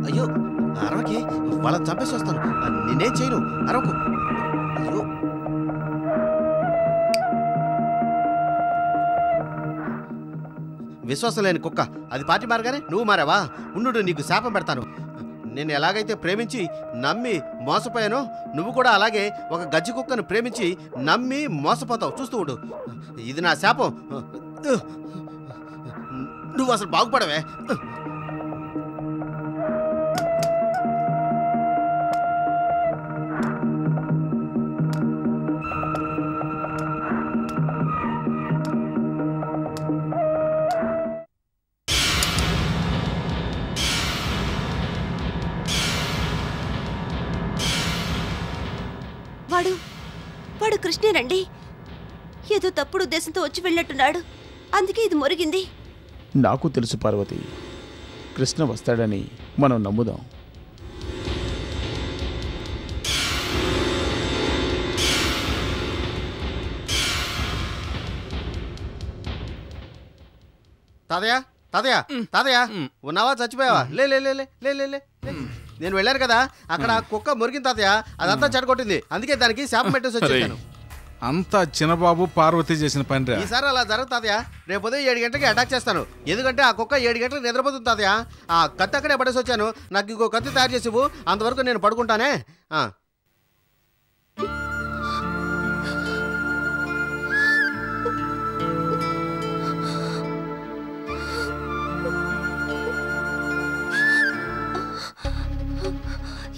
S9: అయ్యో అరవకి, వాళ్ళని చంపేసి వస్తాను. నేనేం చేయను, అరవకు. అయ్యో విశ్వాసం లేని కుక్క, అది పార్టీ మారగానే నువ్వు మారావా? ఉండు, నీకు శాపం పెడతాను. నేను ఎలాగైతే ప్రేమించి నమ్మి మోసపోయానో, నువ్వు కూడా అలాగే ఒక గజ్జి కుక్కను ప్రేమించి నమ్మి మోసపోతావు. చూస్తూ ఉండు, ఇది నా శాపం. నువ్వు అసలు బాగుపడవే.
S8: వాడు కృష్ణేనండి. ఏదో తప్పుడు ఉద్దేశంతో వచ్చి వెళ్ళట్టున్నాడు, అందుకే ఇది మొరిగింది.
S3: నాకు తెలుసు పార్వతి, కృష్ణ వస్తాడని మనం నమ్ముదాం.
S9: తాతయ్య, తాతయ్య, తాతయ్య, ఉన్నావా? చచ్చిపోయావా? లే లే లే లే లే లే. నేను వెళ్ళాను కదా, అక్కడ కుక్క మురిగింది తాతయ్య. అదంతా చెడగొట్టింది, అందుకే దానికి శాపం పెట్టేసి వచ్చేసాను.
S13: అంతా చిన్నబాబు పార్వతి చేసిన పని.
S9: ఈసారి అలా జరగదు తాతయ్య. రేపు ఉదయం 7 గంటలకి అటాక్ చేస్తాను. ఎందుకంటే ఆ కుక్క 7 గంటలకు నిద్రపోతుంది తాతయ్య. ఆ కత్తి అక్కడే పడేసి వచ్చాను. నాకు ఇంకో కత్తి తయారు చేసివు, అంతవరకు నేను పడుకుంటానే.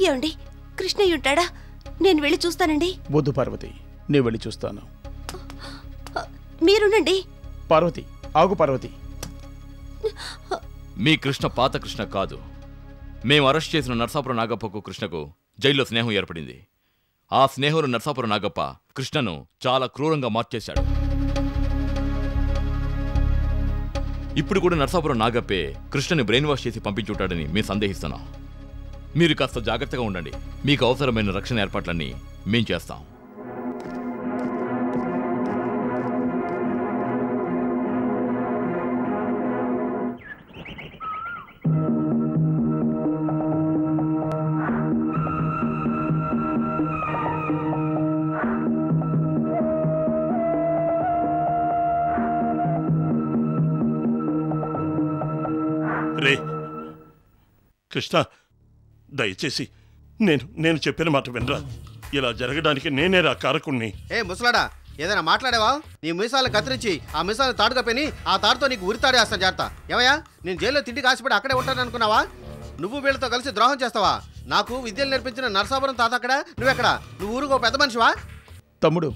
S8: ఏమండి, కృష్ణయ్య ఉంటాడా? నేను వెళ్ళి చూస్తానండి.
S3: వద్దు పార్వతి, నేను వెళ్ళి చూస్తాను.
S8: మీరుండండి.
S3: పార్వతి, ఆగు పార్వతి.
S12: మీ కృష్ణ పాత కృష్ణ కాదు. మేము అరెస్ట్ చేసిన నర్సాపురం నాగప్పకు కృష్ణకు జైల్లో స్నేహం ఏర్పడింది. ఆ స్నేహంలో నర్సాపురం నాగప్ప కృష్ణను చాలా క్రూరంగా మార్చేశాడు. ఇప్పుడు కూడా నర్సాపురం నాగప్పే కృష్ణని బ్రెయిన్ వాష్ చేసి పంపించుంటాడని మేము సందేహిస్తున్నాం. మీరు కాస్త జాగ్రత్తగా ఉండండి. మీకు అవసరమైన రక్షణ ఏర్పాట్లన్నీ మేం చేస్తాం.
S2: రే కృష్ణ, దయచేసి నేను చెప్పిన మాట వినరా. ఇలా జరగడానికి నేనేరా కారకుణ్ణి.
S9: ఏ ముసలాడా, ఏదైనా మాట్లాడావా? నీ మీసాలను కత్తిరించి ఆ మీసాలను తాడుగా పెని ఆ తాడుతో నీకు ఉరితాడేస్తాను. జాగ్రత్త. ఏమయ్యా, నేను జైల్లో తిండి కాసిపడి అక్కడే ఉంటాను అనుకున్నావా? నువ్వు వీళ్ళతో కలిసి ద్రోహం చేస్తావా? నాకు విద్యలు నేర్పించిన నరసాపురం తాత అక్కడ, నువ్వెక్కడ? నువ్వు ఊరుకో పెద్ద మనిషివా?
S3: తమ్ముడు,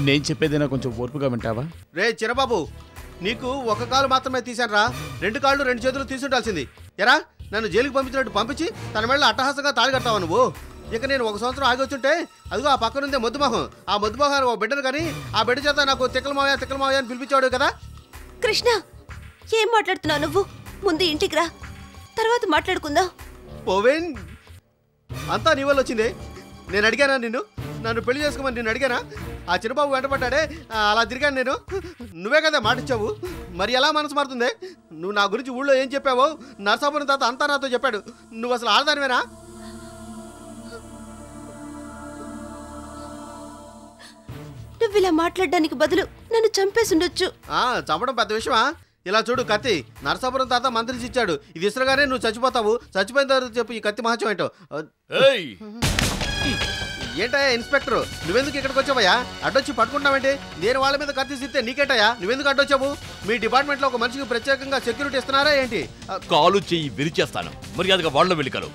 S3: నేను చెప్పేదైనా కొంచెం ఓర్పుగా వింటావా?
S9: రే చిరబాబు, నీకు ఒక కాలు మాత్రమే తీశాను రా. 2 కాళ్ళు 2 చేతులు తీసుండాల్సింది. ఎరా, నన్ను జైలుకి పంపించినట్టు పంపించి తన మెళ్ళ అట్టహాసంగా తాళి కడతావా నువ్వు? ఇక నేను 1 సంవత్సరం ఆగి వచ్చుంటే అదిగో ఆ పక్కనుందే మొద్దుమోహం. ఆ మొద్దుమోహం ఒక బిడ్డను కానీ ఆ బిడ్డ చేత నాకు తిక్కల మావయ్య అని పిలిపించాడు కదా.
S8: కృష్ణ, ఏం మాట్లాడుతున్నావు నువ్వు? ముందు ఇంటికి రా, తర్వాత మాట్లాడుకుందాం.
S9: పోవేన్, అంతా నీ వల్ల వచ్చింది. నేను అడిగానా నిన్ను? నన్ను పెళ్లి చేసుకోమని నిన్ను అడిగానా? ఆ చిన్నబాబు వెంటపడ్డాడే, అలా తిరిగాను నేను. నువ్వే కదా మాటిచ్చావు. మరి ఎలా మనసు మారుతుంది? నువ్వు నా గురించి ఊళ్ళో ఏం చెప్పావో నరసాపురం తాత అంతా నాతో చెప్పాడు. నువ్వు అసలు ఆడదానివేనా?
S8: నువ్వు ఇలా మాట్లాడడానికి బదులు నన్ను చంపేసి ఉండొచ్చు.
S9: చంపడం పెద్ద విషయమా? ఇలా చూడు కత్తి, నరసాపురం తాత మంత్రించి ఇచ్చాడు. ఇది ఇసురుగానే నువ్వు చచ్చిపోతావు. చచ్చిపోయిన తర్వాత చెప్పు ఈ కత్తి మహత్యం ఏంటో. ఏంటయ్యా ఇన్స్పెక్టర్, నువ్వెందుకు ఇక్కడికి వచ్చావయ్యా? అడ్డొచ్చి పట్టుకుంటావేంటి? నేను వాళ్ళ మీద కత్తి సిస్తే నీకేటయ్యా? నువ్వెందుకు అడ్డొచ్చావు? మీ డిపార్ట్మెంట్ లో ఒక మనిషికి ప్రత్యేకంగా సెక్యూరిటీ ఇస్తున్నారా ఏంటి?
S12: కాలు చెయ్యి విరిచేస్తాను. మర్యాదగా వాళ్ళ వెళ్ళికలు.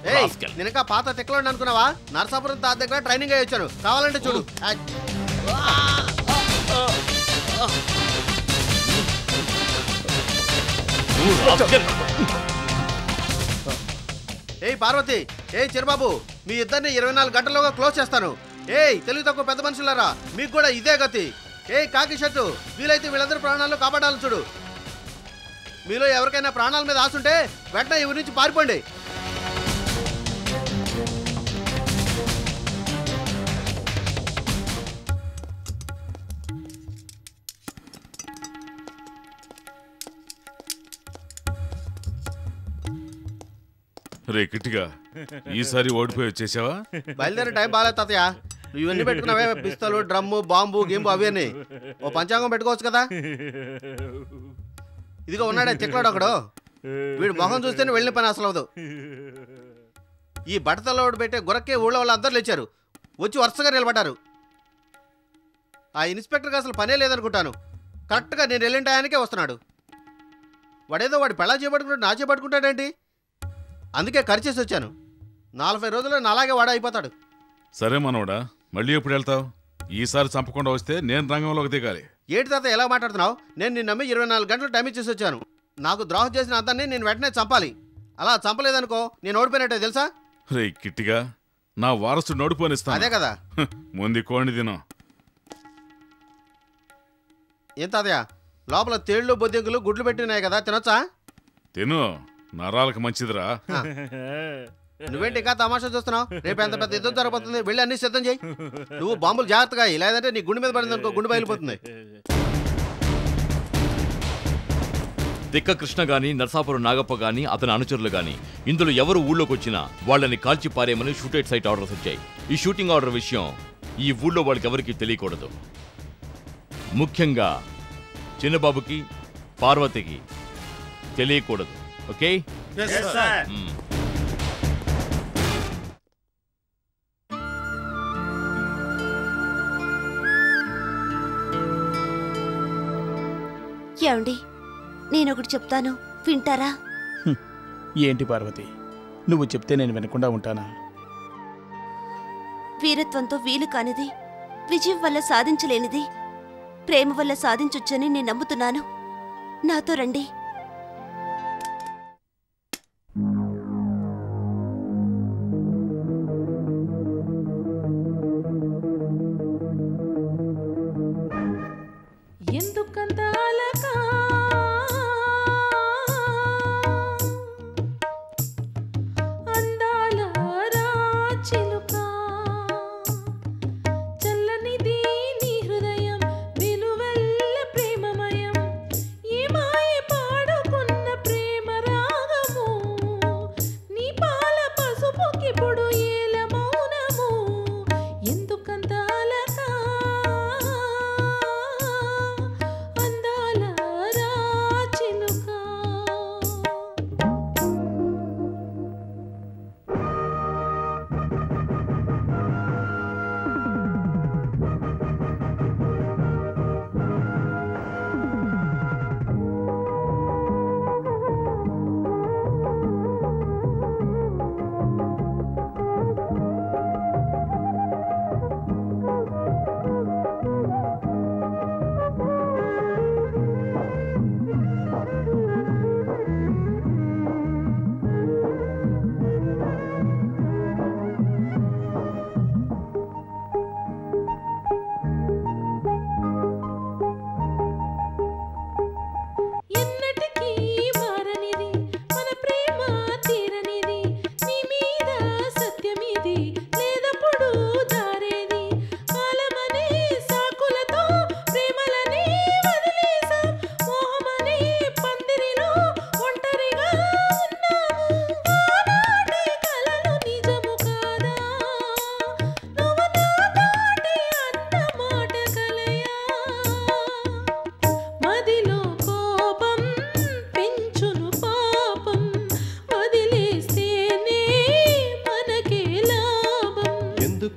S9: నేను ఇంకా పాత తెక్కలోండి అనుకున్నావా? నరసాపురం తాత దగ్గర ట్రైనింగ్ అయ్యి వచ్చాను. కావాలంటే చూడు. ఏయ్ పార్వతి, ఏయ్ చిరబాబు, మీ ఇద్దరిని 24 గంటల్లోగా క్లోజ్ చేస్తాను. ఏయ్ తెలివి తక్కువ పెద్ద మనుషులారా, మీకు కూడా ఇదే గతి. ఏయ్ కాకి షర్టు, వీలైతే వీళ్ళందరూ ప్రాణాలు కాపాడాలని చూడు. మీలో ఎవరికైనా ప్రాణాల మీద ఆశుంటే వెంటనే ఈ ఊరి నుంచి పారిపోండి.
S13: రే కిట్టిగా, ఈసారి ఓడిపోయి వచ్చేసావా?
S9: బయలుదేరే టైం బాగాలేదు తాతయ్య. నువ్వు ఇవన్నీ పెట్టుకున్నావే, పిస్తలు, డ్రమ్ము, బాంబు, గింబు అవన్నీ. ఓ పంచాంగం పెట్టుకోవచ్చు కదా. ఇదిగో ఉన్నాడే తిక్కలాడు ఒకడు. వీడు మొహం చూస్తేనే వెళ్ళిన పని అసలు అవదు. ఈ బట్టతలో పెట్టే గురక్కే ఊళ్ళో వాళ్ళు అందరూ లేచారు. వచ్చి వరుసగా నిలబడ్డారు. ఆ ఇన్స్పెక్టర్కి అసలు పనే లేదనుకుంటాను. కరెక్ట్గా నేను వెళ్ళిన టయానికే వస్తున్నాడు. వాడేదో వాడు పెళ్ళా చేపట్టుకుంటాడు, నా చేపట్టుకుంటాడేంటి? అందుకే ఖర్చేసి వచ్చాను. 40 రోజుల్లో నాలాగే వాడ అయిపోతాడు.
S13: సరే మనోడా, మళ్ళీ ఎప్పుడు వెళ్తావు? ఈసారి చంపకుండా వస్తే నేను రంగంలోకి దిగాలి.
S9: ఏంటి తాత ఎలా మాట్లాడుతున్నావు? నేను నిన్ను నమ్మి 24 గంటలు టైం ఇచ్చేసి వచ్చాను. నాకు ద్రోహం చేసిన అతన్ని నేను వెంటనే చంపాలి. అలా చంపలేదనుకో నేను ఓడిపోయినట్టే తెలుసా?
S13: రే కిట్టిగా, నా వారసుడు నోడిపోనిస్తాను.
S9: అదే కదా.
S13: ముందు కోండి తిను.
S9: ఏం తాతయ్య, లోపల తేళ్లు, బొద్దింకులు, గుడ్లు పెట్టినాయి కదా, తినొచ్చా?
S13: తిను, నరాలకు మంచిదిరా.
S9: నువ్వేంటి ఇంకా తమాషా చూస్తున్నావు? రేపు ఎంత పెద్ద యుద్ధం జరగబోతుంది. వెళ్ళి అన్ని సిద్ధం చేయి. నువ్వు బాంబులు జాగ్రత్తగా, లేదంటే నీ గుండె మీద పడింది అనుకో, గుండె బయలుపోతుంది.
S12: తిక్క కృష్ణ గాని, నరసాపురం నాగప్ప గాని, అతని అనుచరులు గాని ఇందులో ఎవరు ఊళ్ళోకి వచ్చినా వాళ్ళని కాల్చి పారేయమని షూటెడ్ సైట్ ఆర్డర్స్ వచ్చాయి. ఈ షూటింగ్ ఆర్డర్ విషయం ఈ ఊళ్ళో వాళ్ళకి ఎవరికి తెలియకూడదు. ముఖ్యంగా చిన్నబాబుకి, పార్వతికి తెలియకూడదు. ఓకే?
S8: ఏమండి, నేనొకటి చెప్తాను, వింటారా?
S3: ఏంటి పార్వతి, నువ్వు చెప్తే నేను వినకుండా ఉంటానా?
S8: వీరత్వంతో వీలు కానిది, విజయం వల్ల సాధించలేనిది ప్రేమ వల్ల సాధించొచ్చని నేను నమ్ముతున్నాను. నాతో రండి.
S18: ఎందుకంత అలక అందాల రాచిలుక, చల్లనిది నీ హృదయం, విలువెల్ల ప్రేమమయం, ఈ మాయ పాడ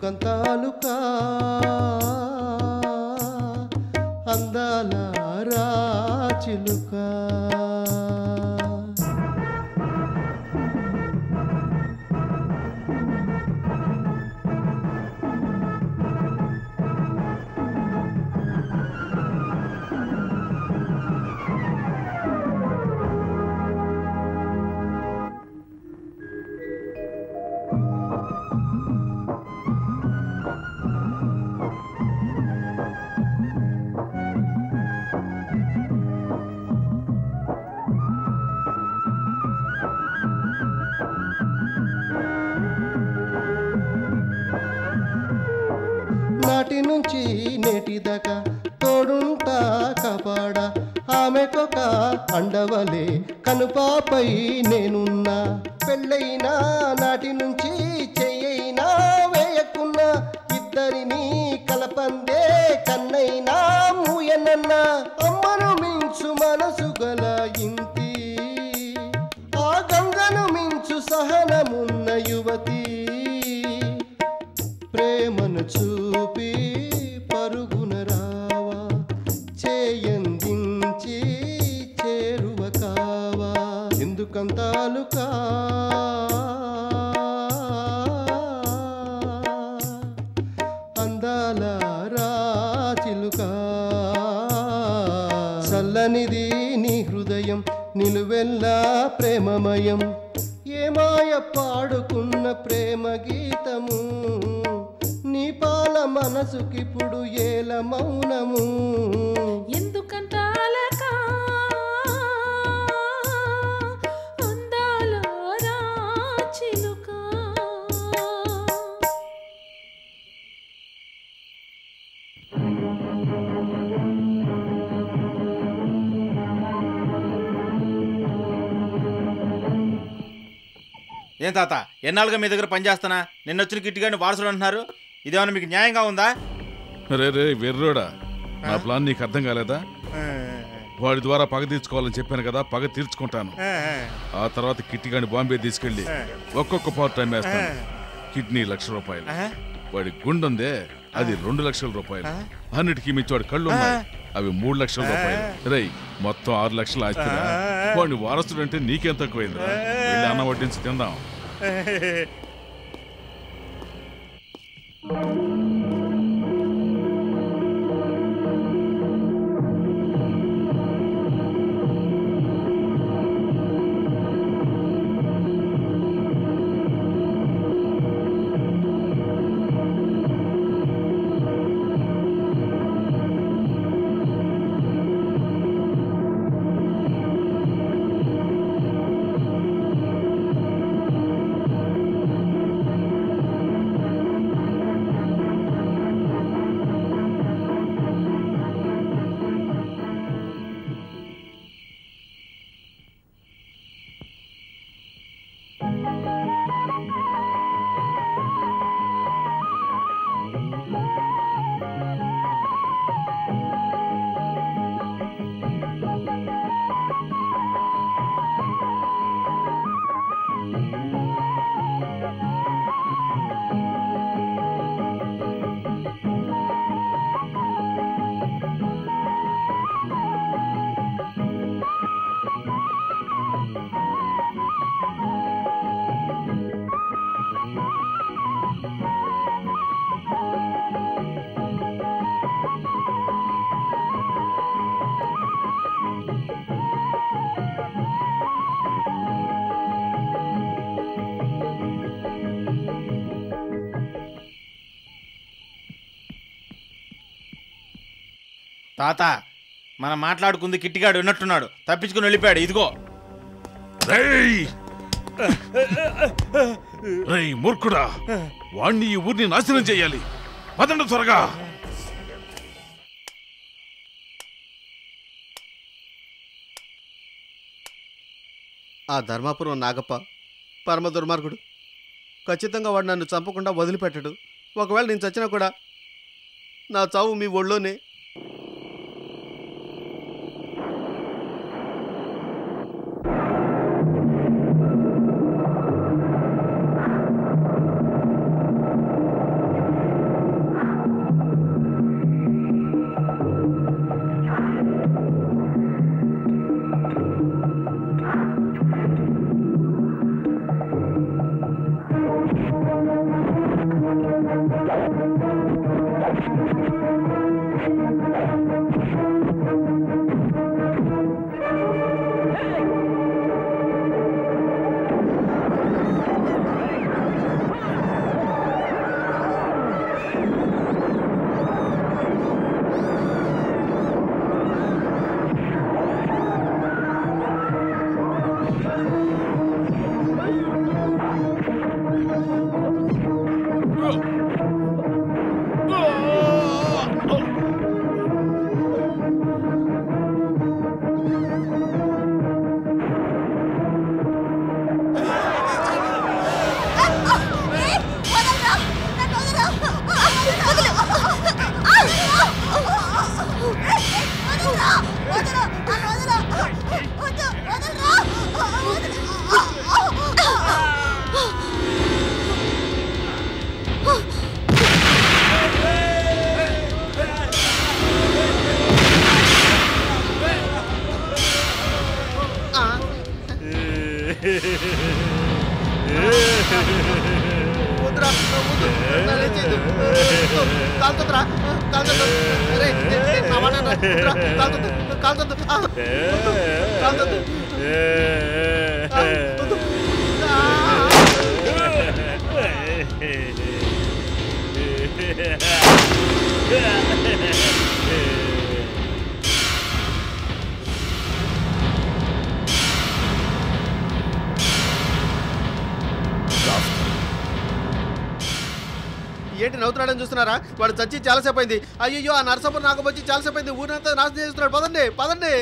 S20: ఎందుకంతాలుకా అందాల రాచిలుకా నాటి నుంచి నేటిదాకా తోడుంటా కాపాడా ఆమెకొక అండవలే కనుపాపై నేనున్నా పెళ్ళైనా నాటి నుంచి చెయ్యైనా వేయకున్నా ఇద్దరిని కలపందే కన్నైనా మూయనన్నా అమ్మను మించు మనసు గల ఇంటి ఆ గంగను మించు సహనమున్న యువతి ప్రేమను చూపి పరుగున రావా చేయందించి చేరువ కావా ఎందుకంతాలుకా అందాల రాచిలుకా చల్లనిది నీ హృదయం నిలువెల్లా ప్రేమమయం ఏమాయ పాడుకున్న ప్రేమ గీతము నీ పాల మనసుకిప్పుడు ఏల మౌనము
S18: ఎందుకంటాలకా అందాల రాచిలుకా
S16: ఏం తాత ఎన్నాళ్ళుగా మీ దగ్గర పనిచేస్తానా నిన్నొచ్చిన కిట్టిగాని వారసుడు అంటున్నారు ఇదేమన్నా మీకు న్యాయంగా ఉందా?
S13: రే రే వెర్రోడా, నా ప్లాన్ నీకు అర్థం కాలేదా? వాడి ద్వారా పగ తీర్చుకోవాలని చెప్పాను కదా, పగ తీర్చుకుంటాను. ఆ తర్వాత కిట్టిగాని బాంబే తీసుకెళ్లి ఒక్కొక్క పార్ట్ టైం వేస్తాను. కిడ్నీ ₹1,00,000, వాడి గుండుందే అది ₹2,00,000, అన్నిటికీ మించి వాడి కళ్ళు ఉన్నాయి అవి ₹3,00,000. రై మొత్తం ₹6,00,000 ఆస్తిరా. వాడిని వారసుడు అంటే నీకేం తక్కువైందిరా? వెళ్ళి అన్న వడ్డించి తిందాం.
S16: తాత మనం మాట్లాడుకుంది కిట్టిగాడు విన్నట్టున్నాడు, తప్పించుకుని వెళ్ళిపోయాడు. ఇదిగో
S13: మూర్ఖుడా, వాణ్ణి ఈ ఊరిని నాశనం చేయాలి. పదండి త్వరగా.
S9: ఆ ధర్మాపురం నాగప్ప పరమ దుర్మార్గుడు. ఖచ్చితంగా వాడు నన్ను చంపకుండా వదిలిపెట్టడు. ఒకవేళ నేను చచ్చినా కూడా నా చావు మీ ఒళ్ళోనే. ఏంటి నవ్వుతున్నాడని చూస్తున్నారా? వాడు చచ్చి చాలాసేపు అయింది. అయ్యో ఆ నరసప్ప నాగం వచ్చి చాలాసేపు అయింది. ఊరినంతా నాశనం చేస్తున్నాడు. పదండి పదండి.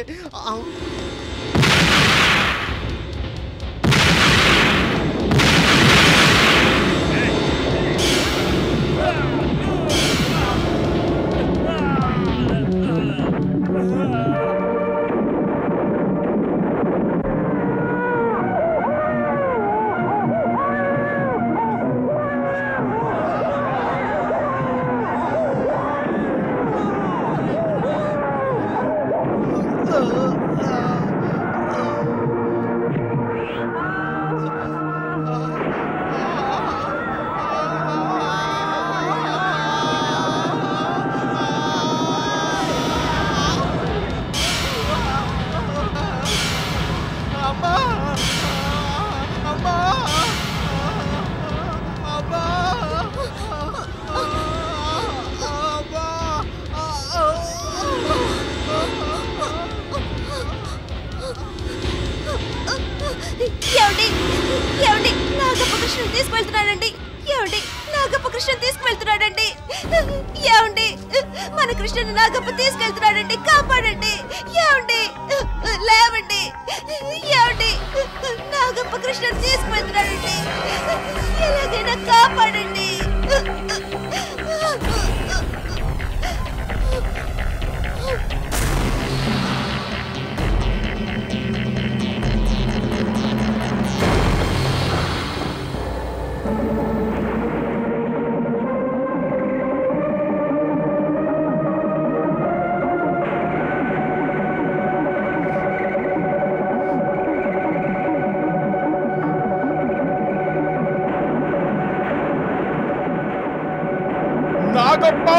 S8: తీసుకువెళ్తున్నాడండి. ఏమండి నాగప్ప కృష్ణ తీసుకువెళ్తున్నాడండి. ఏమండి మన కృష్ణని నాగప్ప తీసుకెళ్తున్నాడండి. కాపాడండి. ఏమండి లేవండి. ఏమండి నాగప్ప కృష్ణ తీసుకువెళ్తున్నాడండి. ఎలాగైనా కాపాడండి.
S3: నాగప్ప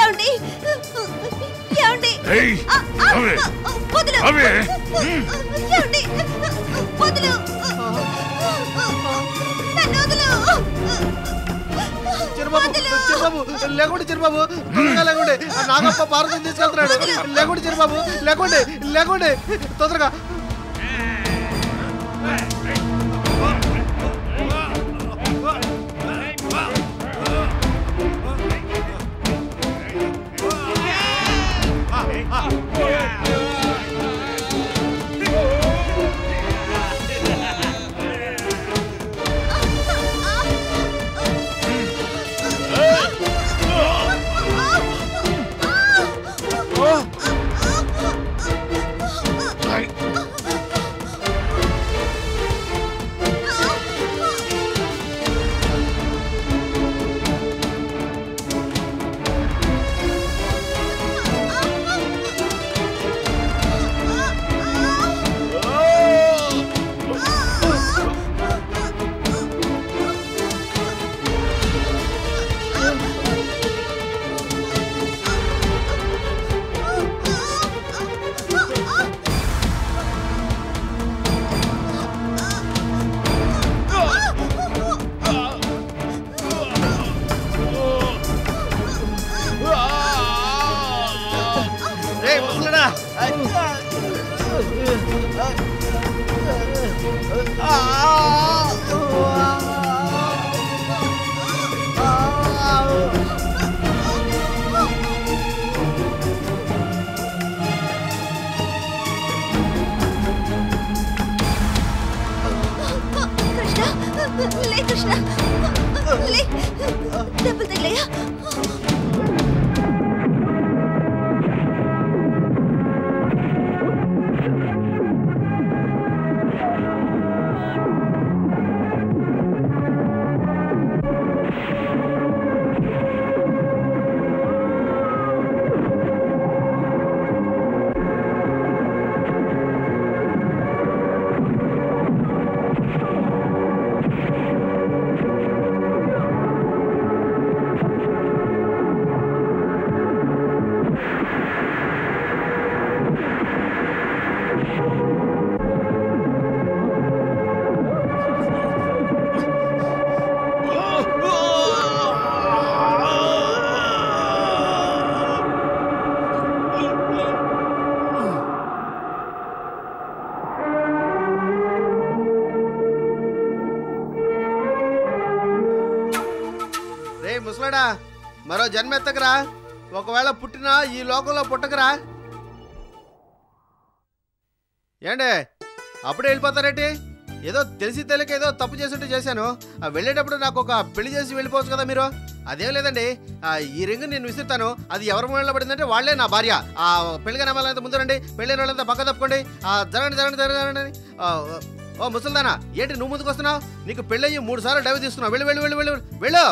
S8: ఏమండి ఏమండి
S21: ఏయ్, అవే.
S8: వదులు
S21: అవే.
S8: ఏమండి వదులు నన్ను వదులు
S9: చిరబాబు లేకుంటే చిరబాబు తొందరగా లేకుంటే నాగప్ప పార్వతిని తీసుకెళ్తున్నాడు లేకుంటే చిరబాబు లేకుంటే తొందరగా
S8: లే కృష్ణ లే దెబ్బలు తగిలాయా
S9: ముసలాడా మరో జన్మెత్తకరా ఒకవేళ పుట్టినా ఈ లోకంలో పుట్టకరా ఏండే అప్పుడే వెళ్ళిపోతారేంటి ఏదో తెలిసి తెలియక ఏదో తప్పు చేస్తుంటే చేశాను వెళ్ళేటప్పుడు నాకు ఒక పెళ్లి చేసి వెళ్ళిపోవచ్చు కదా మీరు అదేం లేదండి ఈ రింగ్ నేను విసిరుతాను అది ఎవరి మూలలో పడిందంటే వాళ్ళే నా భార్య ఆ పెళ్లిగా నమ్మాలంతా ముందు రండి పెళ్ళైన వాళ్ళంతా పక్క తప్పుకోండి జరగండి ఓ ముసల్దానా ఏంటి నువ్వు ముందుకు వస్తున్నావు నీకు పెళ్ళయ్యి 3 సార్లు డైవ్ తీసుకున్నావు వెళ్ళు వెళ్ళు వెళ్ళు వెళ్ళు వెళ్ళు